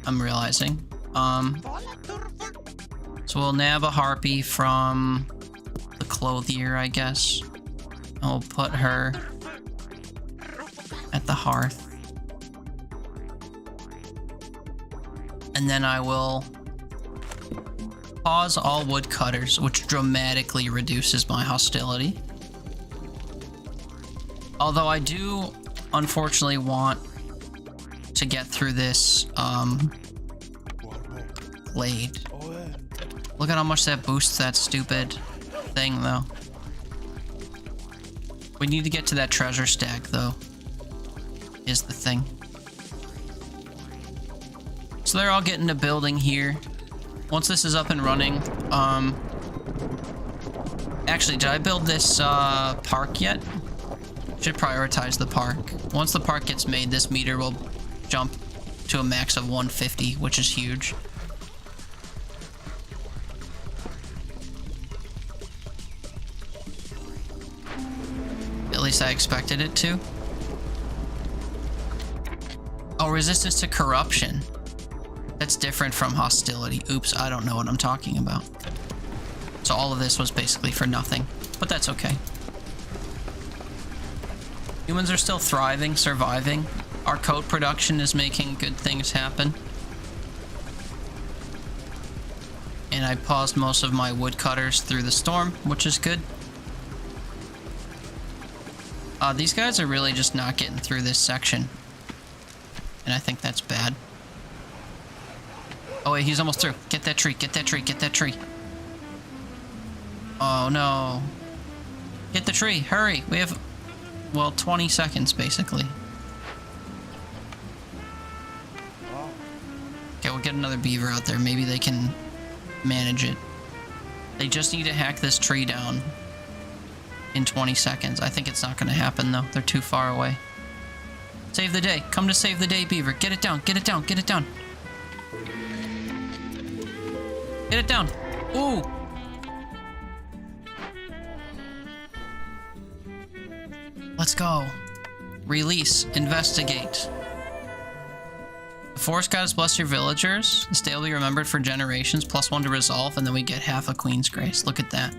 Speaker 1: I'm realizing. So we'll nab a harpy from the clothier, I guess. And we'll put her at the hearth. And then I will pause all woodcutters, which dramatically reduces my hostility. Although I do, unfortunately, want to get through this glade. Look at how much that boosts that stupid thing, though. We need to get to that treasure stack, though, is the thing. So they're all getting to building here. Once this is up and running, actually, did I build this park yet? Should prioritize the park. Once the park gets made, this meter will jump to a max of 150, which is huge. At least I expected it to. Oh, resistance to corruption. That's different from hostility. Oops, I don't know what I'm talking about. So all of this was basically for nothing, but that's okay. Humans are still thriving, surviving. Our coat production is making good things happen. And I paused most of my woodcutters through the storm, which is good. These guys are really just not getting through this section. And I think that's bad. Oh wait, he's almost through. Get that tree, get that tree, get that tree. Oh no. Get the tree, hurry. We have, well, 20 seconds basically. Okay, we'll get another beaver out there. Maybe they can manage it. They just need to hack this tree down in 20 seconds. I think it's not going to happen, though. They're too far away. Save the day. Come to save the day, Beaver. Get it down. Get it down. Get it down. Get it down. Ooh. Let's go. Release. Investigate. The forest goddess bless your villagers. This day will be remembered for generations. +1 to resolve, and then we get half a Queen's Grace. Look at that.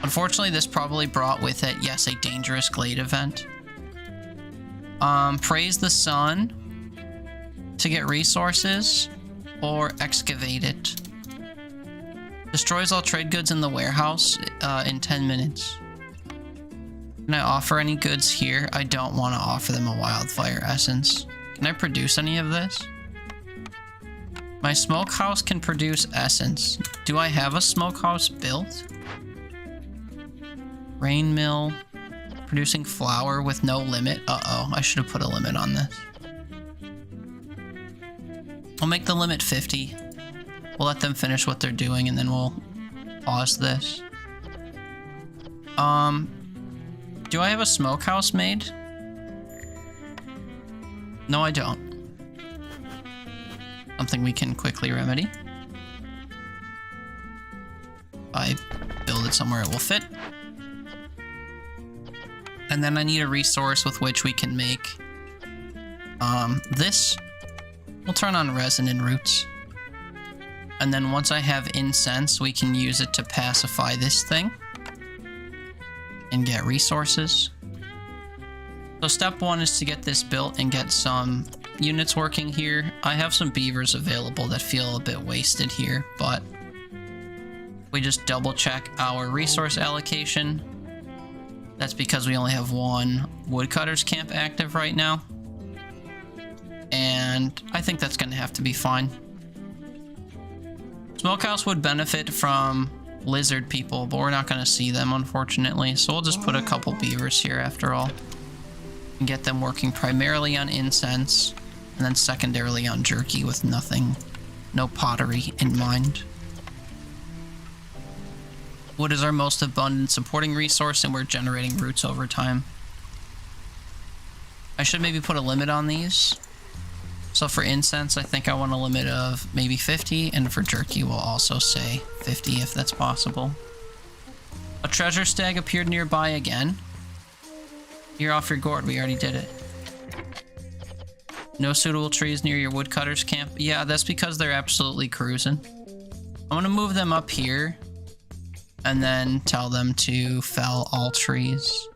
Speaker 1: Unfortunately, this probably brought with it, yes, a dangerous glade event. Praise the sun to get resources, or excavate it. Destroys all trade goods in the warehouse in 10 minutes. Can I offer any goods here? I don't want to offer them a wildfire essence. Can I produce any of this? My smokehouse can produce essence. Do I have a smokehouse built? Rain mill. Producing flour with no limit. Uh-oh, I should have put a limit on this. I'll make the limit 50. We'll let them finish what they're doing and then we'll pause this. Do I have a smokehouse made? No, I don't. Something we can quickly remedy. I build it somewhere it will fit. And then I need a resource with which we can make this. We'll turn on resin and roots. And then once I have incense, we can use it to pacify this thing and get resources. So step 1 is to get this built and get some units working here. I have some beavers available that feel a bit wasted here, but we just double check our resource allocation. That's because we only have 1 woodcutter's camp active right now. And I think that's going to have to be fine. Smokehouse would benefit from lizard people, but we're not going to see them, unfortunately. So we'll just put a couple beavers here after all. And get them working primarily on incense, and then secondarily on jerky with nothing, no pottery in mind. Wood is our most abundant supporting resource, and we're generating roots over time. I should maybe put a limit on these. So for incense, I think I want a limit of maybe 50, and for jerky, we'll also say 50 if that's possible. A treasure stag appeared nearby again. You're off your gourd, we already did it. No suitable trees near your woodcutter's camp. Yeah, that's because they're absolutely cruising. I'm gonna move them up here, and then tell them to fell all trees.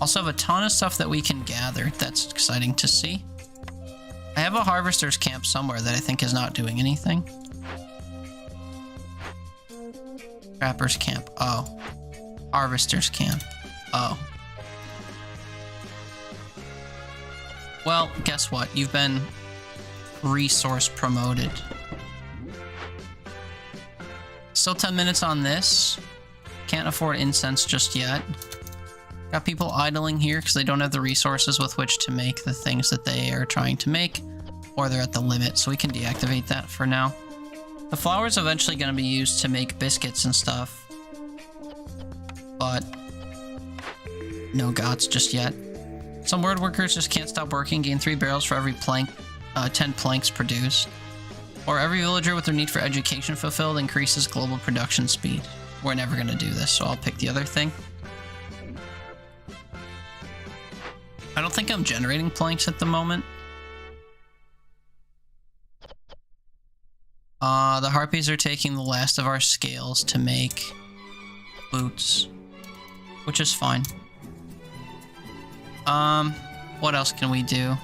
Speaker 1: Also have a ton of stuff that we can gather. That's exciting to see. I have a harvester's camp somewhere that I think is not doing anything. Trapper's camp. Oh. Harvester's camp. Oh. Well, guess what? You've been resource promoted. Still 10 minutes on this. Can't afford incense just yet. Got people idling here because they don't have the resources with which to make the things that they are trying to make, or they're at the limit, so we can deactivate that for now. The flour is eventually going to be used to make biscuits and stuff, but no gods just yet. Some word workers just can't stop working, gain 3 barrels for every plank, 10 planks produced. Or every villager with their need for education fulfilled increases global production speed. We're never going to do this, so I'll pick the other thing. I don't think I'm generating planks at the moment. The harpies are taking the last of our scales to make boots, which is fine. What else can we do?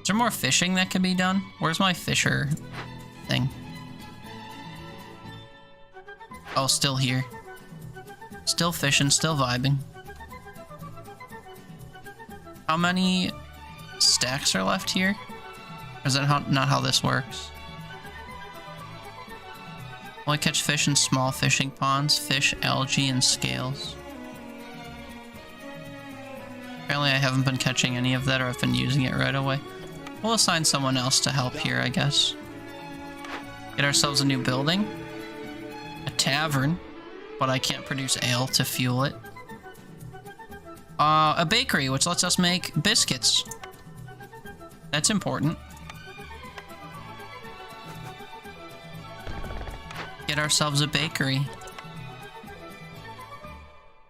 Speaker 1: Is there more fishing that can be done? Where's my fisher thing? Oh, still here. Still fishing, still vibing. How many stacks are left here? Or is that not how this works? Only catch fish in small fishing ponds, fish, algae, and scales. Apparently I haven't been catching any of that, or I've been using it right away. We'll assign someone else to help here, I guess. Get ourselves a new building. A tavern. But I can't produce ale to fuel it. A bakery, which lets us make biscuits. That's important. Get ourselves a bakery.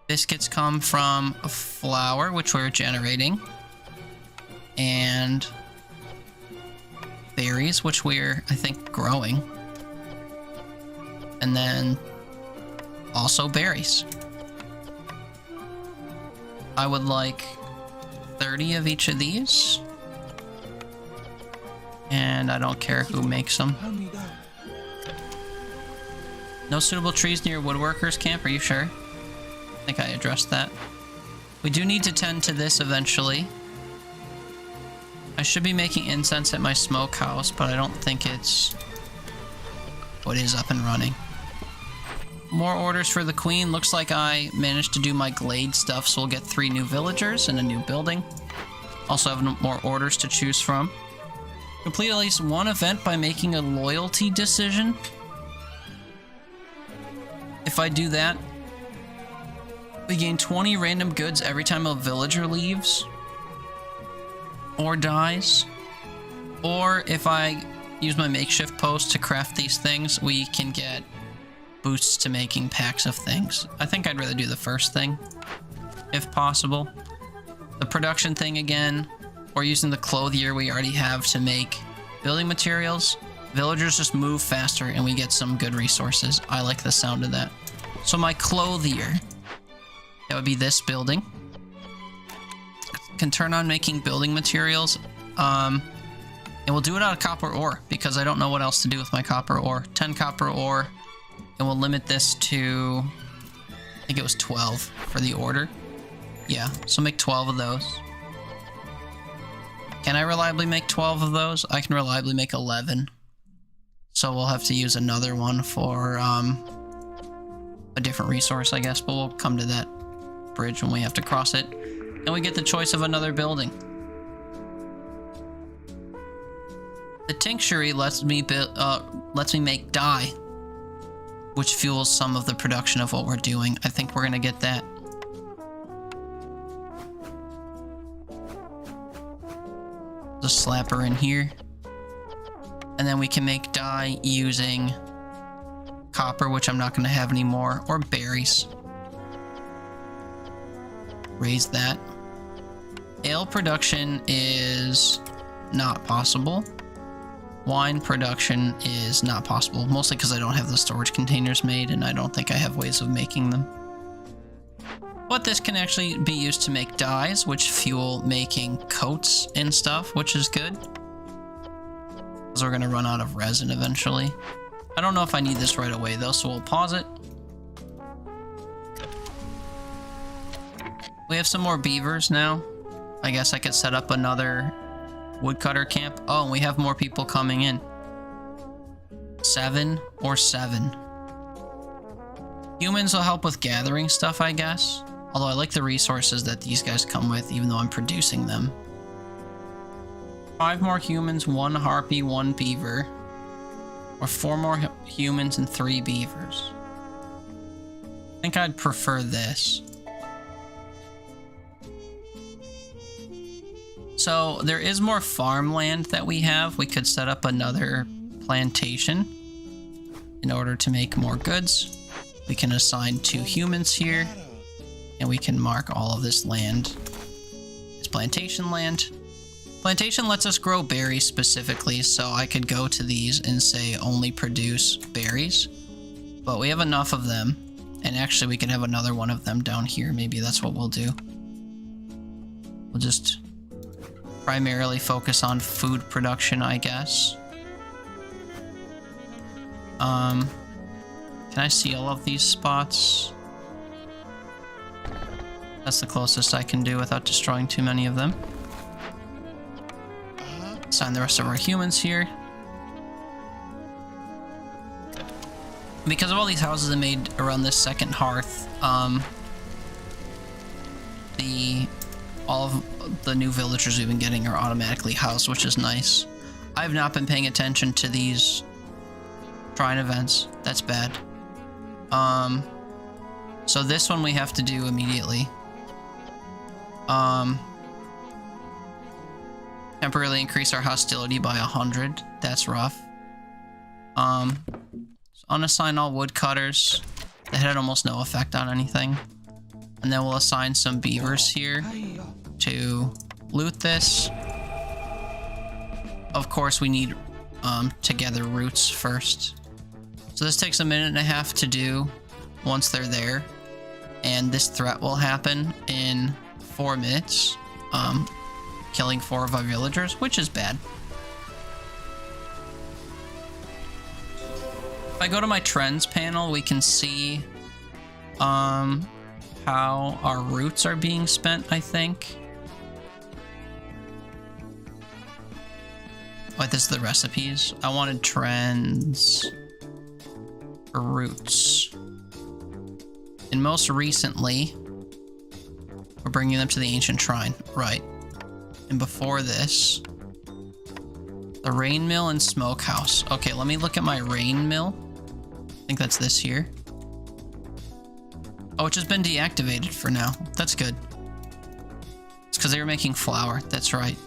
Speaker 1: Biscuits come from flour, which we're generating. And berries, which we're, I think, growing. And then also berries. I would like 30 of each of these. And I don't care who makes them. No suitable trees near woodworkers camp, are you sure? I think I addressed that. We do need to tend to this eventually. I should be making incense at my smokehouse, but I don't think it's... Oh, it is up and running. More orders for the queen. Looks like I managed to do my glade stuff, so we'll get 3 new villagers and a new building. Also have more orders to choose from. Complete at least one event by making a loyalty decision. If I do that, we gain 20 random goods every time a villager leaves or dies. Or if I use my makeshift post to craft these things, we can get boosts to making packs of things. I think I'd rather do the first thing, if possible. The production thing again, or using the clothier we already have to make building materials. Villagers just move faster and we get some good resources. I like the sound of that. So my clothier, that would be this building. Can turn on making building materials. And we'll do it out of copper ore because I don't know what else to do with my copper ore. 10 copper ore. And we'll limit this to, I think it was 12 for the order. Yeah, so make 12 of those. Can I reliably make 12 of those? I can reliably make 11. So we'll have to use another one for a different resource, I guess. But we'll come to that bridge when we have to cross it. And we get the choice of another building. The tinctury lets me make dye, which fuels some of the production of what we're doing. I think we're gonna get that. The slapper in here. And then we can make dye using copper, which I'm not gonna have anymore, or berries. Raise that. Ale production is not possible. Wine production is not possible, mostly because I don't have the storage containers made and I don't think I have ways of making them. But this can actually be used to make dyes, which fuel making coats and stuff, which is good. Because we're going to run out of resin eventually. I don't know if I need this right away though, so we'll pause it. We have some more beavers now. I guess I could set up another woodcutter camp. Oh, and we have more people coming in. 7 or 7. Humans will help with gathering stuff, I guess. Although I like the resources that these guys come with, even though I'm producing them. 5 more humans, 1 harpy, 1 beaver. Or 4 more humans and 3 beavers. I think I'd prefer this. So there is more farmland that we have. We could set up another plantation in order to make more goods. We can assign 2 humans here, and we can mark all of this land as plantation land. Plantation lets us grow berries specifically, so I could go to these and say only produce berries. But we have enough of them, and actually we can have another one of them down here. Maybe that's what we'll do. We'll just primarily focus on food production, I guess. Can I see all of these spots? That's the closest I can do without destroying too many of them. Assign the rest of our humans here. Because of all these houses I made around this second hearth, the all of the new villagers we've been getting are automatically housed, which is nice. I've not been paying attention to these shrine events. That's bad. So this one we have to do immediately. Temporarily increase our hostility by 100. That's rough. Unassign all woodcutters. That had almost no effect on anything. And then we'll assign some beavers here to loot this. Of course, we need to gather roots first. So this takes a minute and a half to do once they're there. And this threat will happen in 4 minutes. Killing 4 of our villagers, which is bad. If I go to my trends panel, we can see how our roots are being spent, I think. Wait, this is the recipes. I wanted trends for roots. And most recently, we're bringing them to the ancient shrine. Right. And before this, the rain mill and smokehouse. Okay, let me look at my rain mill. I think that's this here. Oh, it's just been deactivated for now. That's good. It's because they were making flour. That's right.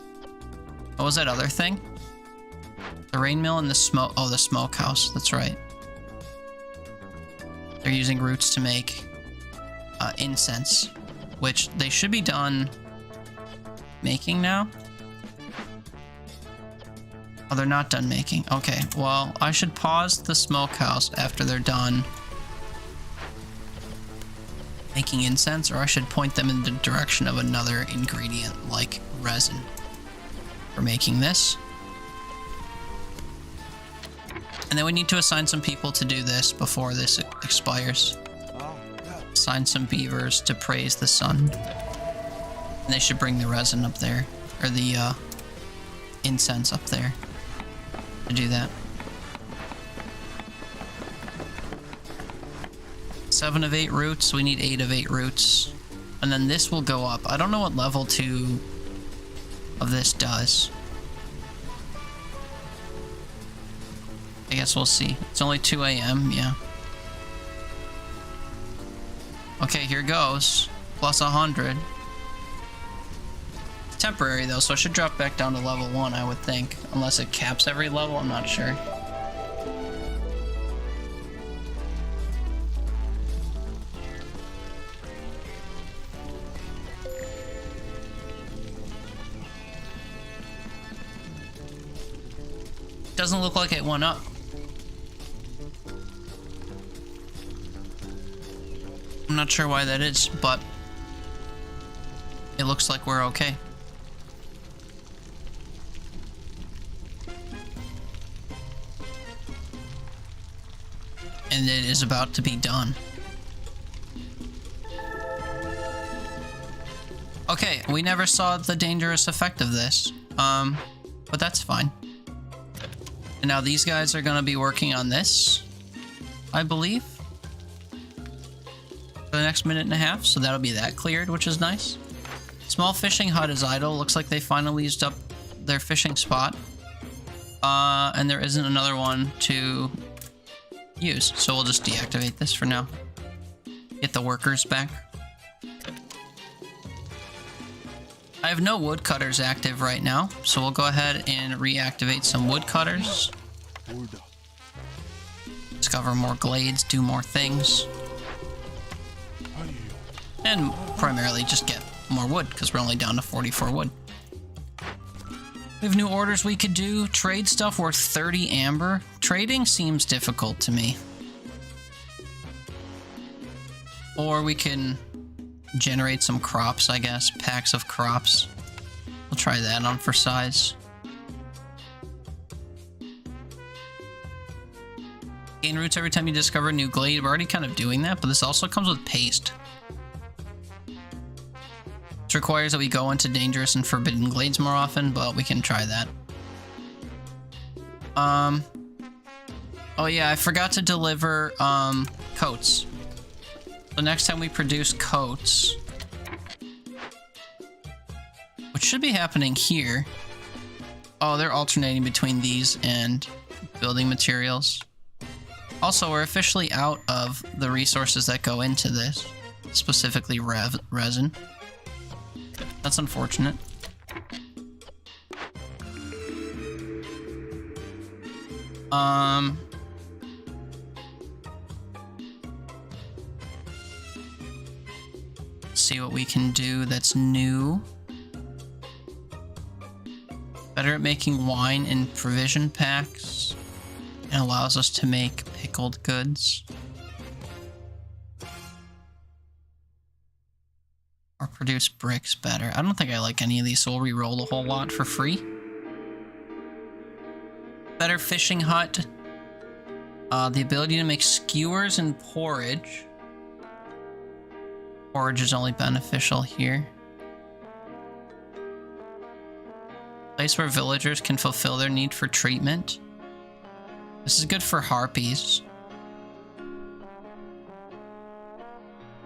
Speaker 1: What was that other thing? The rain mill and the smoke. Oh, the smokehouse. That's right. They're using roots to make incense, which they should be done making now. Oh, they're not done making. Okay, well, I should pause the smokehouse after they're done making incense, or I should point them in the direction of another ingredient like resin for making this. And then we need to assign some people to do this before this expires. Assign some beavers to praise the sun. And they should bring the resin up there, or the incense up there to do that. 7 of 8 roots, we need 8 of 8 roots. And then this will go up. I don't know what level 2 of this does. I guess we'll see. It's only 2 a.m., yeah. Okay, here goes. Plus 100. It's temporary though, so it should drop back down to level 1, I would think. Unless it caps every level, I'm not sure. Doesn't look like it went up. I'm not sure why that is, but it looks like we're okay. And it is about to be done. Okay, we never saw the dangerous effect of this. But that's fine. And now these guys are gonna be working on this, I believe, for the next minute and a half, so that'll be that cleared, which is nice. Small fishing hut is idle. Looks like they finally used up their fishing spot. And there isn't another one to use, so we'll just deactivate this for now. Get the workers back. I have no woodcutters active right now, so we'll go ahead and reactivate some woodcutters. Discover more glades, do more things. And primarily just get more wood, because we're only down to 44 wood. We have new orders we could do. Trade stuff worth 30 amber. Trading seems difficult to me. Or we can generate some crops, I guess. Packs of crops. We'll try that on for size. Gain roots every time you discover a new glade. We're already kind of doing that, but this also comes with paste. This requires that we go into dangerous and forbidden glades more often, but we can try that. Oh yeah, I forgot to deliver coats. So next time we produce coats, which should be happening here. Oh, they're alternating between these and building materials. Also, we're officially out of the resources that go into this, specifically resin. That's unfortunate. See what we can do that's new. Better at making wine in provision packs. And allows us to make pickled goods. Or produce bricks better. I don't think I like any of these, so we'll re-roll a whole lot for free. Better fishing hut. The ability to make skewers and porridge. Porridge is only beneficial here. Place where villagers can fulfill their need for treatment. This is good for harpies.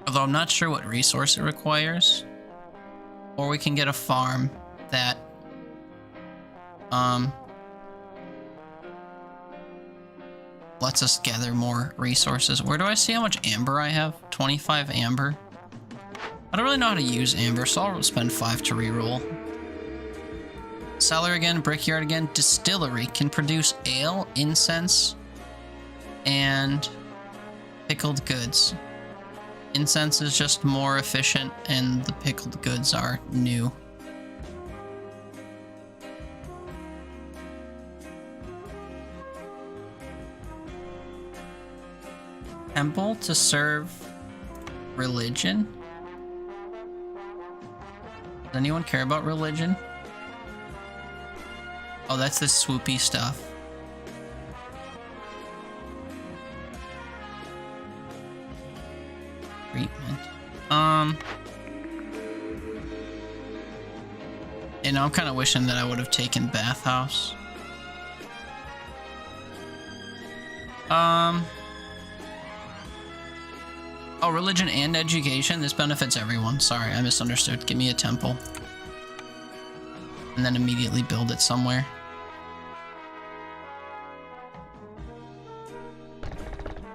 Speaker 1: Although I'm not sure what resource it requires. Or we can get a farm that lets us gather more resources. Where do I see how much amber I have? 25 amber. I don't really know how to use amber, so I'll spend 5 to reroll. Cellar again, brickyard again. Distillery can produce ale, incense, and pickled goods. Incense is just more efficient, and the pickled goods are new. Temple to serve religion? Does anyone care about religion? Oh, that's the swoopy stuff. Treatment. You know, I'm kind of wishing that I would have taken bathhouse. Oh, religion and education? This benefits everyone. Sorry, I misunderstood. Give me a temple. And then immediately build it somewhere.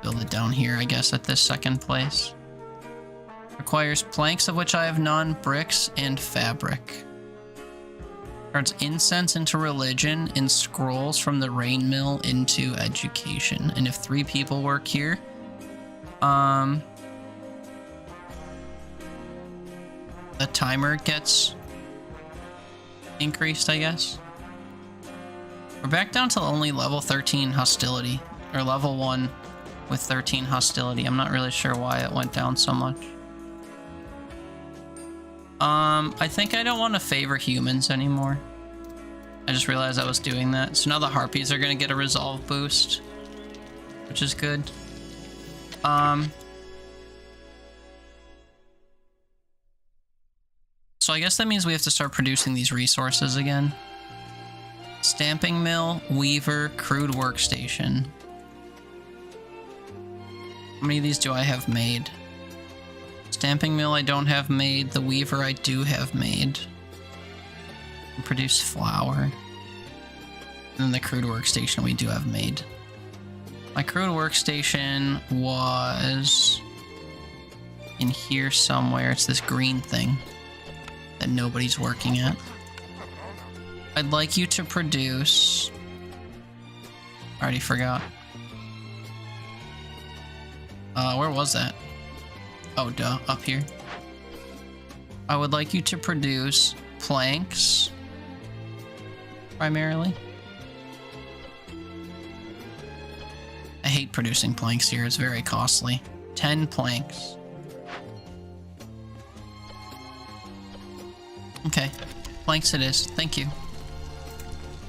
Speaker 1: Build it down here, I guess, at this second place. Requires planks, of which I have none, bricks, and fabric. Turns incense into religion and scrolls from the rain mill into education. And if 3 people work here, the timer gets increased, I guess. We're back down to only level 13 hostility, or level 1 with 13 hostility. I'm not really sure why it went down so much. I think I don't want to favor humans anymore. I just realized I was doing that. So now the harpies are going to get a resolve boost, which is good. So I guess that means we have to start producing these resources again. Stamping mill, weaver, crude workstation. How many of these do I have made? Stamping mill I don't have made. The weaver I do have made. And produce flour. And then the crude workstation we do have made. My crude workstation was in here somewhere. It's this green thing that nobody's working at. I'd like you to produce... I already forgot. Where was that? Oh, duh, up here. I would like you to produce planks, primarily. I hate producing planks here, it's very costly. 10 planks. Okay, planks it is, thank you.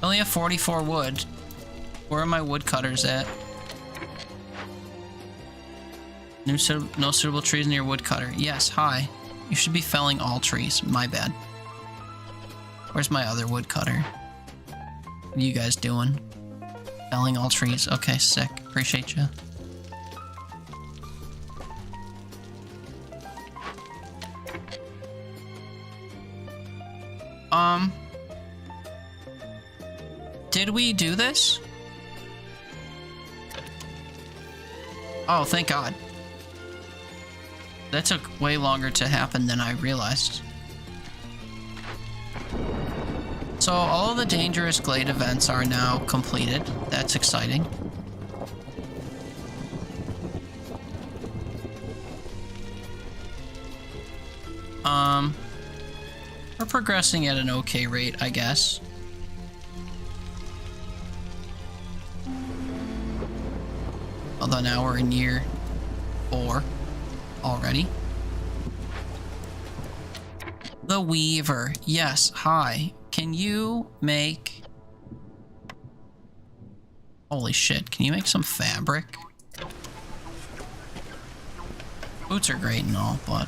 Speaker 1: I only have 44 wood. Where are my woodcutters at? No suitable trees near woodcutter. Yes, hi. You should be felling all trees. My bad. Where's my other woodcutter? What are you guys doing? Felling all trees. Okay, sick. Appreciate you. Did we do this? Oh, thank God. That took way longer to happen than I realized. So all of the dangerous glade events are now completed. That's exciting. We're progressing at an okay rate, I guess. Although now we're in year 4 already. The Weaver. Yes, hi. Can you make... Holy shit, can you make some fabric? Boots are great and all, but...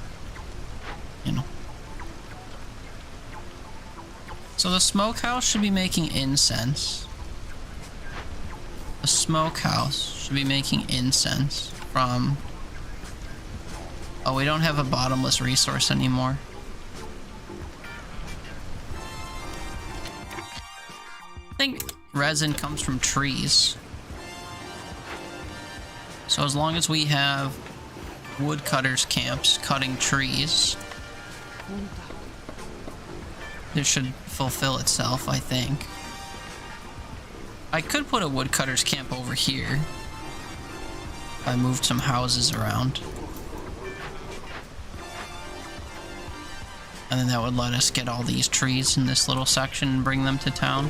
Speaker 1: You know. So the smokehouse should be making incense. The smokehouse should be making incense from... Oh, we don't have a bottomless resource anymore. I think resin comes from trees. So as long as we have woodcutters camps cutting trees, it should fulfill itself, I think. I could put a woodcutter's camp over here if I moved some houses around. And then that would let us get all these trees in this little section and bring them to town.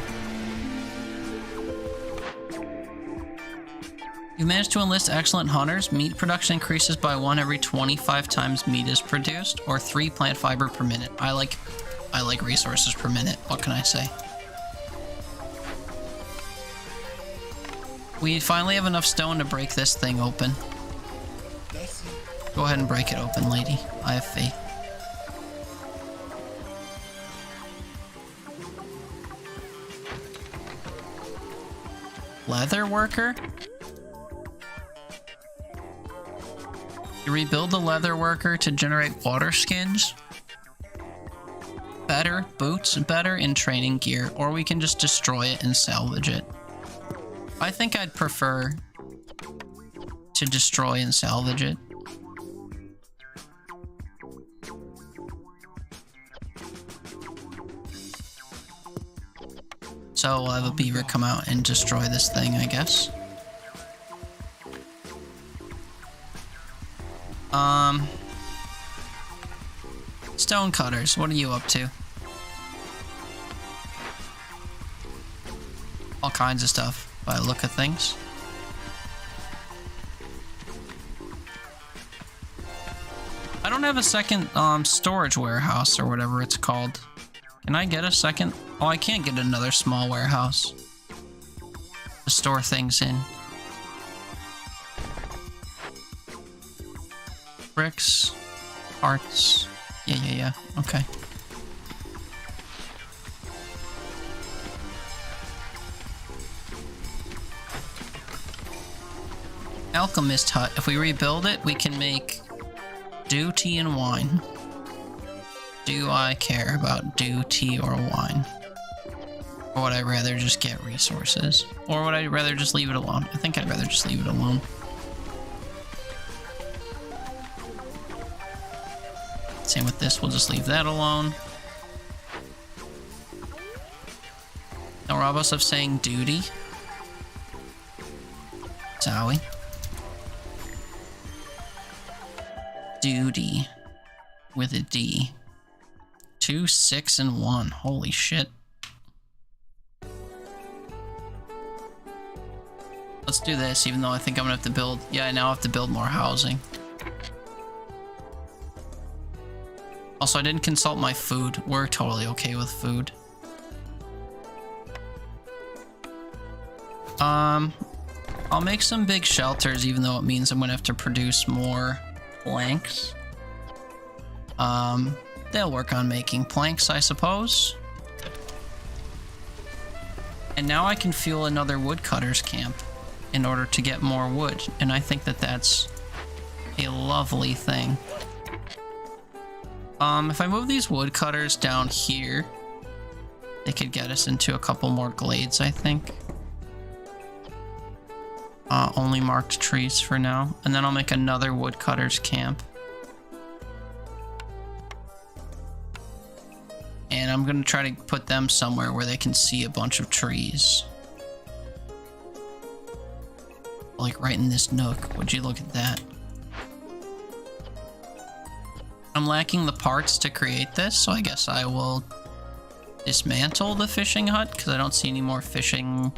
Speaker 1: You've managed to enlist excellent hunters. Meat production increases by 1 every 25 times meat is produced, or 3 plant fiber per minute. I like resources per minute. What can I say? We finally have enough stone to break this thing open. Go ahead and break it open, lady. I have faith. Leather worker? You rebuild the leather worker to generate water skins. Better boots, better in training gear, or we can just destroy it and salvage it. I think I'd prefer to destroy and salvage it. So we'll have a beaver come out and destroy this thing, I guess. Stone cutters, what are you up to? All kinds of stuff, by the look of things. I don't have a second storage warehouse or whatever it's called. Can I get a second? Oh, I can't get another small warehouse to store things in. Bricks, parts. Yeah. Okay. Alchemist hut. If we rebuild it, we can make dew, tea, and wine. Do I care about dew, tea, or wine? Or would I rather just get resources? Or would I rather just leave it alone? I think I'd rather just leave it alone. Same with this, we'll just leave that alone. Don't rob us of saying duty. Zowie. Duty. With a D. 2, 6, and 1. Holy shit. Let's do this, even though I think I'm gonna have to build... Yeah, I now have to build more housing. Also, I didn't consult my food. We're totally okay with food. I'll make some big shelters, even though it means I'm gonna have to produce more planks. They'll work on making planks, I suppose. And now I can fuel another woodcutter's camp in order to get more wood. And I think that that's a lovely thing. If I move these woodcutters down here, They could get us into a couple more glades, I think. Only marked trees for now. And then I'll make another woodcutter's camp. And I'm gonna try to put them somewhere where they can see a bunch of trees. Like right in this nook. Would you look at that? I'm lacking the parts to create this, so I guess I will dismantle the fishing hut because I don't see any more fishing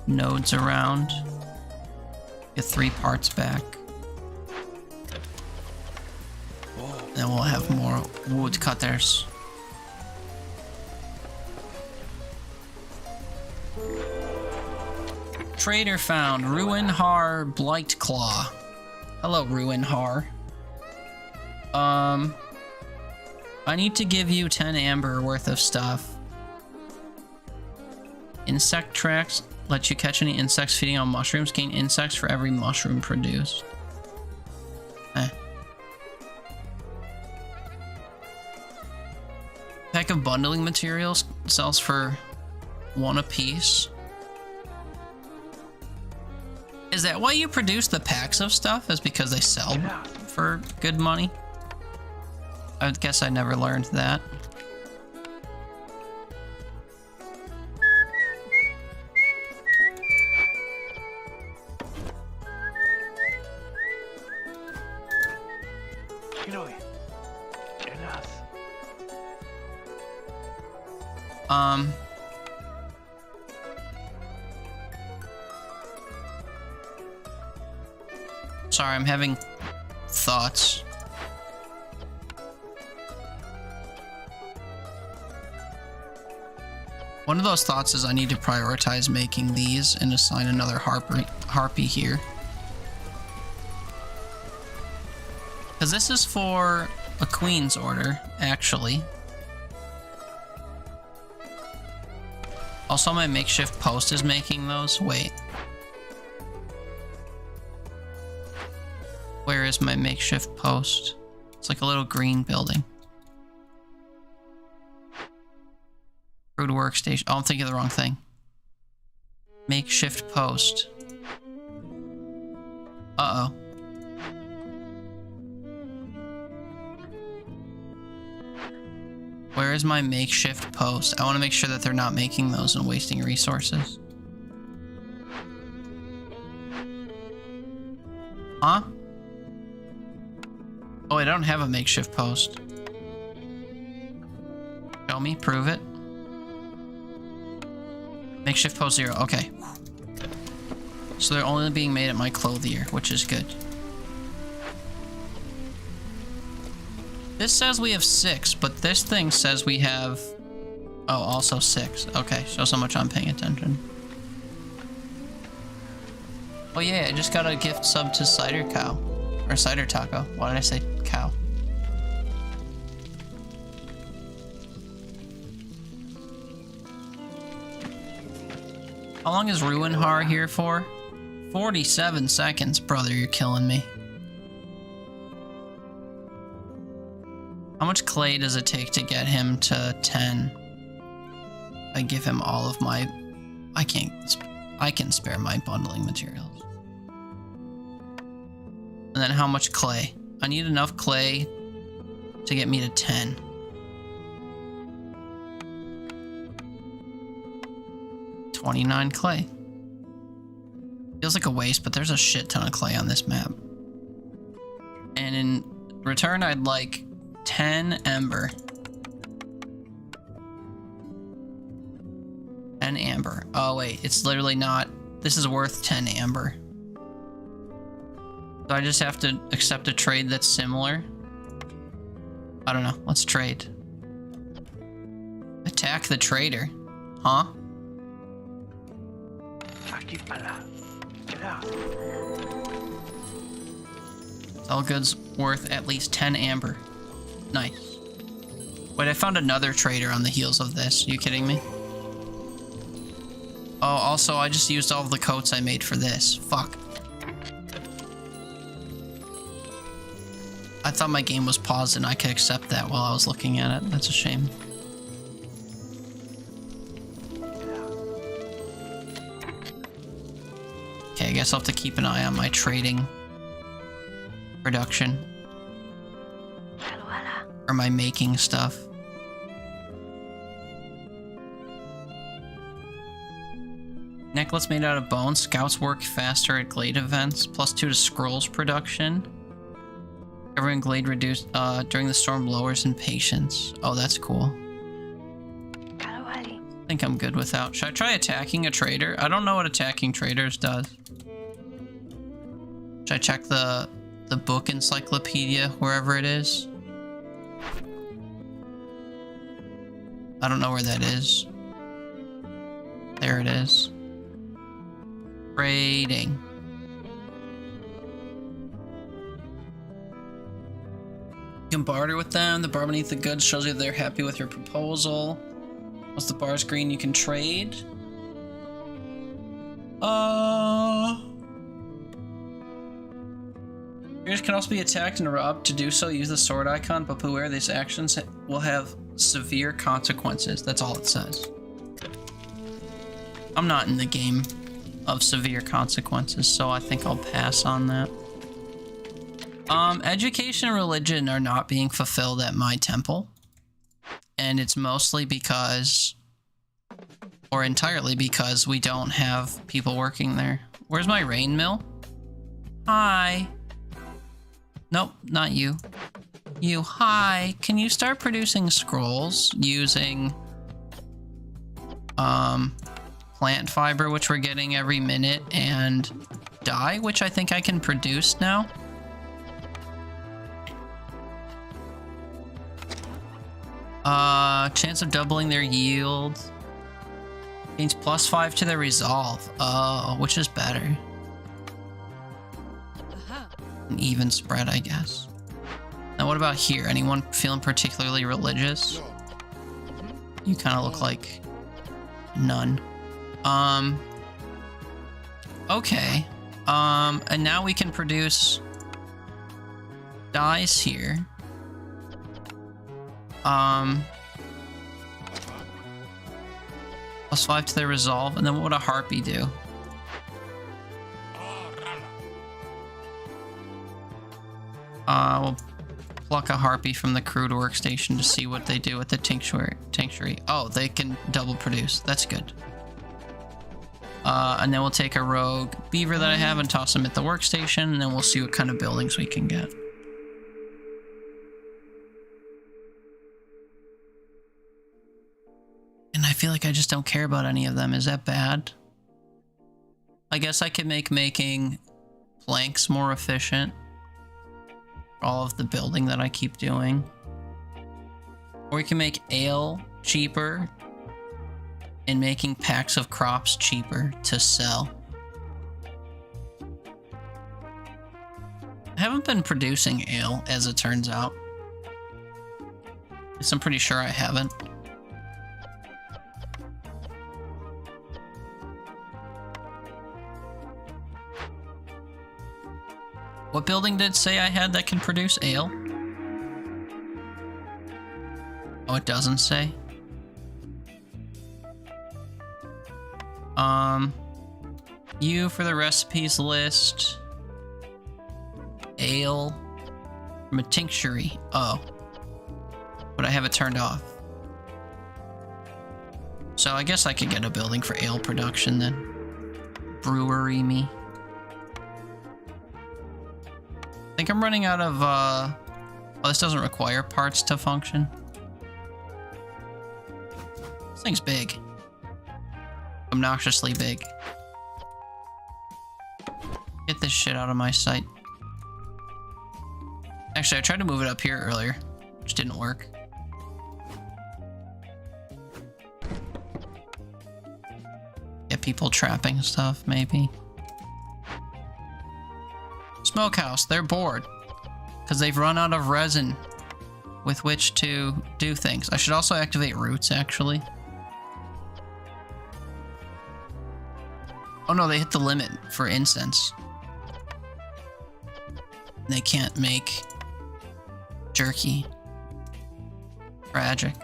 Speaker 1: nodes around. Get 3 parts back. Then we'll have more woodcutters. Trader found. Ruinhar Blightclaw. Hello, Ruinhar. I need to give you 10 amber worth of stuff. Insect tracks. Let you catch any insects feeding on mushrooms. Gain insects for every mushroom produced. Pack of bundling materials sells for 1 apiece. Is that why you produce the packs of stuff? Is because they sell for good money? I guess I never learned that. Sorry, I'm having thoughts. One of those thoughts is I need to prioritize making these and assign another harpy here. Because this is for a queen's order, actually. Also, my makeshift post is making those. Wait. Where is my makeshift post? It's like a little green building. Crude workstation. Oh, I'm thinking of the wrong thing. Makeshift post. Uh-oh. Where is my makeshift post? I want to make sure that they're not making those and wasting resources. Huh? Oh, I don't have a makeshift post. Show me, prove it. Makeshift post 0, okay. So they're only being made at my clothier, which is good. This says we have 6, but this thing says we have... Oh, also 6. Okay, shows how much I'm paying attention. Oh yeah, I just got a gift sub to Cider Cow. Or Cider Taco. Why did I say cow? How long is Ruinhar here for? 47 seconds, brother, you're killing me. How much clay does it take to get him to 10? I give him all of my... I can spare my bundling materials. And then how much clay? I need enough clay to get me to 10. $29 clay. Feels like a waste, but there's a shit ton of clay on this map. And in return, I'd like 10 ember. 10 amber. Oh wait, it's literally not. This is worth 10 amber. So I just have to accept a trade that's similar. I don't know. Let's trade. Attack the trader. Huh? All goods worth at least 10 amber. Nice. Wait, I found another trader on the heels of this. Are you kidding me? Oh, also, I just used all of the coats I made for this. Fuck. I thought my game was paused and I could accept that while I was looking at it. That's a shame. guess I'll have to keep an eye on my trading production. Or my making stuff. Necklace made out of bone. Scouts work faster at Glade events. +2 to scrolls production. Covering Glade reduced during the storm lowers impatience. Oh, that's cool. I think I'm good without. Should I try attacking a trader? I don't know what attacking traders does. Should I check the book encyclopedia, wherever it is? I don't know where that is. There it is. Trading. You can barter with them. The bar beneath the goods shows you they're happy with your proposal. Once the bar's green, you can trade. Traders can also be attacked and robbed. To do so, use the sword icon, but beware, these actions will have severe consequences. That's all it says. I'm not in the game of severe consequences, so I think I'll pass on that. Education and religion are not being fulfilled at my temple. And it's mostly because, or entirely because, we don't have people working there. Where's my rain mill? Hi. Nope, not you. You, hi. Can you start producing scrolls using plant fiber, which we're getting every minute, and dye, which I think I can produce now? Chance of doubling their yield. Gains +5 to their resolve. Oh, which is better? An even spread, I guess. Now what about here? Anyone feeling particularly religious? You kind of look like none. Okay. And now we can produce dyes here. +5 to their resolve, and then what would a harpy do? We'll pluck a harpy from the crude workstation to see what they do at the tinctuary. Oh, they can double produce. That's good. And then we'll take a rogue beaver that I have and toss him at the workstation, and then we'll see what kind of buildings we can get. And I feel like I just don't care about any of them. Is that bad? I guess I could make making planks more efficient. All of the building that I keep doing. Or we can make ale cheaper and making packs of crops cheaper to sell. I haven't been producing ale, as it turns out. At least I'm pretty sure I haven't. What building did it say I had that can produce ale? Oh, it doesn't say. You for the recipes list. Ale from a tinctuary. Oh. But I have it turned off. So I guess I could get a building for ale production then. Brewery me. I think I'm running out of, oh, this doesn't require parts to function. This thing's big. Obnoxiously big. Get this shit out of my sight. Actually, I tried to move it up here earlier, which didn't work. Get people trapping stuff, maybe. Smokehouse, they're bored because they've run out of resin with which to do things. I should also activate roots, actually. Oh no, they hit the limit for incense. They can't make jerky. Tragic.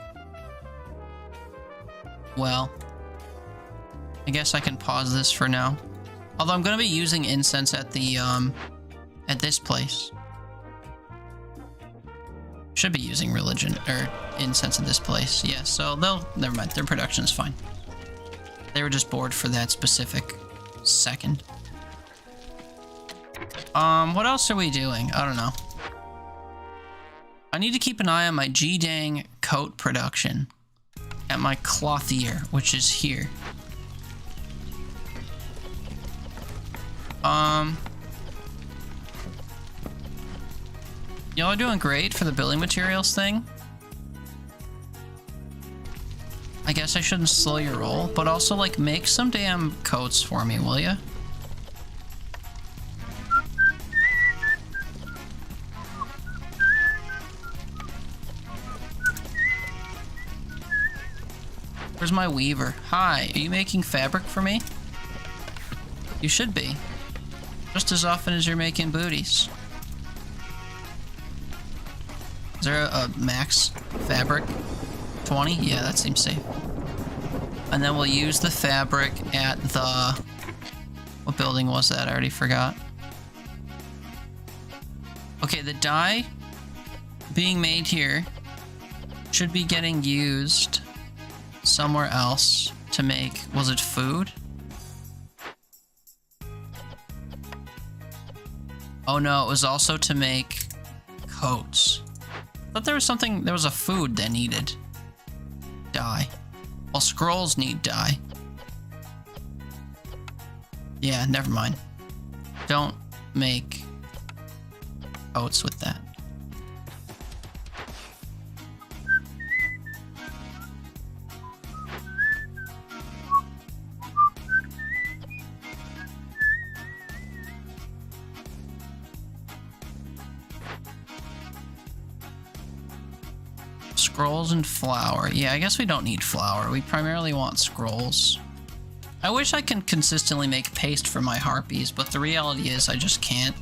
Speaker 1: Well, I guess I can pause this for now. Although I'm gonna be using incense at the at this place. Should be using religion or incense at this place. Yeah, so they'll never mind. Their production's fine. They were just bored for that specific second. What else are we doing? I don't know. I need to keep an eye on my G-dang coat production at my clothier, which is here. Y'all are doing great for the building materials thing. I guess I shouldn't slow your roll, but also, like, make some damn coats for me, will ya? Where's my weaver? Hi, are you making fabric for me? You should be. Just as often as you're making booties. Is there a max fabric? 20? Yeah, that seems safe. And then we'll use the fabric at the... What building was that? I already forgot. Okay, the dye being made here should be getting used somewhere else to make... Was it food? Oh no, it was also to make coats. I thought there was something... There was a food that needed dye. Well, scrolls need dye. Yeah, never mind. Don't make coats with that. Scrolls and flour. Yeah, I guess we don't need flour. We primarily want scrolls. I wish I can consistently make paste for my harpies, but the reality is I just can't.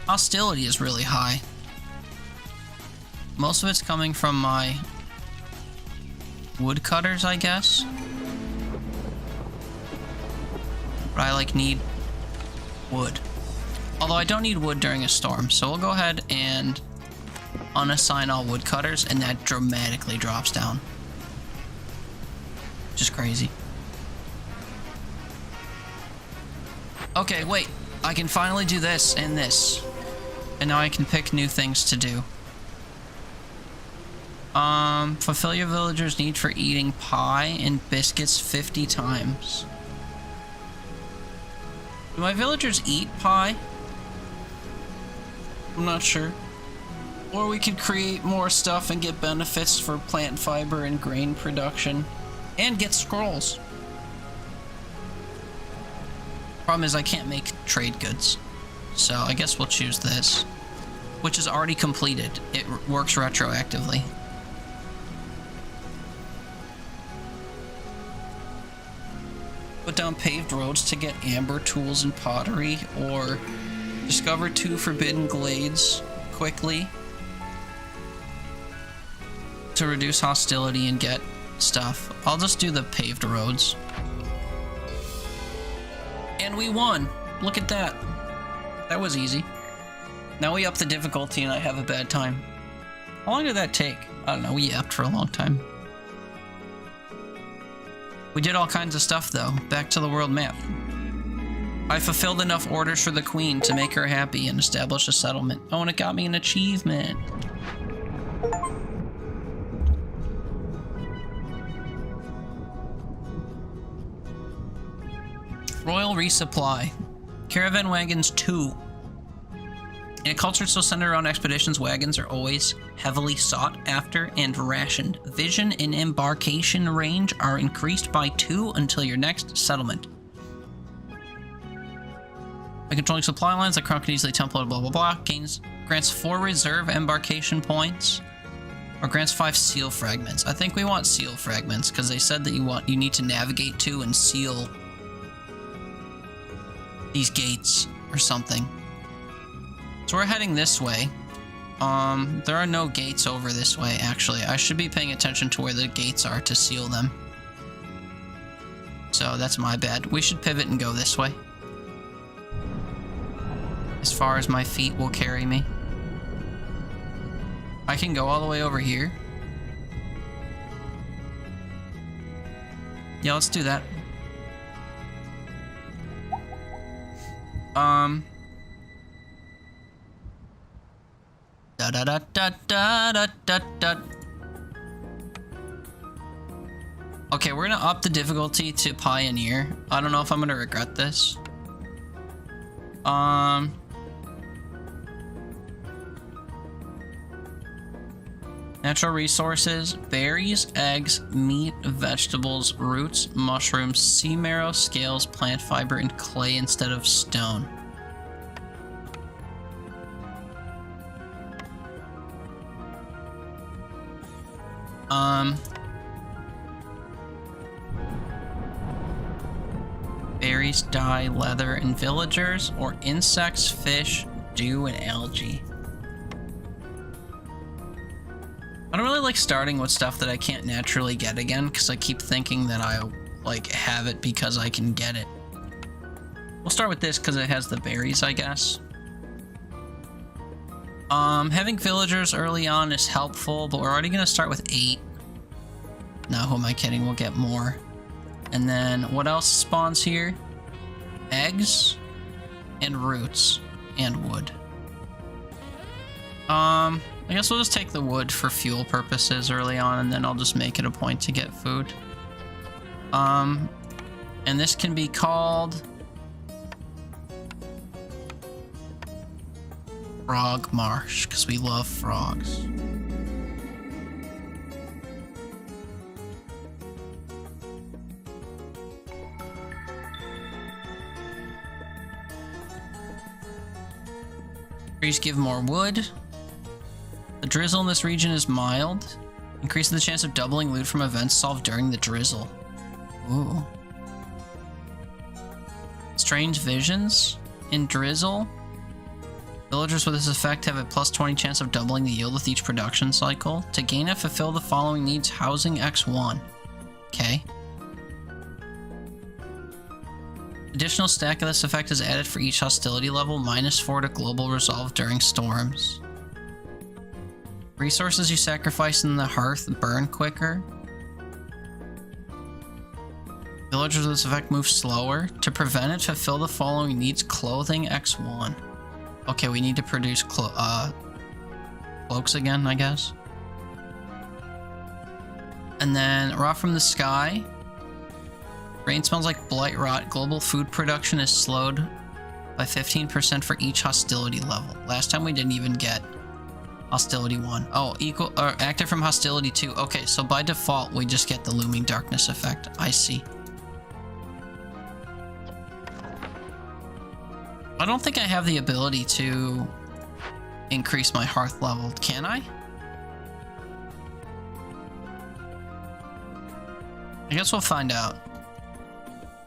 Speaker 1: Hostility is really high. Most of it's coming from my woodcutters, I guess. But I, like, need wood. Although I don't need wood during a storm, so we'll go ahead and unassign all woodcutters, and that dramatically drops down. Just crazy. Okay, wait. I can finally do this and this. And now I can pick new things to do. Fulfill your villagers' need for eating pie and biscuits 50 times. Do my villagers eat pie? I'm not sure. Or we could create more stuff and get benefits for plant fiber and grain production. And get scrolls. Problem is I can't make trade goods. So I guess we'll choose this. Which is already completed. It works retroactively. Put down paved roads to get amber tools and pottery, or discover 2 forbidden glades quickly to reduce hostility and get stuff. I'll just do the paved roads. And we won! Look at that. That was easy. Now we up the difficulty and I have a bad time. How long did that take? I don't know, we yapped for a long time. We did all kinds of stuff though. Back to the world map. I fulfilled enough orders for the queen to make her happy and establish a settlement. Oh, and it got me an achievement. Royal Resupply. Caravan Wagons 2. In a culture so centered around expeditions, wagons are always heavily sought after and rationed. Vision and embarkation range are increased by 2 until your next settlement. By controlling supply lines, the crown can easily template blah blah blah. Grants 4 reserve embarkation points. Or grants 5 seal fragments. I think we want seal fragments, because they said that you need to navigate to and seal these gates or something. So we're heading this way. There are no gates over this way, actually. I should be paying attention to where the gates are to seal them. So that's my bad. We should pivot and go this way. As far as my feet will carry me. I can go all the way over here. Yeah, let's do that. Da da da da da da da da. Okay, we're gonna up the difficulty to Pioneer. I don't know if I'm gonna regret this. Natural resources, berries, eggs, meat, vegetables, roots, mushrooms, sea marrow, scales, plant fiber, and clay instead of stone. Berries, dye, leather, and villagers, or insects, fish, dew, and algae. I don't really like starting with stuff that I can't naturally get again, because I keep thinking that I like have it because I can get it. We'll start with this because it has the berries, I guess. Having villagers early on is helpful, but we're already going to start with 8. No, who am I kidding? We'll get more. And then what else spawns here? Eggs and roots and wood. I guess we'll just take the wood for fuel purposes early on, and then I'll just make it a point to get food. And this can be called Frog Marsh, because we love frogs. Trees give more wood. The drizzle in this region is mild. Increases the chance of doubling loot from events solved during the drizzle. Ooh. Strange visions. In drizzle, villagers with this effect have a plus 20 chance of doubling the yield with each production cycle. To gain it, fulfill the following needs. Housing X1. Okay. Additional stack of this effect is added for each hostility level. -4 to global resolve during storms. Resources you sacrifice in the hearth burn quicker. Villagers with this effect move slower. To prevent it, fulfill the following needs. Clothing X1. Okay, we need to produce cloaks again, I guess. And then Rot from the Sky. Rain smells like blight rot. Global food production is slowed by 15% for each hostility level. Last time we didn't even get hostility 1. Oh, equal or active from hostility 2. Okay, so by default we just get the looming darkness effect. I see. I don't think I have the ability to increase my hearth level. Can I? I guess we'll find out.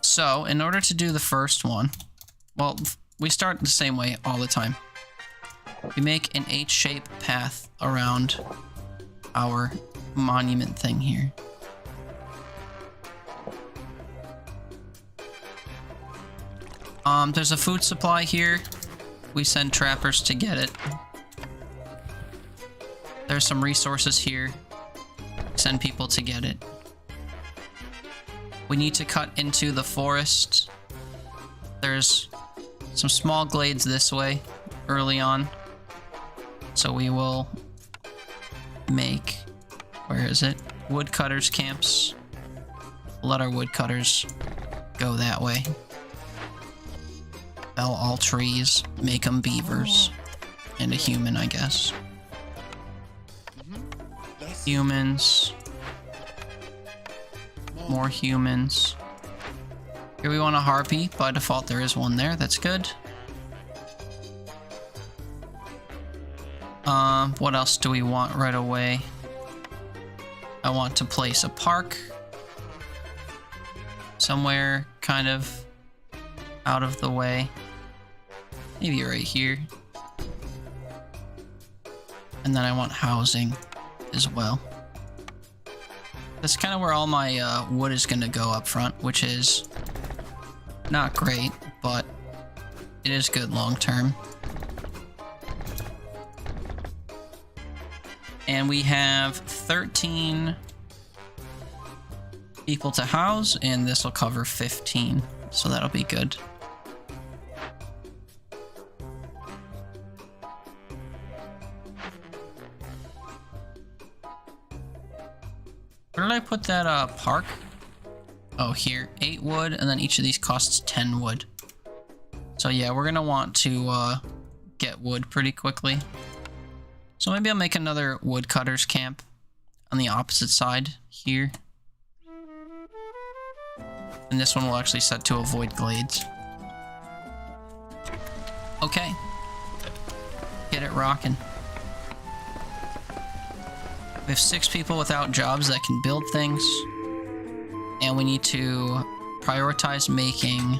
Speaker 1: So, in order to do the first one, well, we start the same way all the time. We make an H-shaped path around our monument thing here. There's a food supply here. We send trappers to get it. There's some resources here. Send people to get it. We need to cut into the forest. There's some small glades this way early on. So we will make, where is it? Woodcutters camps. Let our woodcutters go that way. Fell all trees, make them beavers. And a human, I guess. Humans. More humans. Here we want a harpy. By default, there is one there. That's good. What else do we want right away? I want to place a park. Somewhere kind of out of the way. Maybe right here. And then I want housing as well. That's kind of where all my wood is going to go up front, which is not great, but it is good long term. And we have 13 people to house, and this will cover 15, so that'll be good. Where did I put that park? Oh, here. 8 wood, and then each of these costs 10 wood. So yeah, we're gonna want to get wood pretty quickly. So maybe I'll make another woodcutter's camp on the opposite side here. And this one will actually set to avoid glades. Okay. Get it rocking. We have 6 people without jobs that can build things. And we need to prioritize making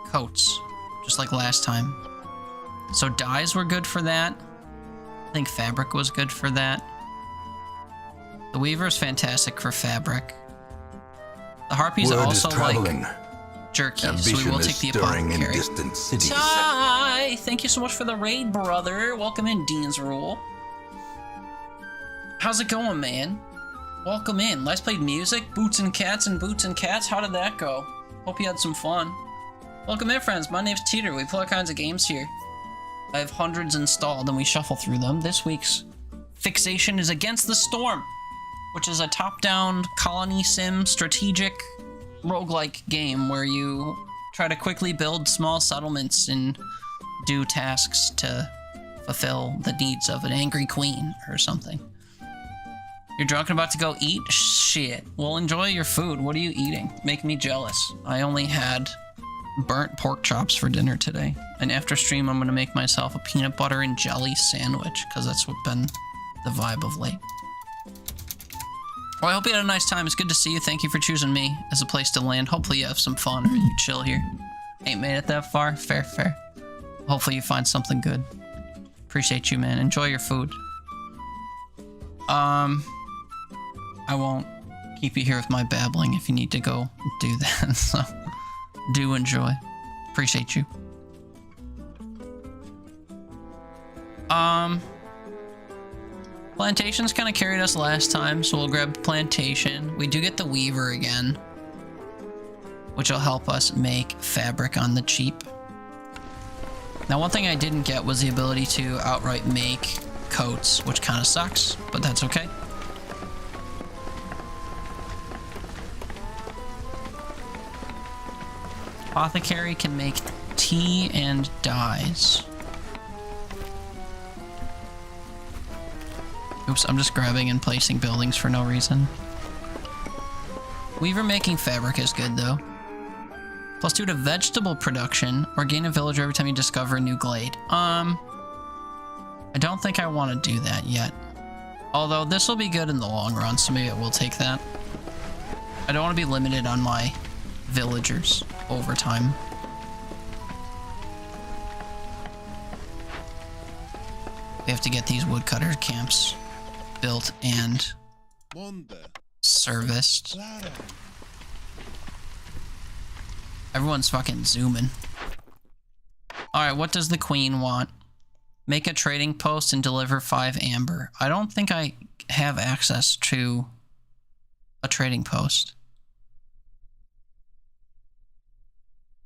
Speaker 1: coats, just like last time. So dyes were good for that. I think fabric was good for that. The weaver is fantastic for fabric. The harpies also like jerky, so we will take the apothecary. Ty, thank you so much for the raid, brother. Welcome in, Dean's Rule. How's it going, man? Welcome in. Let's play music, Boots and Cats and Boots and Cats. How did that go? Hope you had some fun. Welcome in, friends. My name's Teeter. We play all kinds of games here. I have hundreds installed and we shuffle through them. This week's fixation is Against the Storm, which is a top-down colony sim strategic roguelike game where you try to quickly build small settlements and do tasks to fulfill the needs of an angry queen or something. You're drunk and about to go eat? Shit. Well, enjoy your food. What are you eating? Make me jealous. I only had burnt pork chops for dinner today. And after stream, I'm going to make myself a peanut butter and jelly sandwich, because that's what's been the vibe of late. Well, I hope you had a nice time. It's good to see you. Thank you for choosing me as a place to land. Hopefully you have some fun or you chill here. Ain't made it that far. Fair, fair. Hopefully you find something good. Appreciate you, man. Enjoy your food. I won't keep you here with my babbling if you need to go do that, so do enjoy. Appreciate you. Plantations kind of carried us last time, so we'll grab Plantation. We do get the Weaver again, which will help us make fabric on the cheap. Now, one thing I didn't get was the ability to outright make coats, which kind of sucks, but that's okay. Apothecary can make tea and dyes. Oops, I'm just grabbing and placing buildings for no reason. Weaver making fabric is good though. +2 to vegetable production, or gain a villager every time you discover a new glade. I don't think I want to do that yet. Although this will be good in the long run, so maybe it will take that. I don't want to be limited on my villagers over time. We have to get these woodcutter camps built and serviced. Everyone's fucking zooming. Alright, what does the queen want? Make a trading post and deliver 5 amber. I don't think I have access to a trading post.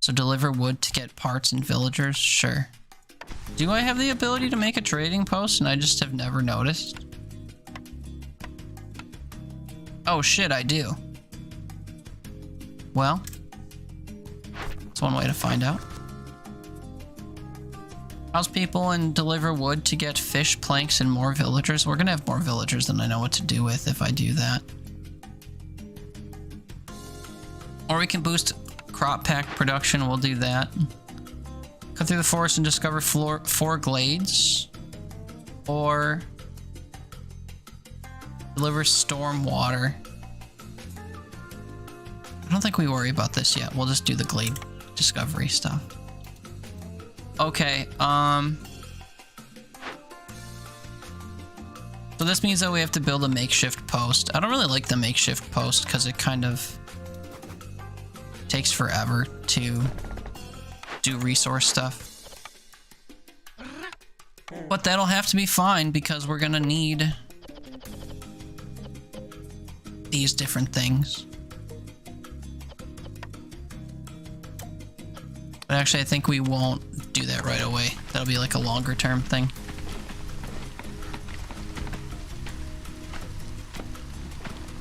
Speaker 1: So deliver wood to get parts and villagers? Sure. Do I have the ability to make a trading post and I just have never noticed? Oh shit, I do. Well, that's one way to find out. House people and deliver wood to get fish, planks, and more villagers. We're gonna have more villagers than I know what to do with if I do that. Or we can boost crop pack production. We'll do that. Cut through the forest and discover 4 glades. Or deliver storm water. I don't think we worry about this yet. We'll just do the glade discovery stuff. Okay, so this means that we have to build a makeshift post. I don't really like the makeshift post because it kind of takes forever to do resource stuff. But that'll have to be fine because we're gonna need these different things. But actually, I think we won't do that right away. That'll be like a longer term thing.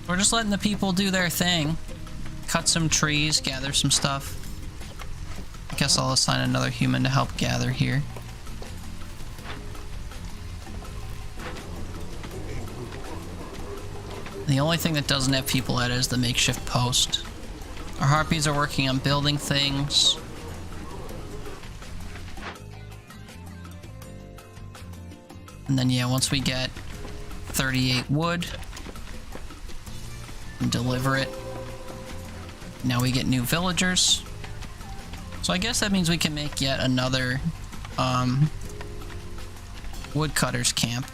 Speaker 1: We're just letting the people do their thing. Cut some trees, gather some stuff. I guess I'll assign another human to help gather here. The only thing that doesn't have people at it is the makeshift post. Our harpies are working on building things. And then, yeah, once we get 38 wood and deliver it, now we get new villagers. So I guess that means we can make yet another woodcutter's camp.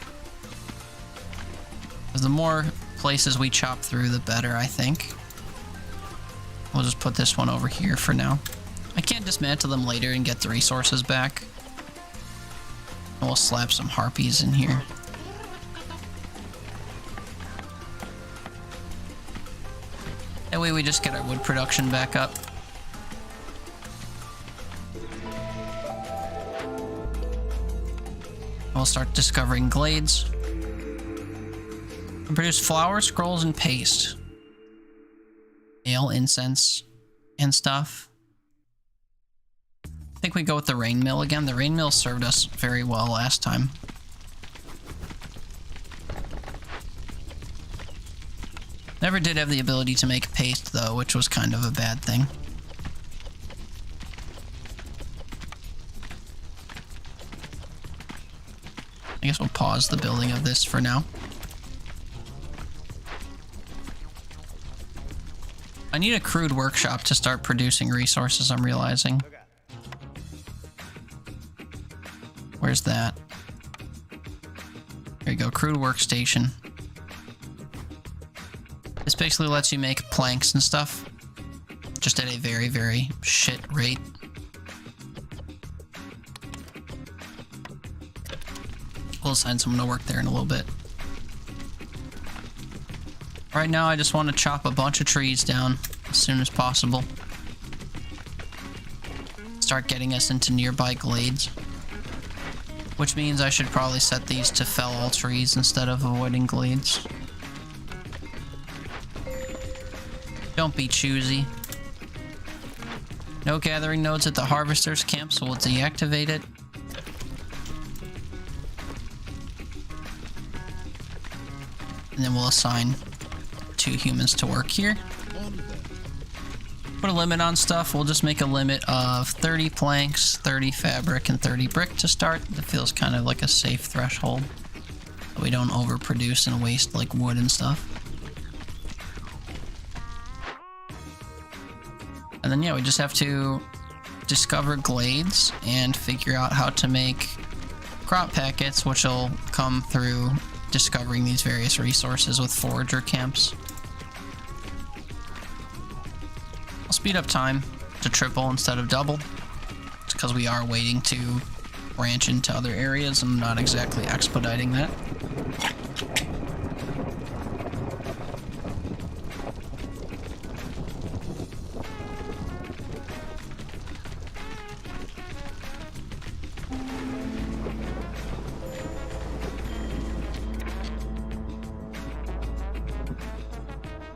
Speaker 1: Because the more places we chop through, the better, I think. We'll just put this one over here for now. I can't dismantle them later and get the resources back. And we'll slap some harpies in here. That way we just get our wood production back up. We'll start discovering glades. And produce flour, scrolls, and paste. Ale, incense, and stuff. I think we go with the rain mill again. The rain mill served us very well last time. Never did have the ability to make paste though, which was kind of a bad thing. I guess we'll pause the building of this for now. I need a crude workshop to start producing resources, I'm realizing. Where's that? There you go, crude workstation. This basically lets you make planks and stuff, just at a very, very shit rate. We'll assign someone to work there in a little bit. Right now, I just want to chop a bunch of trees down as soon as possible. Start getting us into nearby glades. Which means I should probably set these to fell all trees instead of avoiding glades. Don't be choosy. No gathering nodes at the harvester's camp, so we'll deactivate it. And then we'll assign 2 humans to work here. Put a limit on stuff. We'll just make a limit of 30 planks, 30 fabric, and 30 brick to start. That feels kind of like a safe threshold. So we don't overproduce and waste like wood and stuff. And then, yeah, we just have to discover glades and figure out how to make crop packets, which will come through discovering these various resources with forager camps. I'll speed up time to triple instead of double. It's because we are waiting to branch into other areas and not exactly expediting that.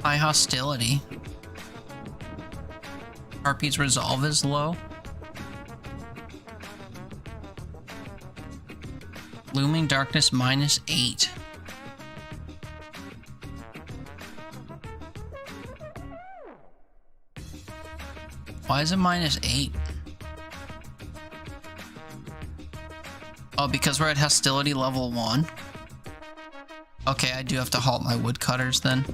Speaker 1: High hostility. Harpy's resolve is low. Looming darkness -8. Why is it -8? Oh, because we're at hostility level 1. Okay, I do have to halt my woodcutters then.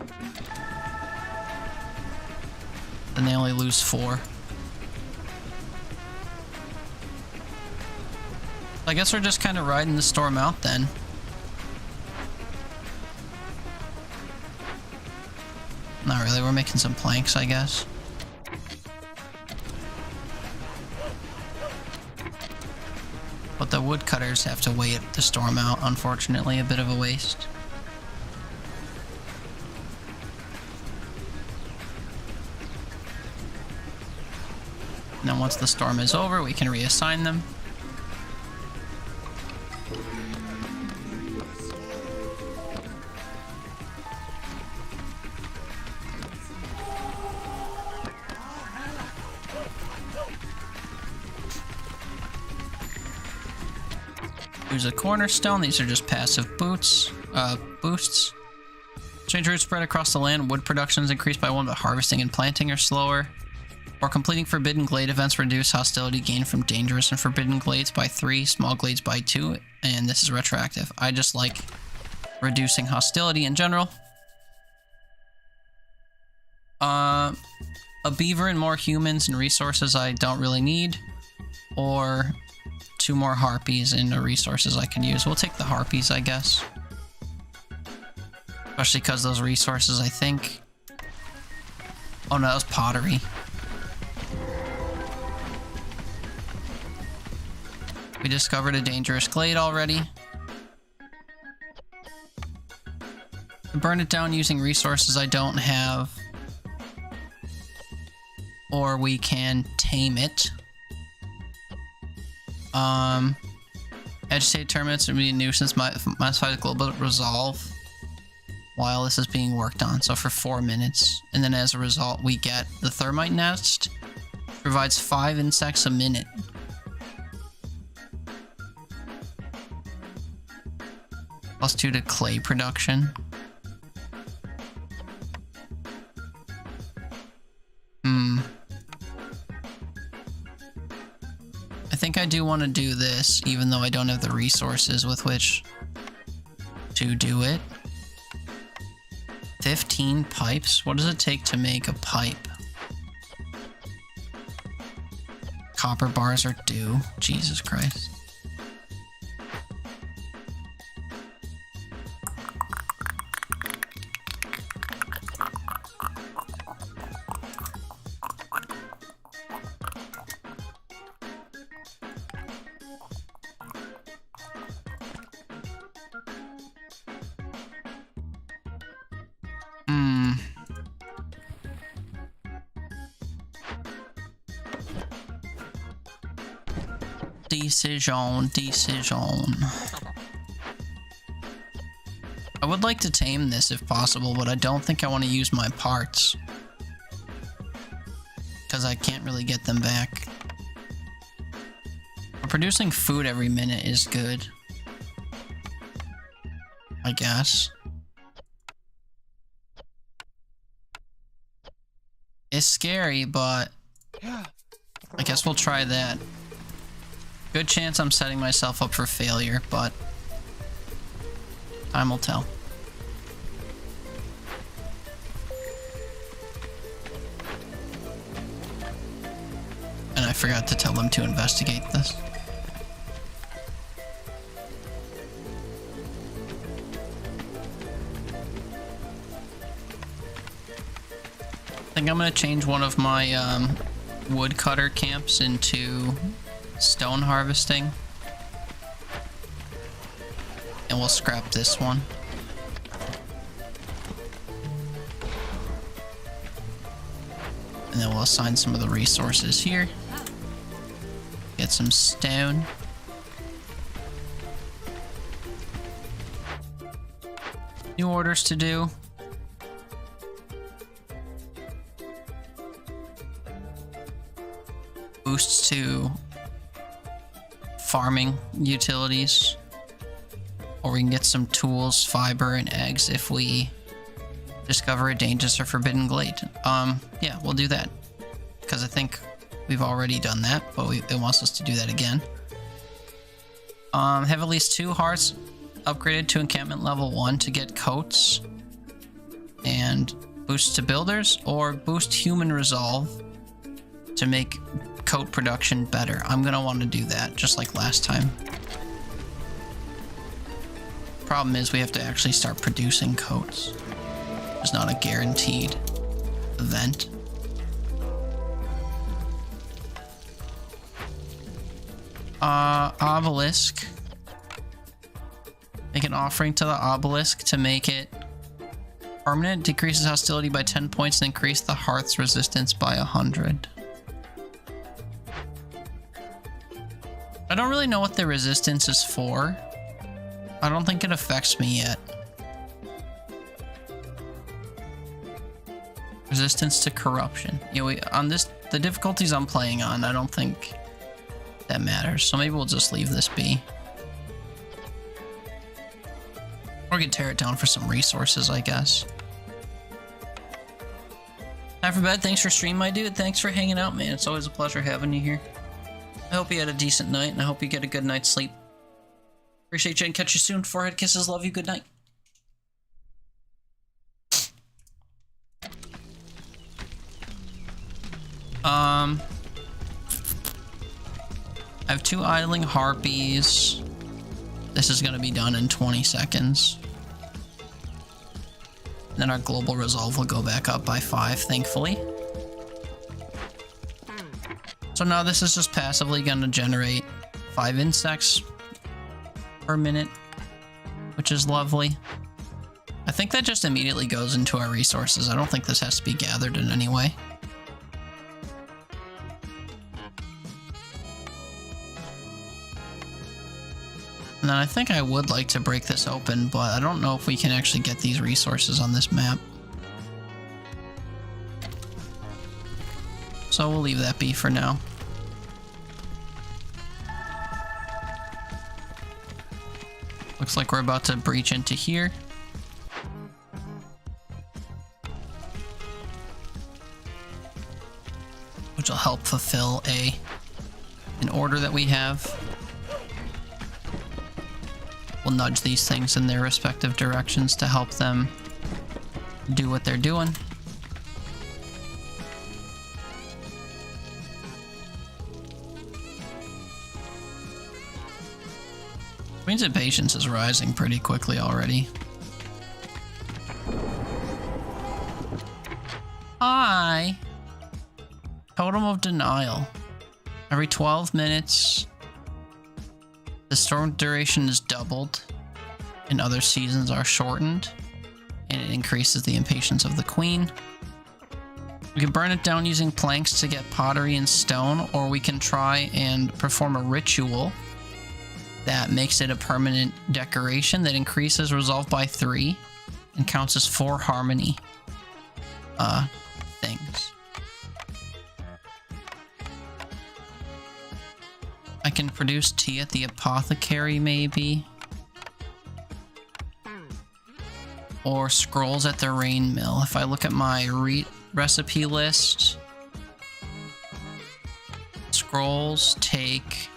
Speaker 1: And they only lose 4. I guess we're just kind of riding the storm out then. really. We're making some planks, I guess. But the woodcutters have to wait the storm out, unfortunately. A bit of a waste. And then once the storm is over, we can reassign them. Use a cornerstone. These are just passive boosts. Change routes spread across the land. Wood production is increased by 1, but harvesting and planting are slower. Or completing Forbidden Glade events reduce hostility gained from dangerous and forbidden glades by 3, small glades by 2, and this is retroactive. I just like reducing hostility in general. A beaver and more humans and resources I don't really need. Or 2 more harpies and the resources I can use. We'll take the harpies, I guess. Especially because those resources, I think... Oh no, that was pottery. We discovered a dangerous glade already. Burn it down using resources I don't have. Or we can tame it. Agitated termites would be a nuisance. Modify the global resolve while this is being worked on. So for 4 minutes. And then as a result, we get the thermite nest. Provides 5 insects a minute. +2 to clay production. I think I do want to do this, even though I don't have the resources with which to do it. 15 pipes? What does it take to make a pipe? Copper bars are due. Jesus Christ. Decision. I would like to tame this if possible, but I don't think I want to use my parts. Because I can't really get them back. Producing food every minute is good. I guess. It's scary, but I guess we'll try that. Good chance I'm setting myself up for failure, but time will tell. And I forgot to tell them to investigate this. I think I'm gonna change one of my woodcutter camps into stone harvesting, and we'll scrap this one. And then we'll assign some of the resources here. Get some stone. New orders to do. Boosts to farming utilities, or we can get some tools, fiber, and eggs if we discover a dangerous or forbidden glade. Yeah, we'll do that because I think we've already done that, but it wants us to do that again. Have at least 2 hearts upgraded to encampment level 1 to get coats and boost to builders, or boost human resolve to make coat production better. I'm gonna want to do that just like last time. Problem is we have to actually start producing coats. It's not a guaranteed event. Obelisk. Make an offering to the obelisk to make it permanent. Decreases hostility by 10 points and increase the hearth's resistance by 100. I don't really know what the resistance is for. I don't think it affects me yet. Resistance to corruption. You know, on this, the difficulties I'm playing on, I don't think that matters. So maybe we'll just leave this be. Or we can tear it down for some resources, I guess. Time for bed. Thanks for stream, my dude. Thanks for hanging out, man. It's always a pleasure having you here. I hope you had a decent night, and I hope you get a good night's sleep. Appreciate you, and catch you soon. Forehead kisses. Love you. Good night. I have 2 idling harpies. This is going to be done in 20 seconds. Then our global resolve will go back up by 5, thankfully. So now this is just passively going to generate 5 insects per minute, which is lovely. I think that just immediately goes into our resources. I don't think this has to be gathered in any way. And then I think I would like to break this open, but I don't know if we can actually get these resources on this map. So we'll leave that be for now. Looks like we're about to breach into here. Which will help fulfill an order that we have. We'll nudge these things in their respective directions to help them do what they're doing. Queen's impatience is rising pretty quickly already. Hi! Totem of Denial. Every 12 minutes, the storm duration is doubled, and other seasons are shortened, and it increases the impatience of the queen. We can burn it down using planks to get pottery and stone, or we can try and perform a ritual that makes it a permanent decoration that increases resolve by 3 and counts as 4 harmony things. I can produce tea at the apothecary, maybe. Or scrolls at the rain mill. If I look at my recipe list, scrolls take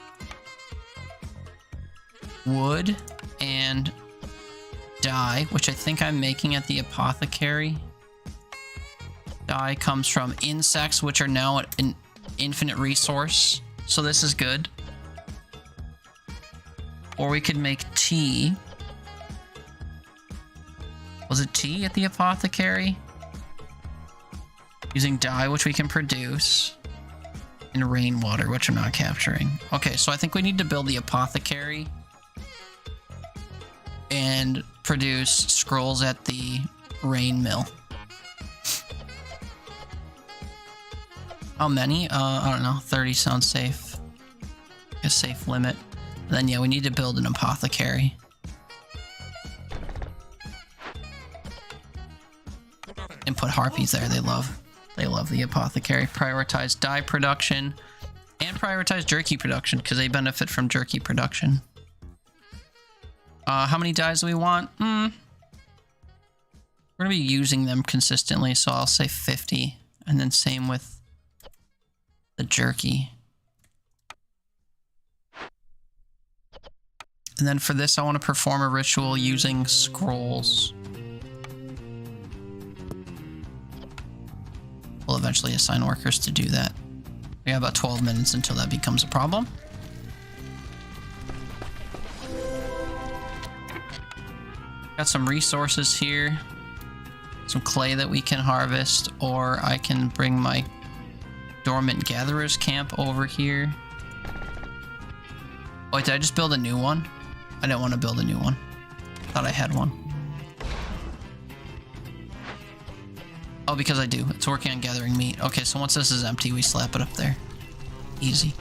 Speaker 1: wood and dye, which I think I'm making at the apothecary. Dye comes from insects, which are now an infinite resource, so this is good. Or we could make tea. Was it tea at the apothecary? Using dye, which we can produce, and rainwater, which I'm not capturing. Okay, so I think we need to build the apothecary and produce scrolls at the rain mill. How many? I don't know. 30 sounds safe. A safe limit. And then yeah, we need to build an apothecary. And put harpies there. They love the apothecary. Prioritize dye production and prioritize jerky production because they benefit from jerky production. How many dyes do we want? We're gonna be using them consistently, so I'll say 50, and then same with the jerky. And then for this, I want to perform a ritual using scrolls. We'll eventually assign workers to do that. We have about 12 minutes until that becomes a problem. Got some resources here. some clay that we can harvest, or I can bring my dormant gatherers camp over here. Oh, wait, did I just build a new one? I didn't want to build a new one. Thought I had one. Oh, because I do. It's working on gathering meat. Okay, so once this is empty, we slap it up there. Easy.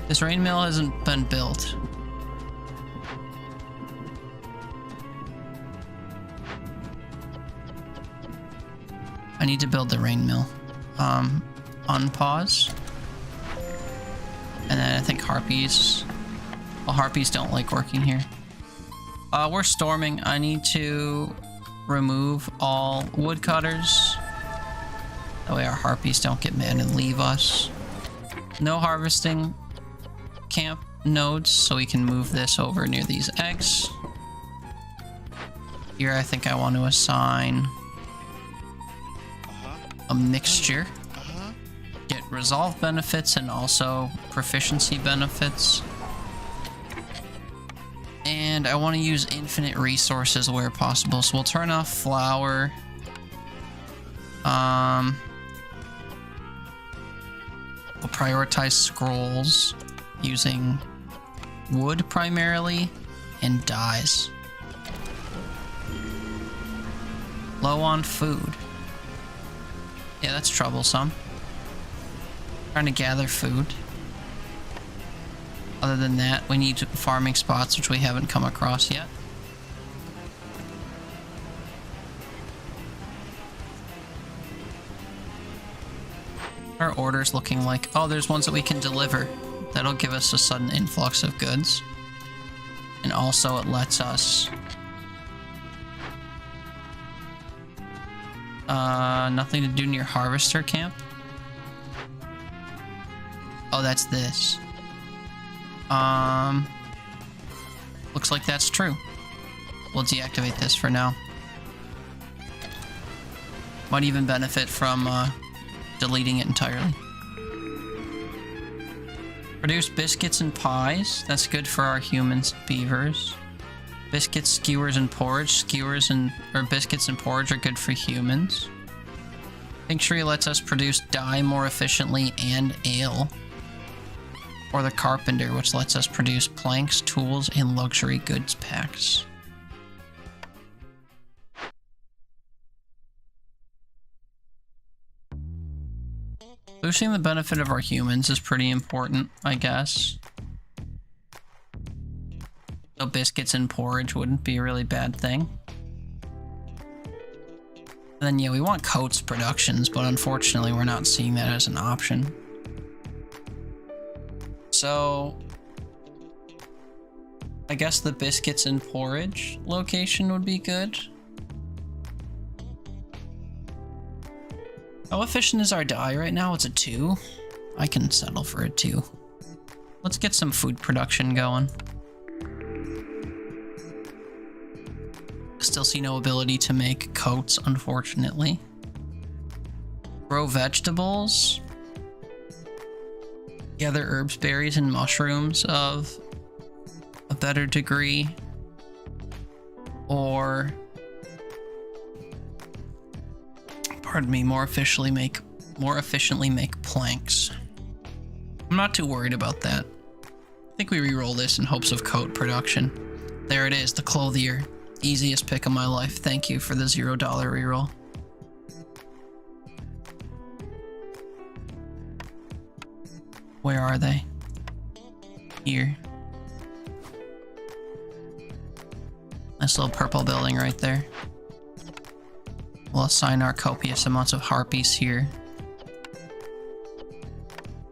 Speaker 1: This rain mill hasn't been built. I need to build the rain mill. Unpause. And then I think harpies. Well, harpies don't like working here. We're storming. I need to remove all woodcutters. That way our harpies don't get mad and leave us. No harvesting camp nodes, so we can move this over near these eggs. Here I think I want to assign a mixture. Get resolve benefits and also proficiency benefits. And I want to use infinite resources where possible, so we'll turn off flour. We'll prioritize scrolls using wood primarily and dyes. Low on food. Yeah, that's troublesome. Trying to gather food. Other than that, we need farming spots, which we haven't come across yet. Our orders looking like... Oh, there's ones that we can deliver. That'll give us a sudden influx of goods. And also it lets us... nothing to do near Harvester Camp. Oh, that's this. Looks like that's true. We'll deactivate this for now. Might even benefit from deleting it entirely. Produce biscuits and pies. That's good for our humans, beavers. Biscuits, skewers, and porridge. Skewers and biscuits and porridge are good for humans. Pink tree lets us produce dye more efficiently and ale. Or the carpenter, which lets us produce planks, tools, and luxury goods packs. Boosting the benefit of our humans is pretty important, I guess. So biscuits and porridge wouldn't be a really bad thing. And then yeah, we want coats productions, but unfortunately we're not seeing that as an option. So I guess the biscuits and porridge location would be good. How efficient is our dye right now? It's a 2. I can settle for a 2. Let's get some food production going. Still see no ability to make coats, unfortunately. Grow vegetables. Gather herbs, berries, and mushrooms of a better degree. Or, pardon me, more efficiently make planks. I'm not too worried about that. I think we re-roll this in hopes of coat production. There it is, the clothier. Easiest pick of my life. Thank you for the $0 reroll. Where are they? Here. Nice little purple building right there. We'll assign our copious amounts of harpies here.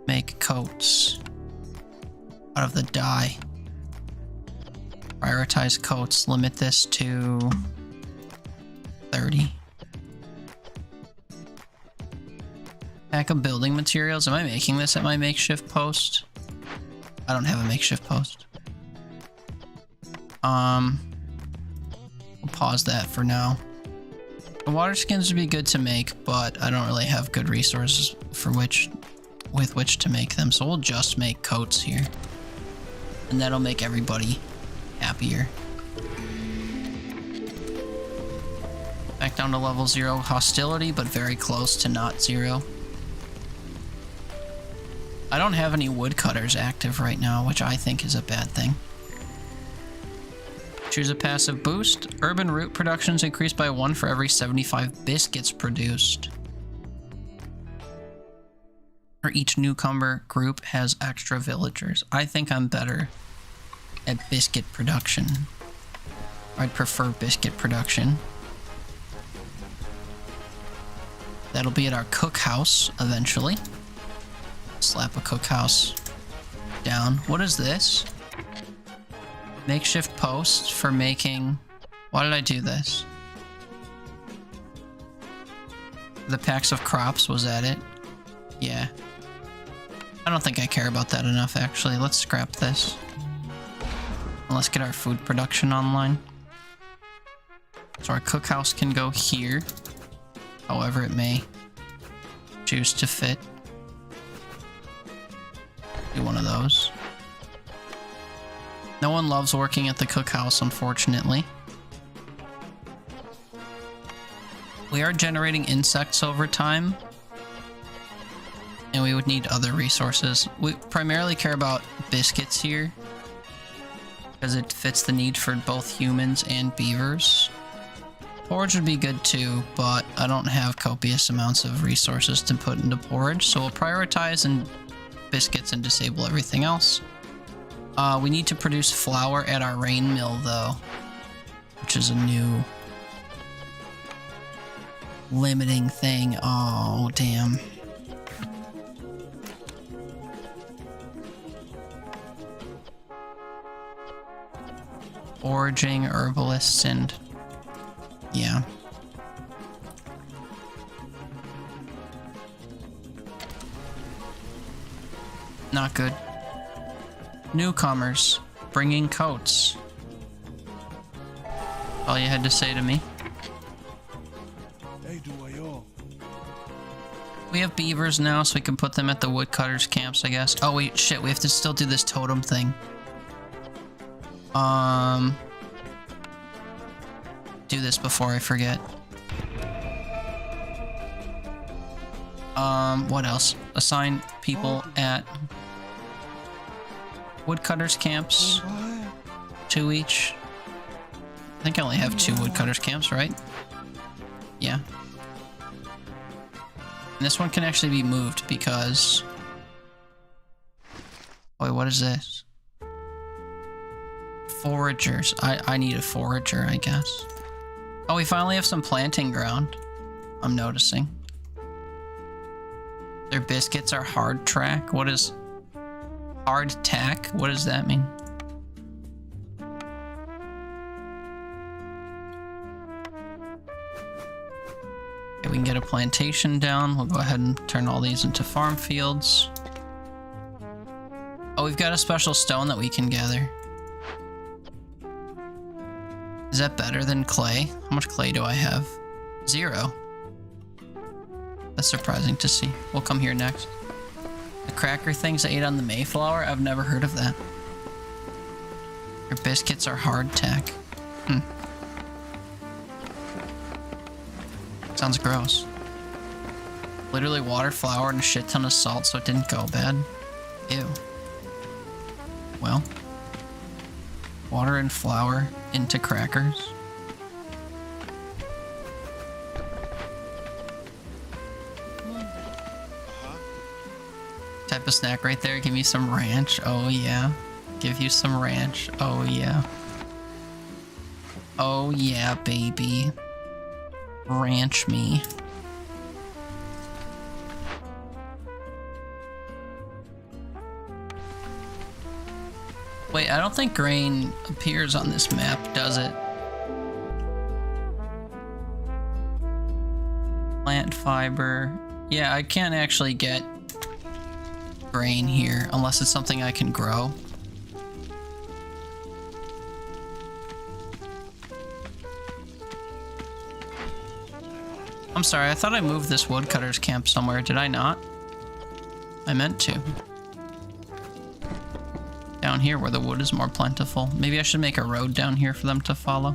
Speaker 1: Make coats out of the dye. Prioritize coats. Limit this to 30. Pack of building materials. Am I making this at my makeshift post? I don't have a makeshift post. We'll pause that for now. The water skins would be good to make, but I don't really have good resources with which to make them, so we'll just make coats here. And that'll make everybody happier. Back down to level 0 hostility, but very close to not 0. I don't have any woodcutters active right now, which I think is a bad thing. Choose a passive boost. Urban root productions increased by 1 for every 75 biscuits produced. Or each newcomer group has extra villagers. I think I'm better at biscuit production. I'd prefer biscuit production. That'll be at our cookhouse eventually. Slap a cookhouse down. What is this? Makeshift post for making... Why did I do this? The packs of crops, was that it? Yeah. I don't think I care about that enough, actually. Let's scrap this. And let's get our food production online. So our cookhouse can go here. However it may choose to fit. Do one of those. No one loves working at the cookhouse, unfortunately. We are generating insects over time. And we would need other resources. We primarily care about biscuits here, because it fits the need for both humans and beavers. Porridge would be good too, but I don't have copious amounts of resources to put into porridge, so we'll prioritize in biscuits and disable everything else. We need to produce flour at our rain mill though, which is a new limiting thing. Oh, damn. Foraging, herbalists, and yeah. Not good. Newcomers, bringing coats. All you had to say to me. We have beavers now, so we can put them at the woodcutters' camps, I guess. Oh wait, shit, we have to still do this totem thing. Do this before I forget. What else? Assign people at woodcutters camps. 2 each. I think I only have 2 woodcutters camps, right? Yeah. And this one can actually be moved because... Wait, what is this? Foragers. I need a forager, I guess. Oh, we finally have some planting ground. I'm noticing. Their biscuits are hard track. What is hard tack? What does that mean? Okay, we can get a plantation down. We'll go ahead and turn all these into farm fields. Oh, we've got a special stone that we can gather. Is that better than clay? How much clay do I have? 0. That's surprising to see. We'll come here next. The cracker things I ate on the Mayflower? I've never heard of that. Your biscuits are hardtack. Sounds gross. Literally water, flour, and a shit ton of salt so it didn't go bad. Ew. Well. Water and flour into crackers. Type of snack right there. Give me some ranch. Oh yeah. Give you some ranch. Oh yeah. Oh yeah, baby. Ranch me. Wait, I don't think grain appears on this map, does it? Plant fiber. Yeah, I can't actually get grain here unless it's something I can grow. I'm sorry, I thought I moved this woodcutter's camp somewhere. Did I not? I meant to. Down down here where the wood is more plentiful. Maybe I should make a road down here for them to follow.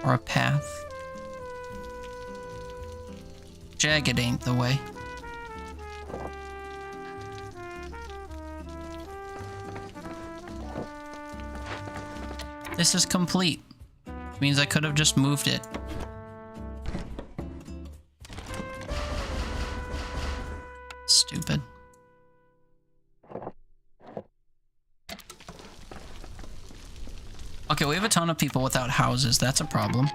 Speaker 1: Or a path. Jagged ain't the way. This is complete. Means I could have just moved it. Stupid. Okay, we have a ton of people without houses. That's a problem.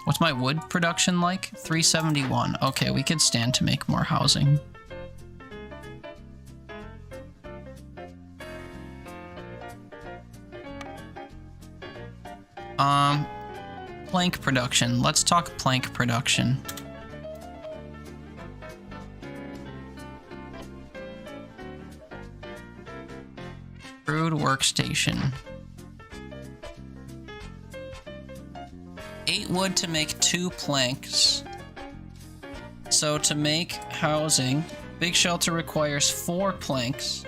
Speaker 1: What's my wood production like? 371. Okay, we could stand to make more housing. Plank production. Let's talk plank production. Crude workstation. 8 wood to make 2 planks. So to make housing, big shelter requires 4 planks.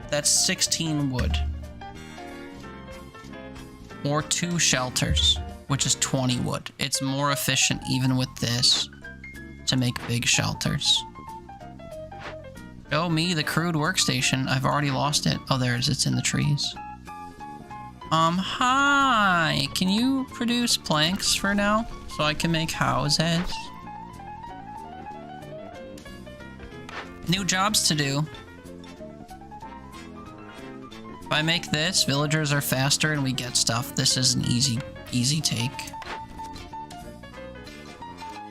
Speaker 1: That's 16 wood. Or 2 shelters, which is 20 wood. It's more efficient even with this to make big shelters. Show me the crude workstation. I've already lost it. Oh, there it is. It's in the trees. Hi. Can you produce planks for now so I can make houses? New jobs to do. If I make this, villagers are faster and we get stuff. This is an easy take.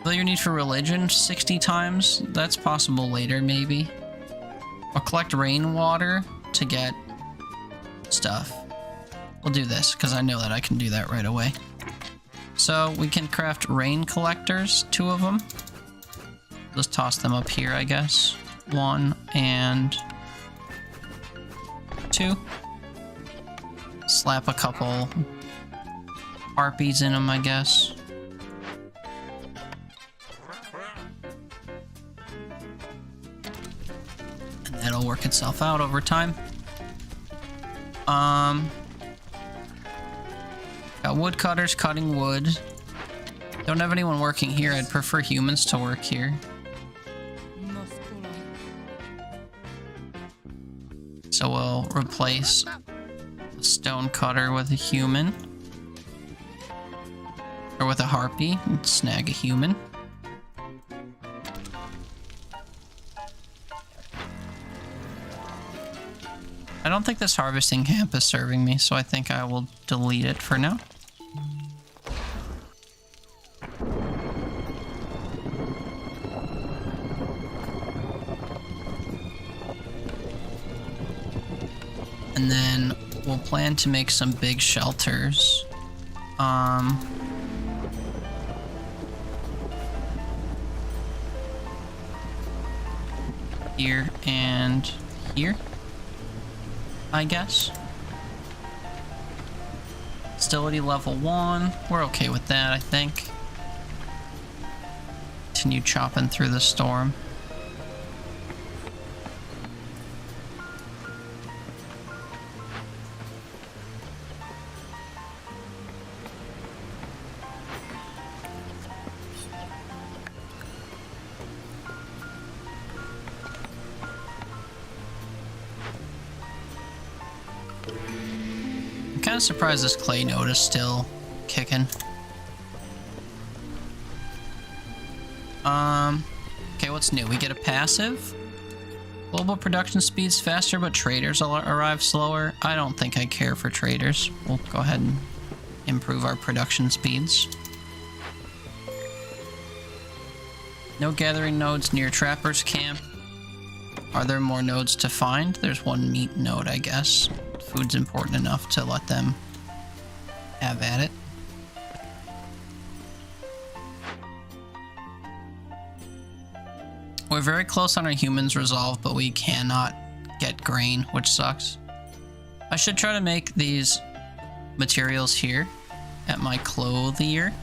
Speaker 1: Will your need for religion 60 times? That's possible later, maybe. I'll collect rainwater to get stuff. We'll do this, because I know that I can do that right away. So, we can craft rain collectors, 2 of them. Just toss them up here, I guess. 1 and 2. Slap a couple harpies in them, I guess. And that'll work itself out over time. Got woodcutters cutting wood. Don't have anyone working here. I'd prefer humans to work here. So we'll replace a stone cutter with a human. Or with a harpy and snag a human. I don't think this harvesting camp is serving me, so I think I will delete it for now. And then we'll plan to make some big shelters. Here and here, I guess. Hostility level 1. We're okay with that, I think. Continue chopping through the storm. I'm kind of surprised this clay node is still kicking. Okay, what's new? We get a passive. Global production speed's faster, but traders arrive slower. I don't think I care for traders. We'll go ahead and improve our production speeds. No gathering nodes near Trapper's Camp. Are there more nodes to find? There's 1 meat node, I guess. Food's important enough to let them have at it. We're very close on our humans resolve, but we cannot get grain, which sucks. I should try to make these materials here at my clothier.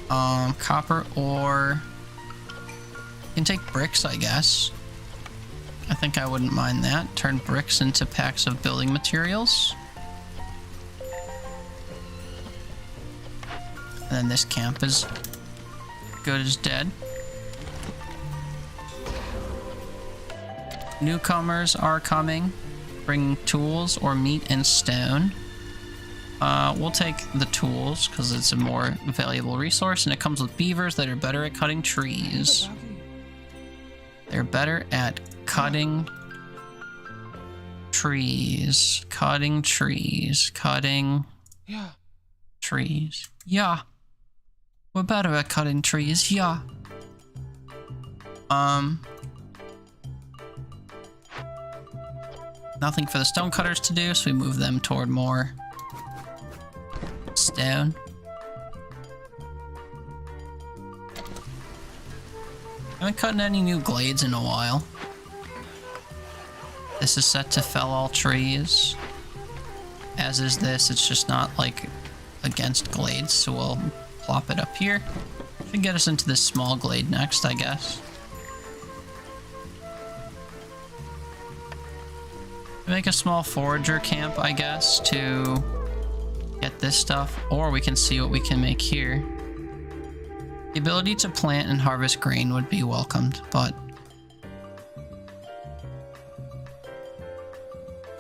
Speaker 1: Copper ore. Can take bricks, I guess. I think I wouldn't mind that. Turn bricks into packs of building materials. And then this camp is good as dead. Newcomers are coming, bringing tools or meat and stone. We'll take the tools because it's a more valuable resource, and it comes with beavers that are better at cutting trees. They're better at cutting trees. Cutting trees. Cutting trees. Yeah. We're better at cutting trees. Yeah. Nothing for the stone cutters to do, so we move them toward more stone. I haven't cut any new glades in a while. This is set to fell all trees. As is this, it's just not like against glades, so we'll plop it up here. Should get us into this small glade next, I guess. Make a small forager camp, I guess, to get this stuff, or we can see what we can make here. The ability to plant and harvest grain would be welcomed, but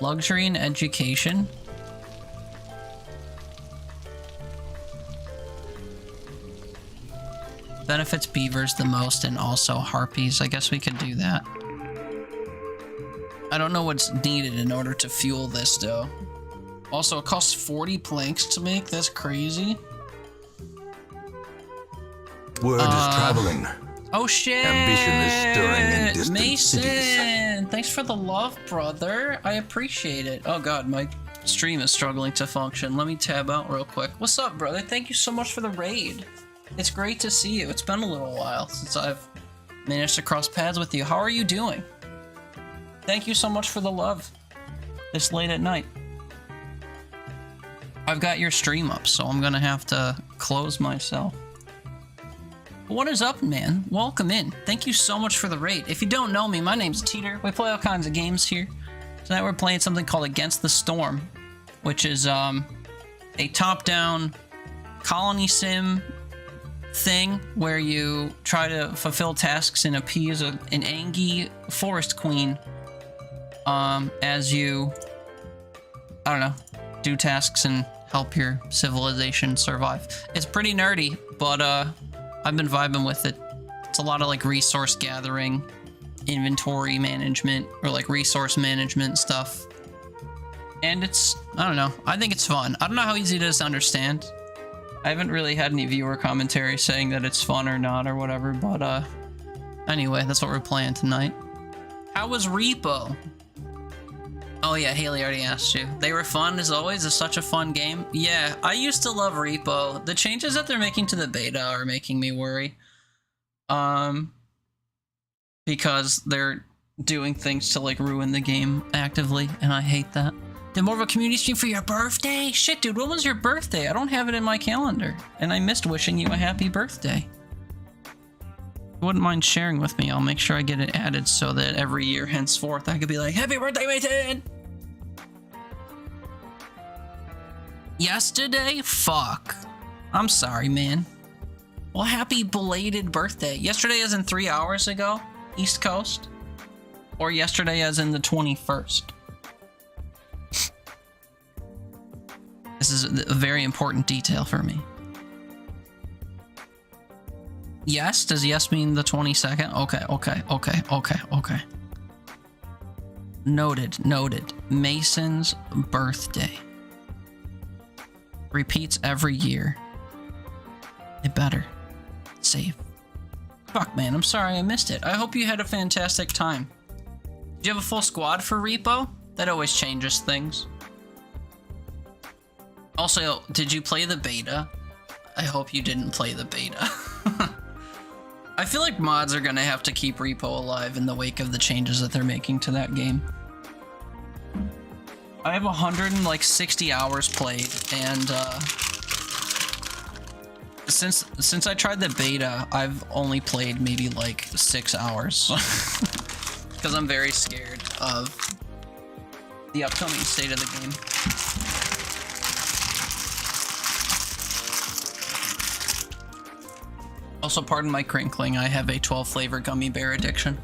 Speaker 1: luxury and education. Benefits beavers the most and also harpies. I guess we could do that. I don't know what's needed in order to fuel this, though. Also, it costs 40 planks to make. That's crazy.
Speaker 2: Word is traveling.
Speaker 1: Oh, shit!
Speaker 2: Ambition is stirring in distant
Speaker 1: Mason!
Speaker 2: cities.
Speaker 1: Thanks for the love, brother. I appreciate it. Oh, God, my stream is struggling to function. Let me tab out real quick. What's up, brother? Thank you so much for the raid. It's great to see you. It's been a little while since I've managed to cross paths with you. How are you doing? Thank you so much for the love this late at night. I've got your stream up, so I'm gonna have to close myself. What is up, man? Welcome in. Thank you so much for the raid. If you don't know me, my name's Teeter. We play all kinds of games here. Tonight we're playing something called Against the Storm, which is a top-down colony sim thing where you try to fulfill tasks and appease an Angie forest queen as you, I don't know, do tasks and help your civilization survive. It's pretty nerdy, but I've been vibing with it. It's a lot of like resource gathering, inventory management, or like resource management stuff. And it's, I don't know, I think it's fun. I don't know how easy it is to understand. I haven't really had any viewer commentary saying that it's fun or not or whatever, but anyway, that's what we're playing tonight. How was Repo? Oh yeah, Haley already asked you. They were fun as always. It's such a fun game. Yeah, I used to love Repo. The changes that they're making to the beta are making me worry. Because they're doing things to like ruin the game actively, and I hate that. Did more of a community stream for your birthday? Shit, dude, when was your birthday? I don't have it in my calendar, and I missed wishing you a happy birthday. If you wouldn't mind sharing with me, I'll make sure I get it added so that every year henceforth I could be like, happy birthday, Mason! Yesterday? Fuck. I'm sorry, man. Well, happy belated birthday. Yesterday as in 3 hours ago, East Coast? Or yesterday as in the 21st? This is a very important detail for me. Yes? Does yes mean the 22nd? Okay. Noted. Mason's birthday. Repeats every year. It better. Save. Fuck, man, I'm sorry I missed it. I hope you had a fantastic time. Do you have a full squad for Repo? That always changes things. Also, did you play the beta? I hope you didn't play the beta. I feel like mods are gonna have to keep Repo alive in the wake of the changes that they're making to that game. I have 160 hours played, and since I tried the beta, I've only played maybe like 6 hours. because I'm very scared of the upcoming state of the game. Also, pardon my crinkling, I have a 12 flavor gummy bear addiction.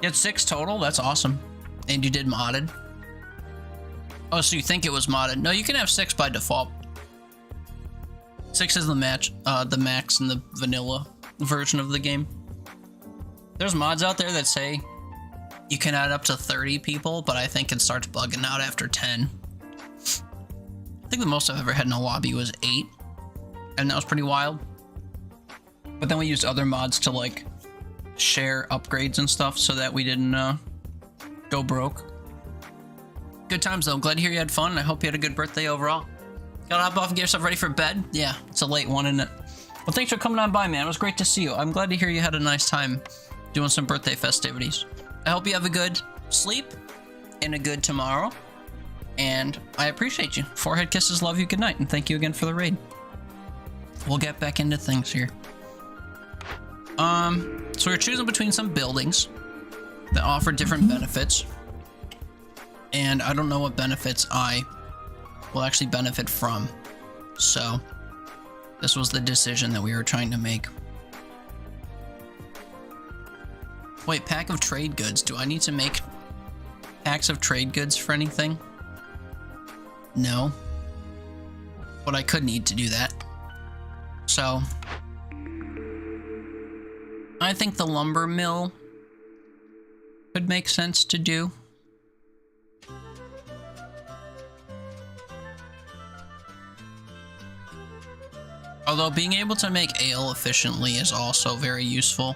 Speaker 1: You had 6 total? That's awesome. And you did modded? Oh, so you think it was modded? No, you can have 6 by default. 6 is the max in the vanilla version of the game. There's mods out there that say you can add up to 30 people, but I think it starts bugging out after 10. I think the most I've ever had in a lobby was 8, and that was pretty wild. But then we used other mods to like share upgrades and stuff so that we didn't go broke. Good times though. Glad to hear you had fun. I hope you had a good birthday overall. Gotta hop off and get yourself ready for bed. Yeah, it's a late one, isn't it? Well, thanks for coming on by, man. It was great to see you. I'm glad to hear you had a nice time doing some birthday festivities. I hope you have a good sleep and a good tomorrow. And I appreciate you. Forehead kisses, love you, good night, and thank you again for the raid. We'll get back into things here. So we're choosing between some buildings that offer different benefits. And I don't know what benefits I will actually benefit from. So this was the decision that we were trying to make. Wait, pack of trade goods. Do I need to make packs of trade goods for anything? No. But I could need to do that. So I think the lumber mill could make sense to do. Although being able to make ale efficiently is also very useful.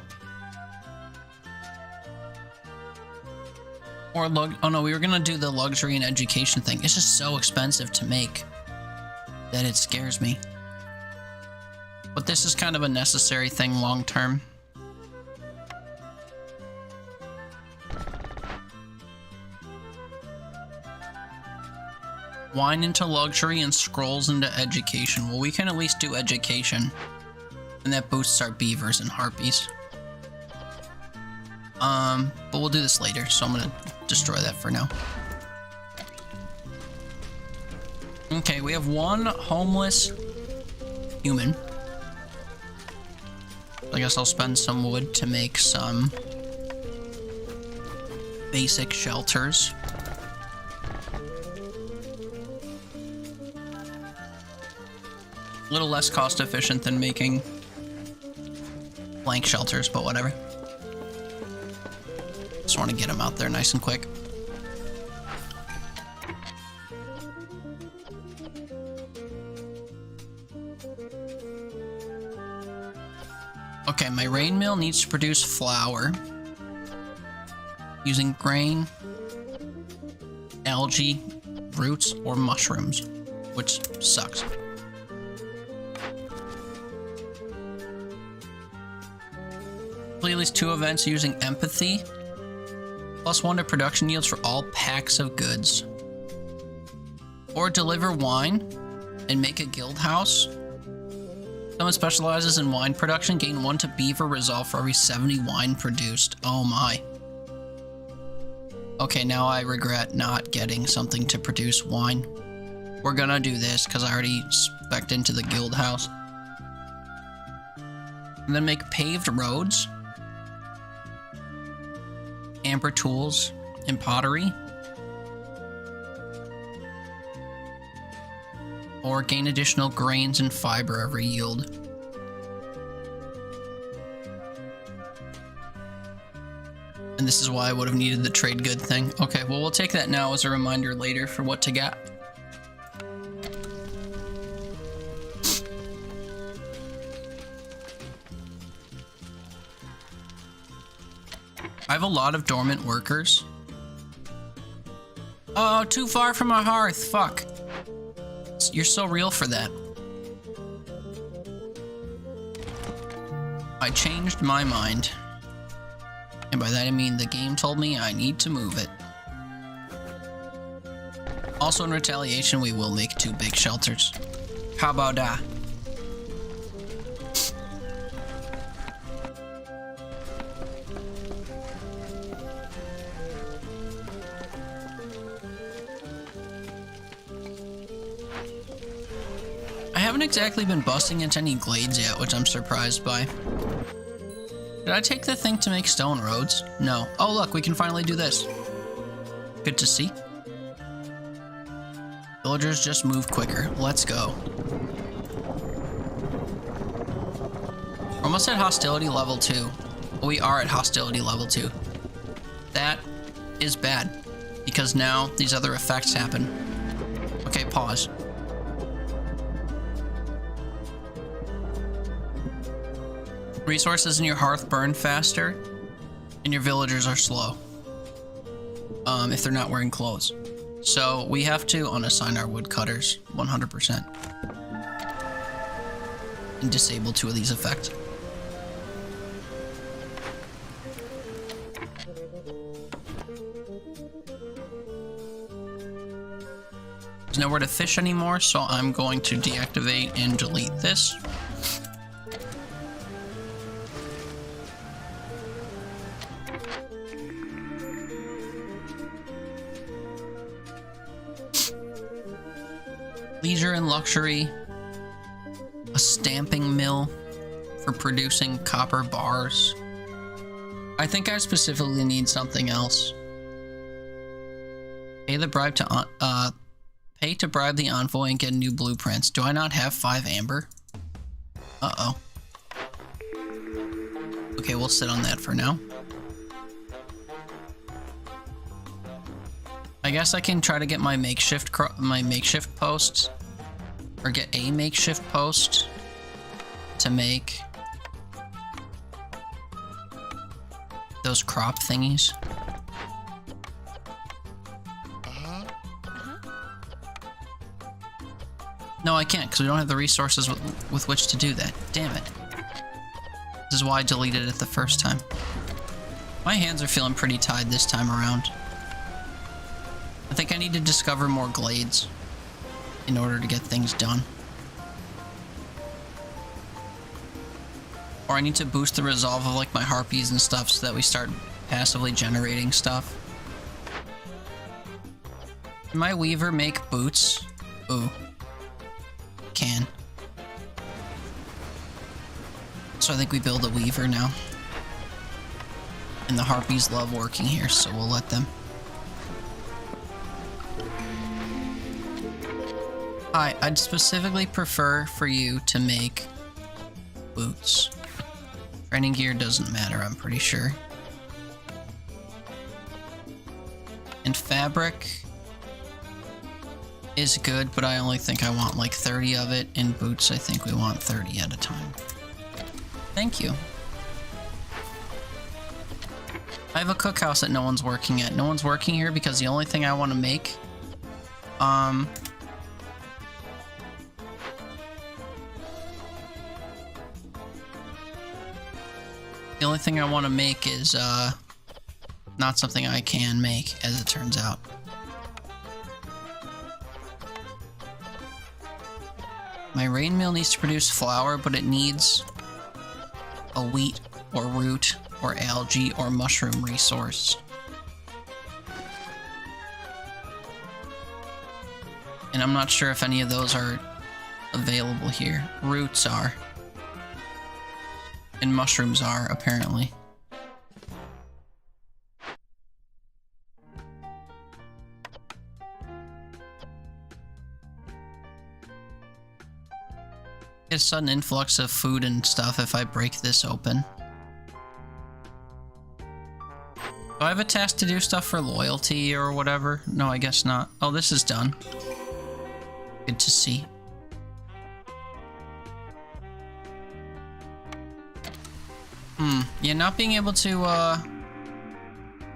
Speaker 1: Or oh no, we were gonna do the luxury and education thing. It's just so expensive to make that it scares me. But this is kind of a necessary thing long term. Wine into luxury and scrolls into education. Well, we can at least do education. And that boosts our beavers and harpies. But we'll do this later, so I'm gonna destroy that for now. Okay, we have one homeless human. I guess I'll spend some wood to make some basic shelters. A little less cost efficient than making blank shelters, but whatever. Just want to get them out there nice and quick. Okay, my rain mill needs to produce flour using grain, algae, roots, or mushrooms, which sucks. Complete at least 2 events using empathy. +1 to production yields for all packs of goods. Or deliver wine and make a guild house. Someone specializes in wine production. Gain 1 to beaver resolve for every 70 wine produced. Oh my. Okay, now I regret not getting something to produce wine. We're gonna do this because I already spec'd into the guild house. And then make paved roads. Amber tools and pottery. Or gain additional grains and fiber every yield. And this is why I would have needed the trade good thing. Okay, well, we'll take that now as a reminder later for what to get. I have a lot of dormant workers. Oh, too far from a hearth. Fuck. You're so real for that. I changed my mind. And by that I mean the game told me I need to move it. Also in retaliation, we will make 2 big shelters. How about that? haven't exactly been busting into any glades yet, which I'm surprised by. Did I take the thing to make stone roads? No. Oh, look, we can finally do this. Good to see. Villagers just move quicker. Let's go. We're almost at hostility level 2. We are at hostility level 2. That is bad, because now these other effects happen. Okay, pause. Resources in your hearth burn faster, and your villagers are slow. If they're not wearing clothes. So we have to unassign our woodcutters 100%. And disable 2 of these effects. There's nowhere to fish anymore, so I'm going to deactivate and delete this. Leisure and luxury. A stamping mill for producing copper bars. I think I specifically need something else. Pay the bribe to pay to bribe the envoy and get new blueprints. Do I not have 5 amber? Uh-oh. Okay, we'll sit on that for now. I guess I can try to get my makeshift posts, or get a makeshift post to make those crop thingies. No, I can't, because we don't have the resources with which to do that. Damn it. This is why I deleted it the first time. My hands are feeling pretty tied this time around. I think I need to discover more glades in order to get things done. Or I need to boost the resolve of like my harpies and stuff so that we start passively generating stuff. Can my weaver make boots? Ooh. Can. So I think we build a weaver now. And the harpies love working here, so we'll let them. Hi, I'd specifically prefer for you to make boots. Training gear doesn't matter, I'm pretty sure. And fabric is good, but I only think I want like 30 of it. In boots, I think we want 30 at a time. Thank you. I have a cookhouse that no one's working at. No one's working here because the only thing I want to make, the only thing I want to make is, not something I can make, as it turns out. My rain mill needs to produce flour, but it needs a wheat or root or algae or mushroom resource. And I'm not sure if any of those are available here. Roots are. And mushrooms are, apparently. Get a sudden influx of food and stuff if I break this open. Do I have a task to do stuff for loyalty or whatever? No, I guess not. Oh, this is done. Good to see. Yeah, not being able to,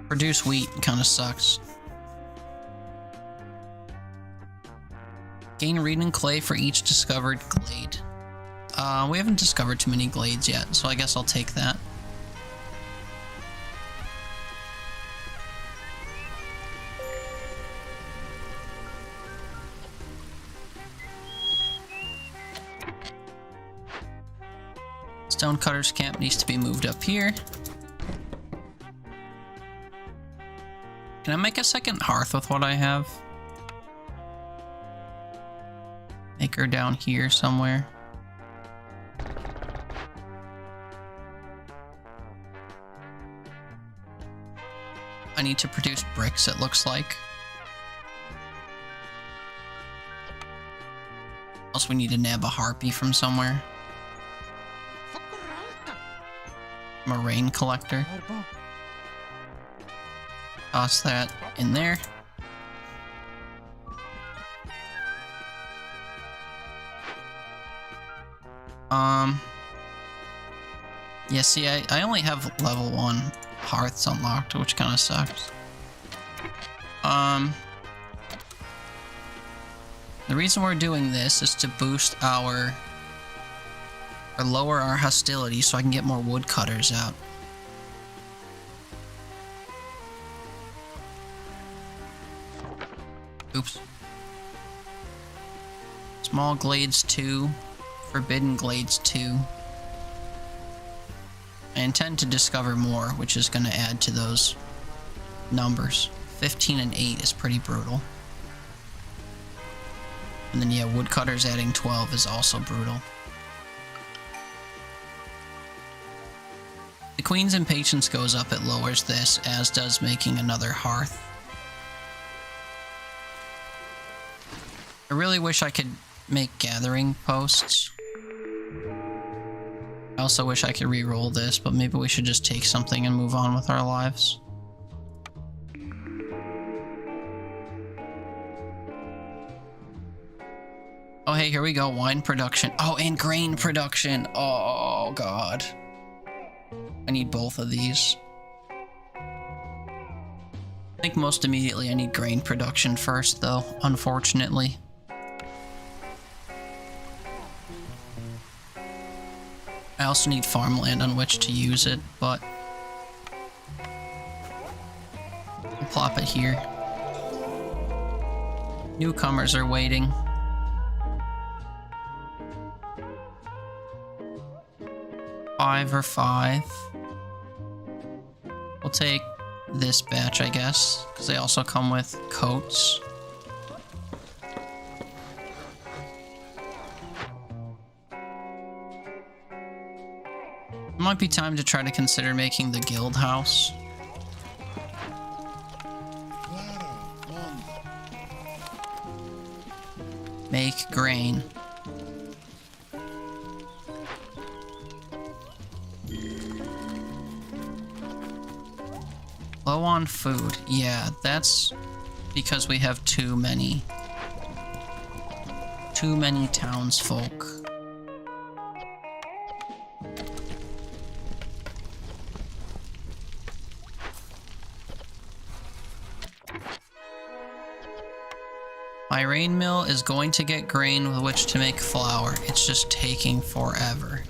Speaker 1: produce wheat kind of sucks. Gain reed and clay for each discovered glade. We haven't discovered too many glades yet, so I guess I'll take that. Stonecutter's camp needs to be moved up here. Can I make a second hearth with what I have? Make maker down here somewhere. I need to produce bricks, it looks like. Also, we need to nab a harpy from somewhere. Moraine collector. Toss that in there. Yeah, see, I only have level 1 hearths unlocked, which kind of sucks. The reason we're doing this is to boost or lower our hostility so I can get more woodcutters out. Oops. Small Glades 2, Forbidden Glades 2. I intend to discover more, which is going to add to those numbers. 15 and 8 is pretty brutal. And then, yeah, woodcutters adding 12 is also brutal. The Queen's Impatience goes up, it lowers this, as does making another hearth. I really wish I could make gathering posts. I also wish I could re-roll this, but maybe we should just take something and move on with our lives. Oh, hey, here we go. Wine production. Oh, and grain production. Oh, God. I need both of these. I think most immediately I need grain production first, though, unfortunately. I also need farmland on which to use it, but I'll plop it here. Newcomers are waiting. Five or 5. We'll take this batch, I guess, because they also come with coats. It might be time to try to consider making the guild house. Make grain. Low on food. Yeah, that's because we have too many townsfolk. My rain mill is going to get grain with which to make flour. It's just taking forever.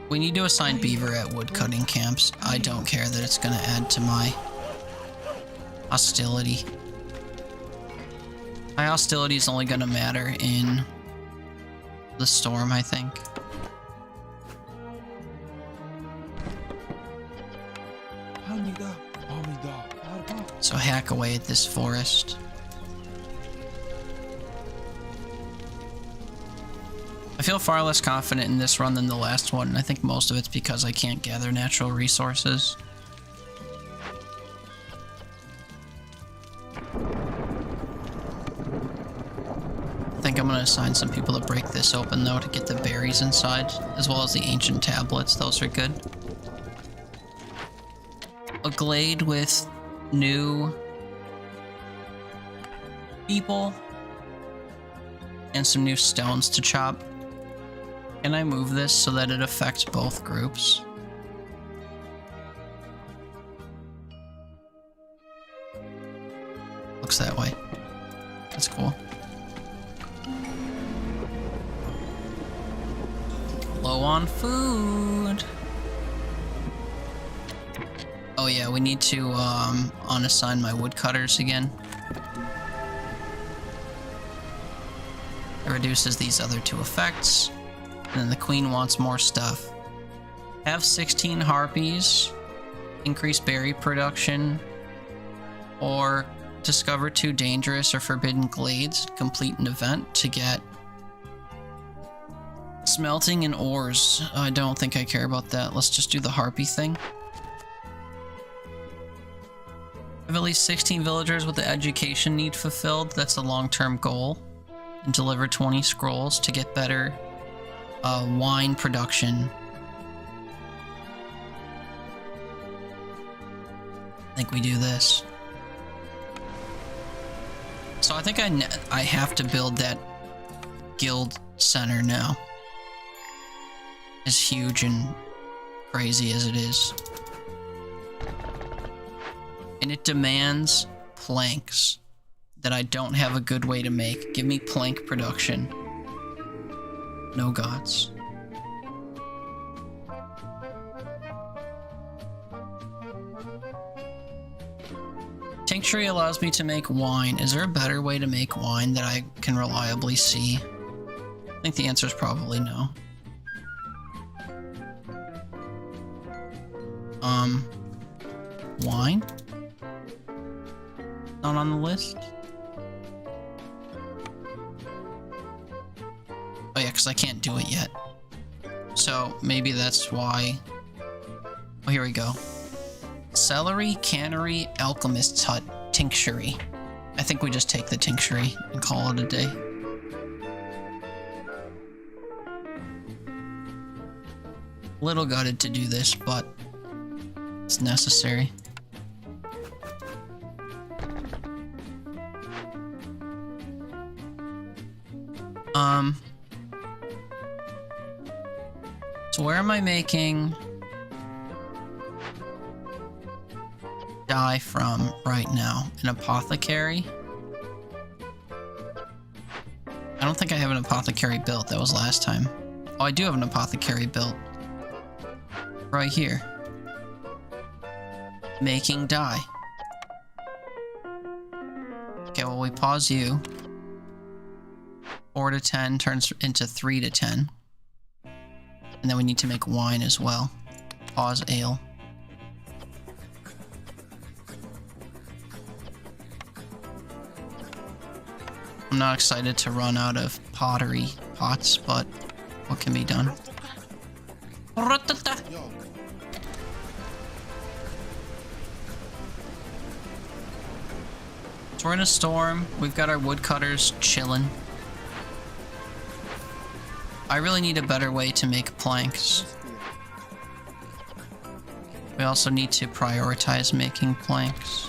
Speaker 1: We need to assign beaver at woodcutting camps. I don't care that it's going to add to my hostility. My hostility is only going to matter in the storm, I think. So hack away at this forest. I feel far less confident in this run than the last one, and I think most of it's because I can't gather natural resources. I think I'm going to assign some people to break this open, though, to get the berries inside, as well as the ancient tablets. Those are good. A glade with new people and some new stones to chop. Can I move this so that it affects both groups? Looks that way. That's cool. Low on food. Oh yeah, we need to unassign my woodcutters again. It reduces these other 2 effects. And then the queen wants more stuff. Have 16 harpies, increase berry production, or discover 2 dangerous or forbidden glades, complete an event to get smelting and ores. I don't think I care about that. Let's just do the harpy thing. Have at least 16 villagers with the education need fulfilled. That's a long-term goal. And deliver 20 scrolls to get better wine production. I think we do this. So I think I have to build that guild center now. As huge and crazy as it is. And it demands planks that I don't have a good way to make. Give me plank production. No gods. Tincture allows me to make wine. Is there a better way to make wine that I can reliably see? I think the answer is probably no. Wine? Not on the list? Oh yeah, because I can't do it yet. So maybe that's why. Oh, here we go. Celery, cannery, alchemist's hut, tinctury. I think we just take the tinctury and call it a day. Little gutted to do this, but it's necessary. So where am I making dye from right now? An apothecary? I don't think I have an apothecary built. That was last time. Oh, I do have an apothecary built. Right here. Making dye. Okay, well, we pause you. 4 to 10 turns into 3 to 10. And then we need to make wine as well. Pause ale. I'm not excited to run out of pottery pots, but what can be done? So we're in a storm. We've got our woodcutters chilling. I really need a better way to make planks. We also need to prioritize making planks.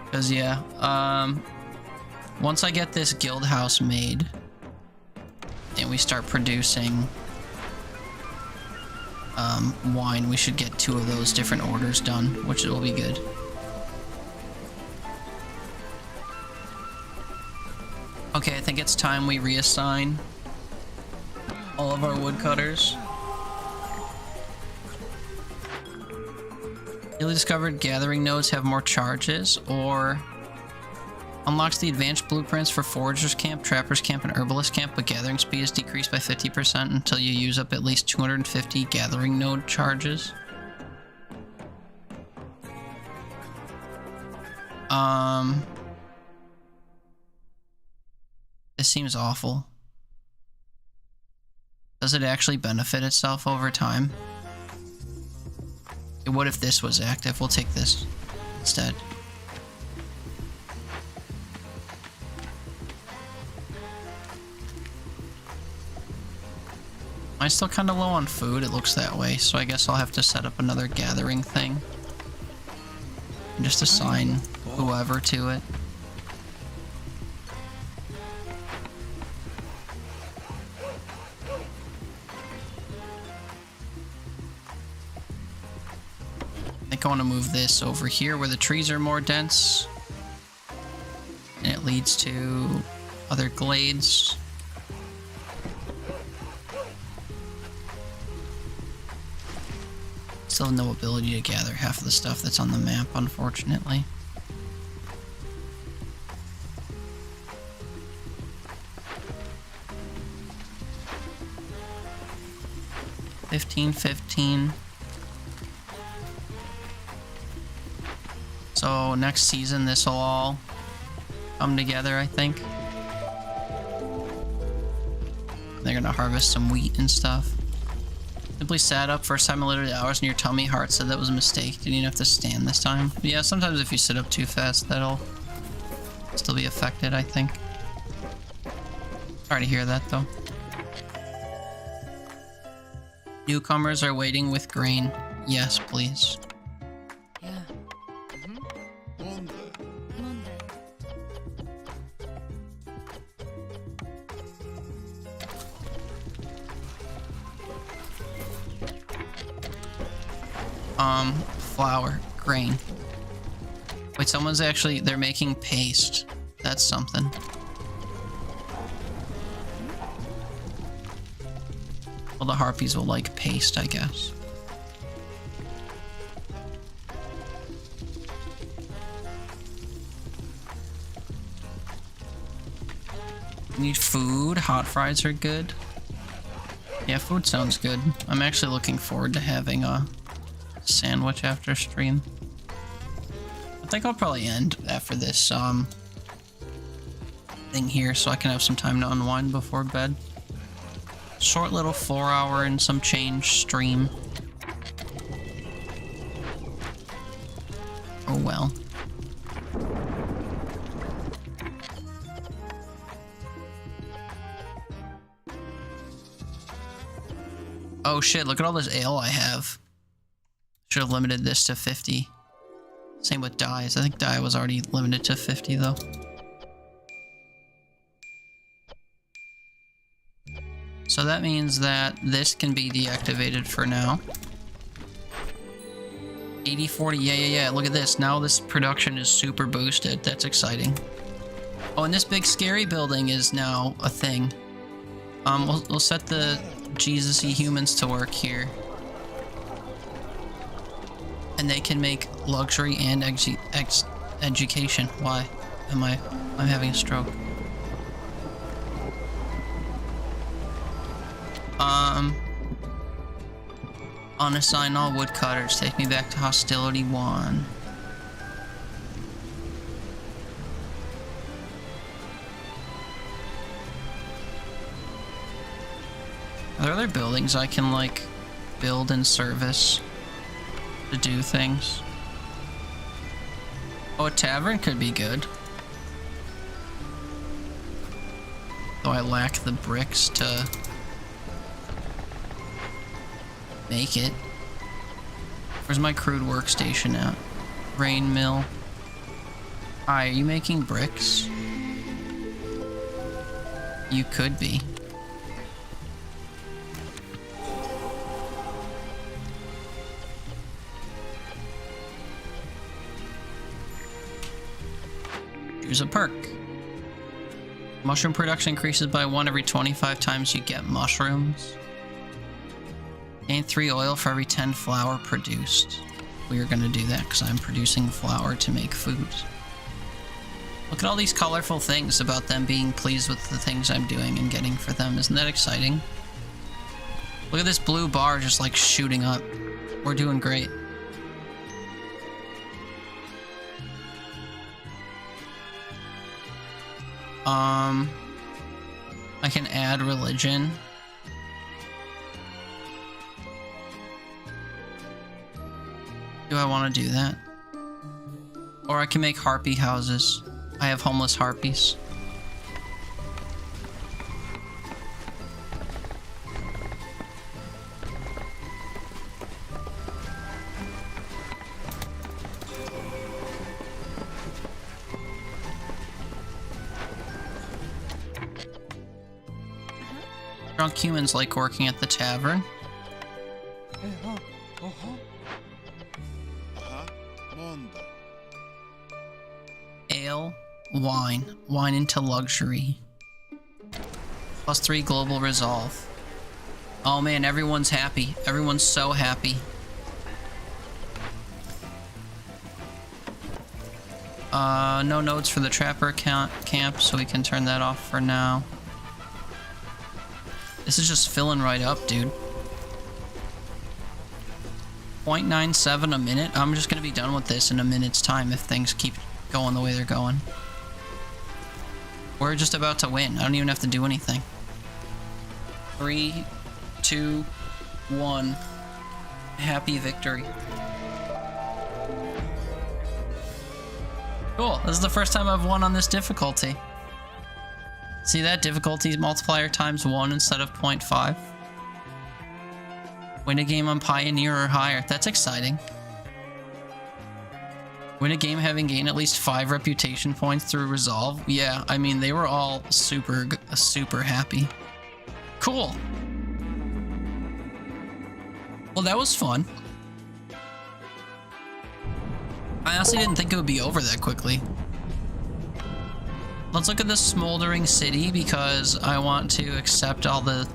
Speaker 1: Because, yeah, once I get this guild house made, and we start producing wine, we should get 2 of those different orders done, which will be good. Okay, I think it's time we reassign all of our woodcutters. Newly discovered gathering nodes have more charges, or unlocks the advanced blueprints for Foragers Camp, Trappers Camp, and Herbalist Camp, but gathering speed is decreased by 50% until you use up at least 250 gathering node charges. This seems awful. Does it actually benefit itself over time? What if this was active? We'll take this instead. Am I still kind of low on food? It looks that way, so I guess I'll have to set up another gathering thing. And just assign whoever to it. I think I want to move this over here where the trees are more dense. And it leads to other glades. Still no ability to gather half of the stuff that's on the map, unfortunately. 15, 15. So next season, this will all come together, I think. They're gonna harvest some wheat and stuff. Simply sat up first time in literally hours and your tummy heart said that was a mistake. Didn't even have to stand this time. But yeah, sometimes if you sit up too fast, that'll still be affected, I think. Sorry to hear that, though. Newcomers are waiting with grain. Yes, please.
Speaker 3: Yeah. Monday.
Speaker 1: Flour, grain. Wait, someone's actually, they're making paste. That's something. Well, the harpies will like paste, I guess. Need food. Hot fries are good. Yeah, food sounds good. I'm actually looking forward to having a sandwich after stream. I think I'll probably end after this thing here so I can have some time to unwind before bed. Short little 4-hour and some change stream. Oh well. Oh shit, look at all this ale I have. Should have limited this to 50. Same with dyes. I think dye was already limited to 50 though. So that means that this can be deactivated for now. 80-40, yeah. Look at this. Now this production is super boosted. That's exciting. Oh, and this big scary building is now a thing. We'll set the Jesus-y humans to work here. And they can make luxury and education. Why am I'm having a stroke? Unassign all woodcutters. Take me back to Hostility 1. Are there other buildings I can, like, build and service to do things? Oh, a tavern could be good. Though I lack the bricks to make it. Where's my crude workstation at? Grain mill. Hi, are you making bricks? You could be. Here's a perk. Mushroom production increases by 1 every 25 times you get mushrooms. Gain 3 oil for every 10 flour produced. We are going to do that because I'm producing flour to make food. Look at all these colorful things about them being pleased with the things I'm doing and getting for them. Isn't that exciting? Look at this blue bar just like shooting up. We're doing great. I can add religion. Do I want to do that? Or I can make harpy houses. I have homeless harpies. Drunk humans like working at the tavern. Ale, wine. Wine into luxury. Plus 3 global resolve. Oh man, everyone's happy. Everyone's so happy. No nodes for the trapper camp, so we can turn that off for now. This is just filling right up, dude. 0.97 a minute. I'm just gonna be done with this in a minute's time if things keep going the way they're going. We're just about to win. I don't even have to do anything. 3, 2, 1. Happy victory. Cool. This is the first time I've won on this difficulty. See that? Difficulty multiplier times 1 instead of 0.5. Win a game on Pioneer or higher. That's exciting. Win a game having gained at least 5 reputation points through Resolve. Yeah, I mean, they were all super happy. Cool. Well, that was fun. I honestly didn't think it would be over that quickly. Let's look at this smoldering city because I want to accept all the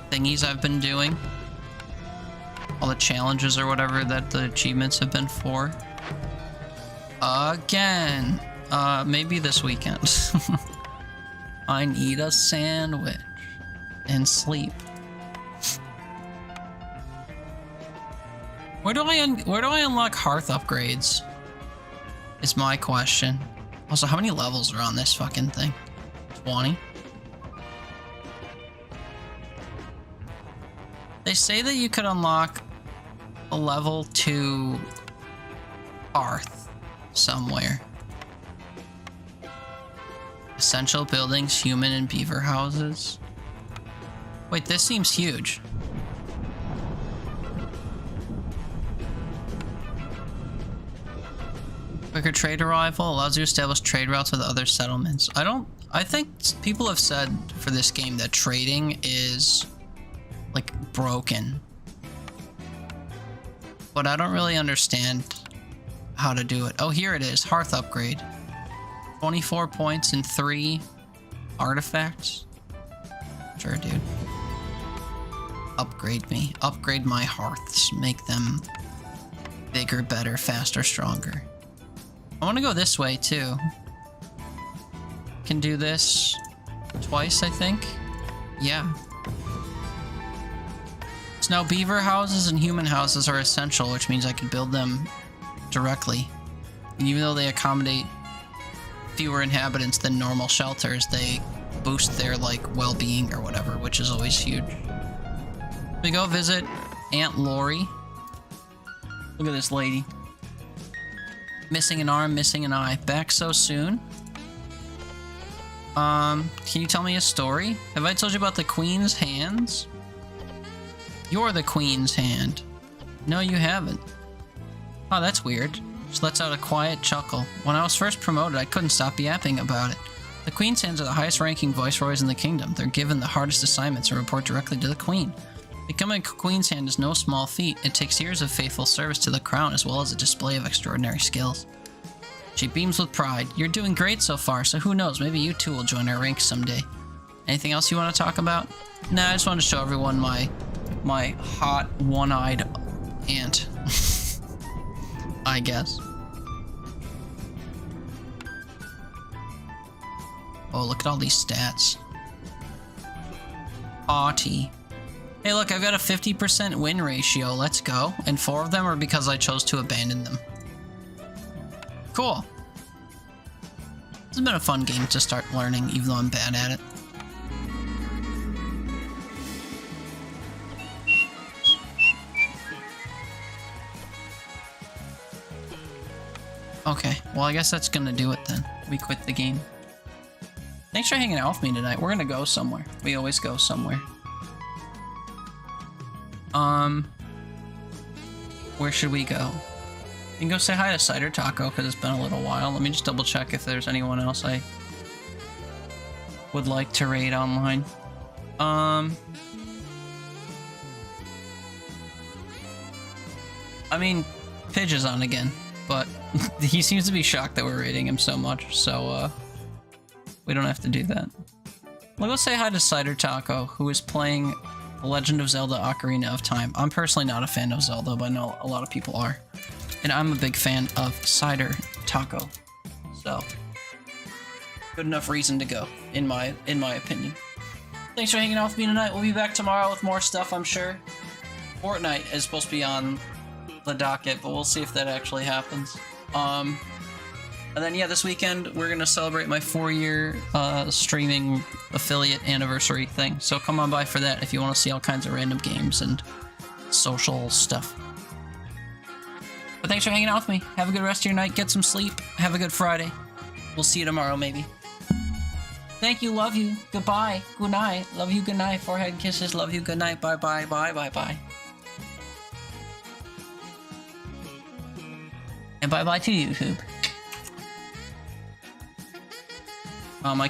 Speaker 1: thingies I've been doing. All the challenges or whatever that the achievements have been for. Again. Maybe this weekend. I need a sandwich and sleep. Where do I unlock hearth upgrades? Is my question. Also, how many levels are on this fucking thing? 20? They say that you could unlock a level 2 hearth somewhere. Essential buildings, human and beaver houses. Wait, this seems huge. Quicker trade arrival allows you to establish trade routes with other settlements. I think people have said for this game that trading is like broken. But I don't really understand how to do it. Oh, here it is. Hearth upgrade. 24 points and 3 artifacts. Sure, dude. Upgrade me. Upgrade my hearths. Make them bigger, better, faster, stronger. I want to go this way, too. Can do this twice, I think. Yeah. So now beaver houses and human houses are essential, which means I can build them directly. And even though they accommodate fewer inhabitants than normal shelters, they boost their, like, well-being or whatever, which is always huge. We go visit Aunt Lori. Look at this lady. Missing an arm, missing an eye. Back so soon? Can you tell me a story? Have I told you about the Queen's hands? You're the Queen's hand. No, you haven't. Oh, that's weird. She lets out a quiet chuckle. When I was first promoted, I couldn't stop yapping about it. The Queen's hands are the highest ranking viceroys in the kingdom. They're given the hardest assignments and report directly to the Queen. Becoming a Queen's hand is no small feat. It takes years of faithful service to the crown as well as a display of extraordinary skills. She beams with pride. You're doing great so far, so who knows, maybe you too will join our ranks someday. Anything else you want to talk about? Nah, I just wanted to show everyone my hot, one-eyed aunt. I guess. Oh, look at all these stats. Haughty. Hey, look, I've got a 50% win ratio. Let's go. And 4 of them are because I chose to abandon them. Cool. This has been a fun game to start learning, even though I'm bad at it. Okay, well, I guess that's gonna do it then. We quit the game. Thanks for hanging out with me tonight. We're gonna go somewhere. We always go somewhere. Where should we go? You can go say hi to Cider Taco, because it's been a little while. Let me just double check if there's anyone else I would like to raid online. I mean, Pidge is on again, but he seems to be shocked that we're raiding him so much, so, we don't have to do that. We'll go say hi to Cider Taco, who is playing The Legend of Zelda Ocarina of Time. I'm personally not a fan of Zelda, but I know a lot of people are. And I'm a big fan of Cider Taco. So, good enough reason to go, in my opinion. Thanks for hanging out with me tonight. We'll be back tomorrow with more stuff, I'm sure. Fortnite is supposed to be on the docket, but we'll see if that actually happens. And then, yeah, this weekend we're going to celebrate my 4-year streaming affiliate anniversary thing. So come on by for that if you want to see all kinds of random games and social stuff. But thanks for hanging out with me. Have a good rest of your night. Get some sleep. Have a good Friday. We'll see you tomorrow, maybe. Thank you. Love you. Goodbye. Good night. Love you. Good night. Forehead kisses. Love you. Good night. Bye, bye, bye, bye, bye. And bye-bye to YouTube. My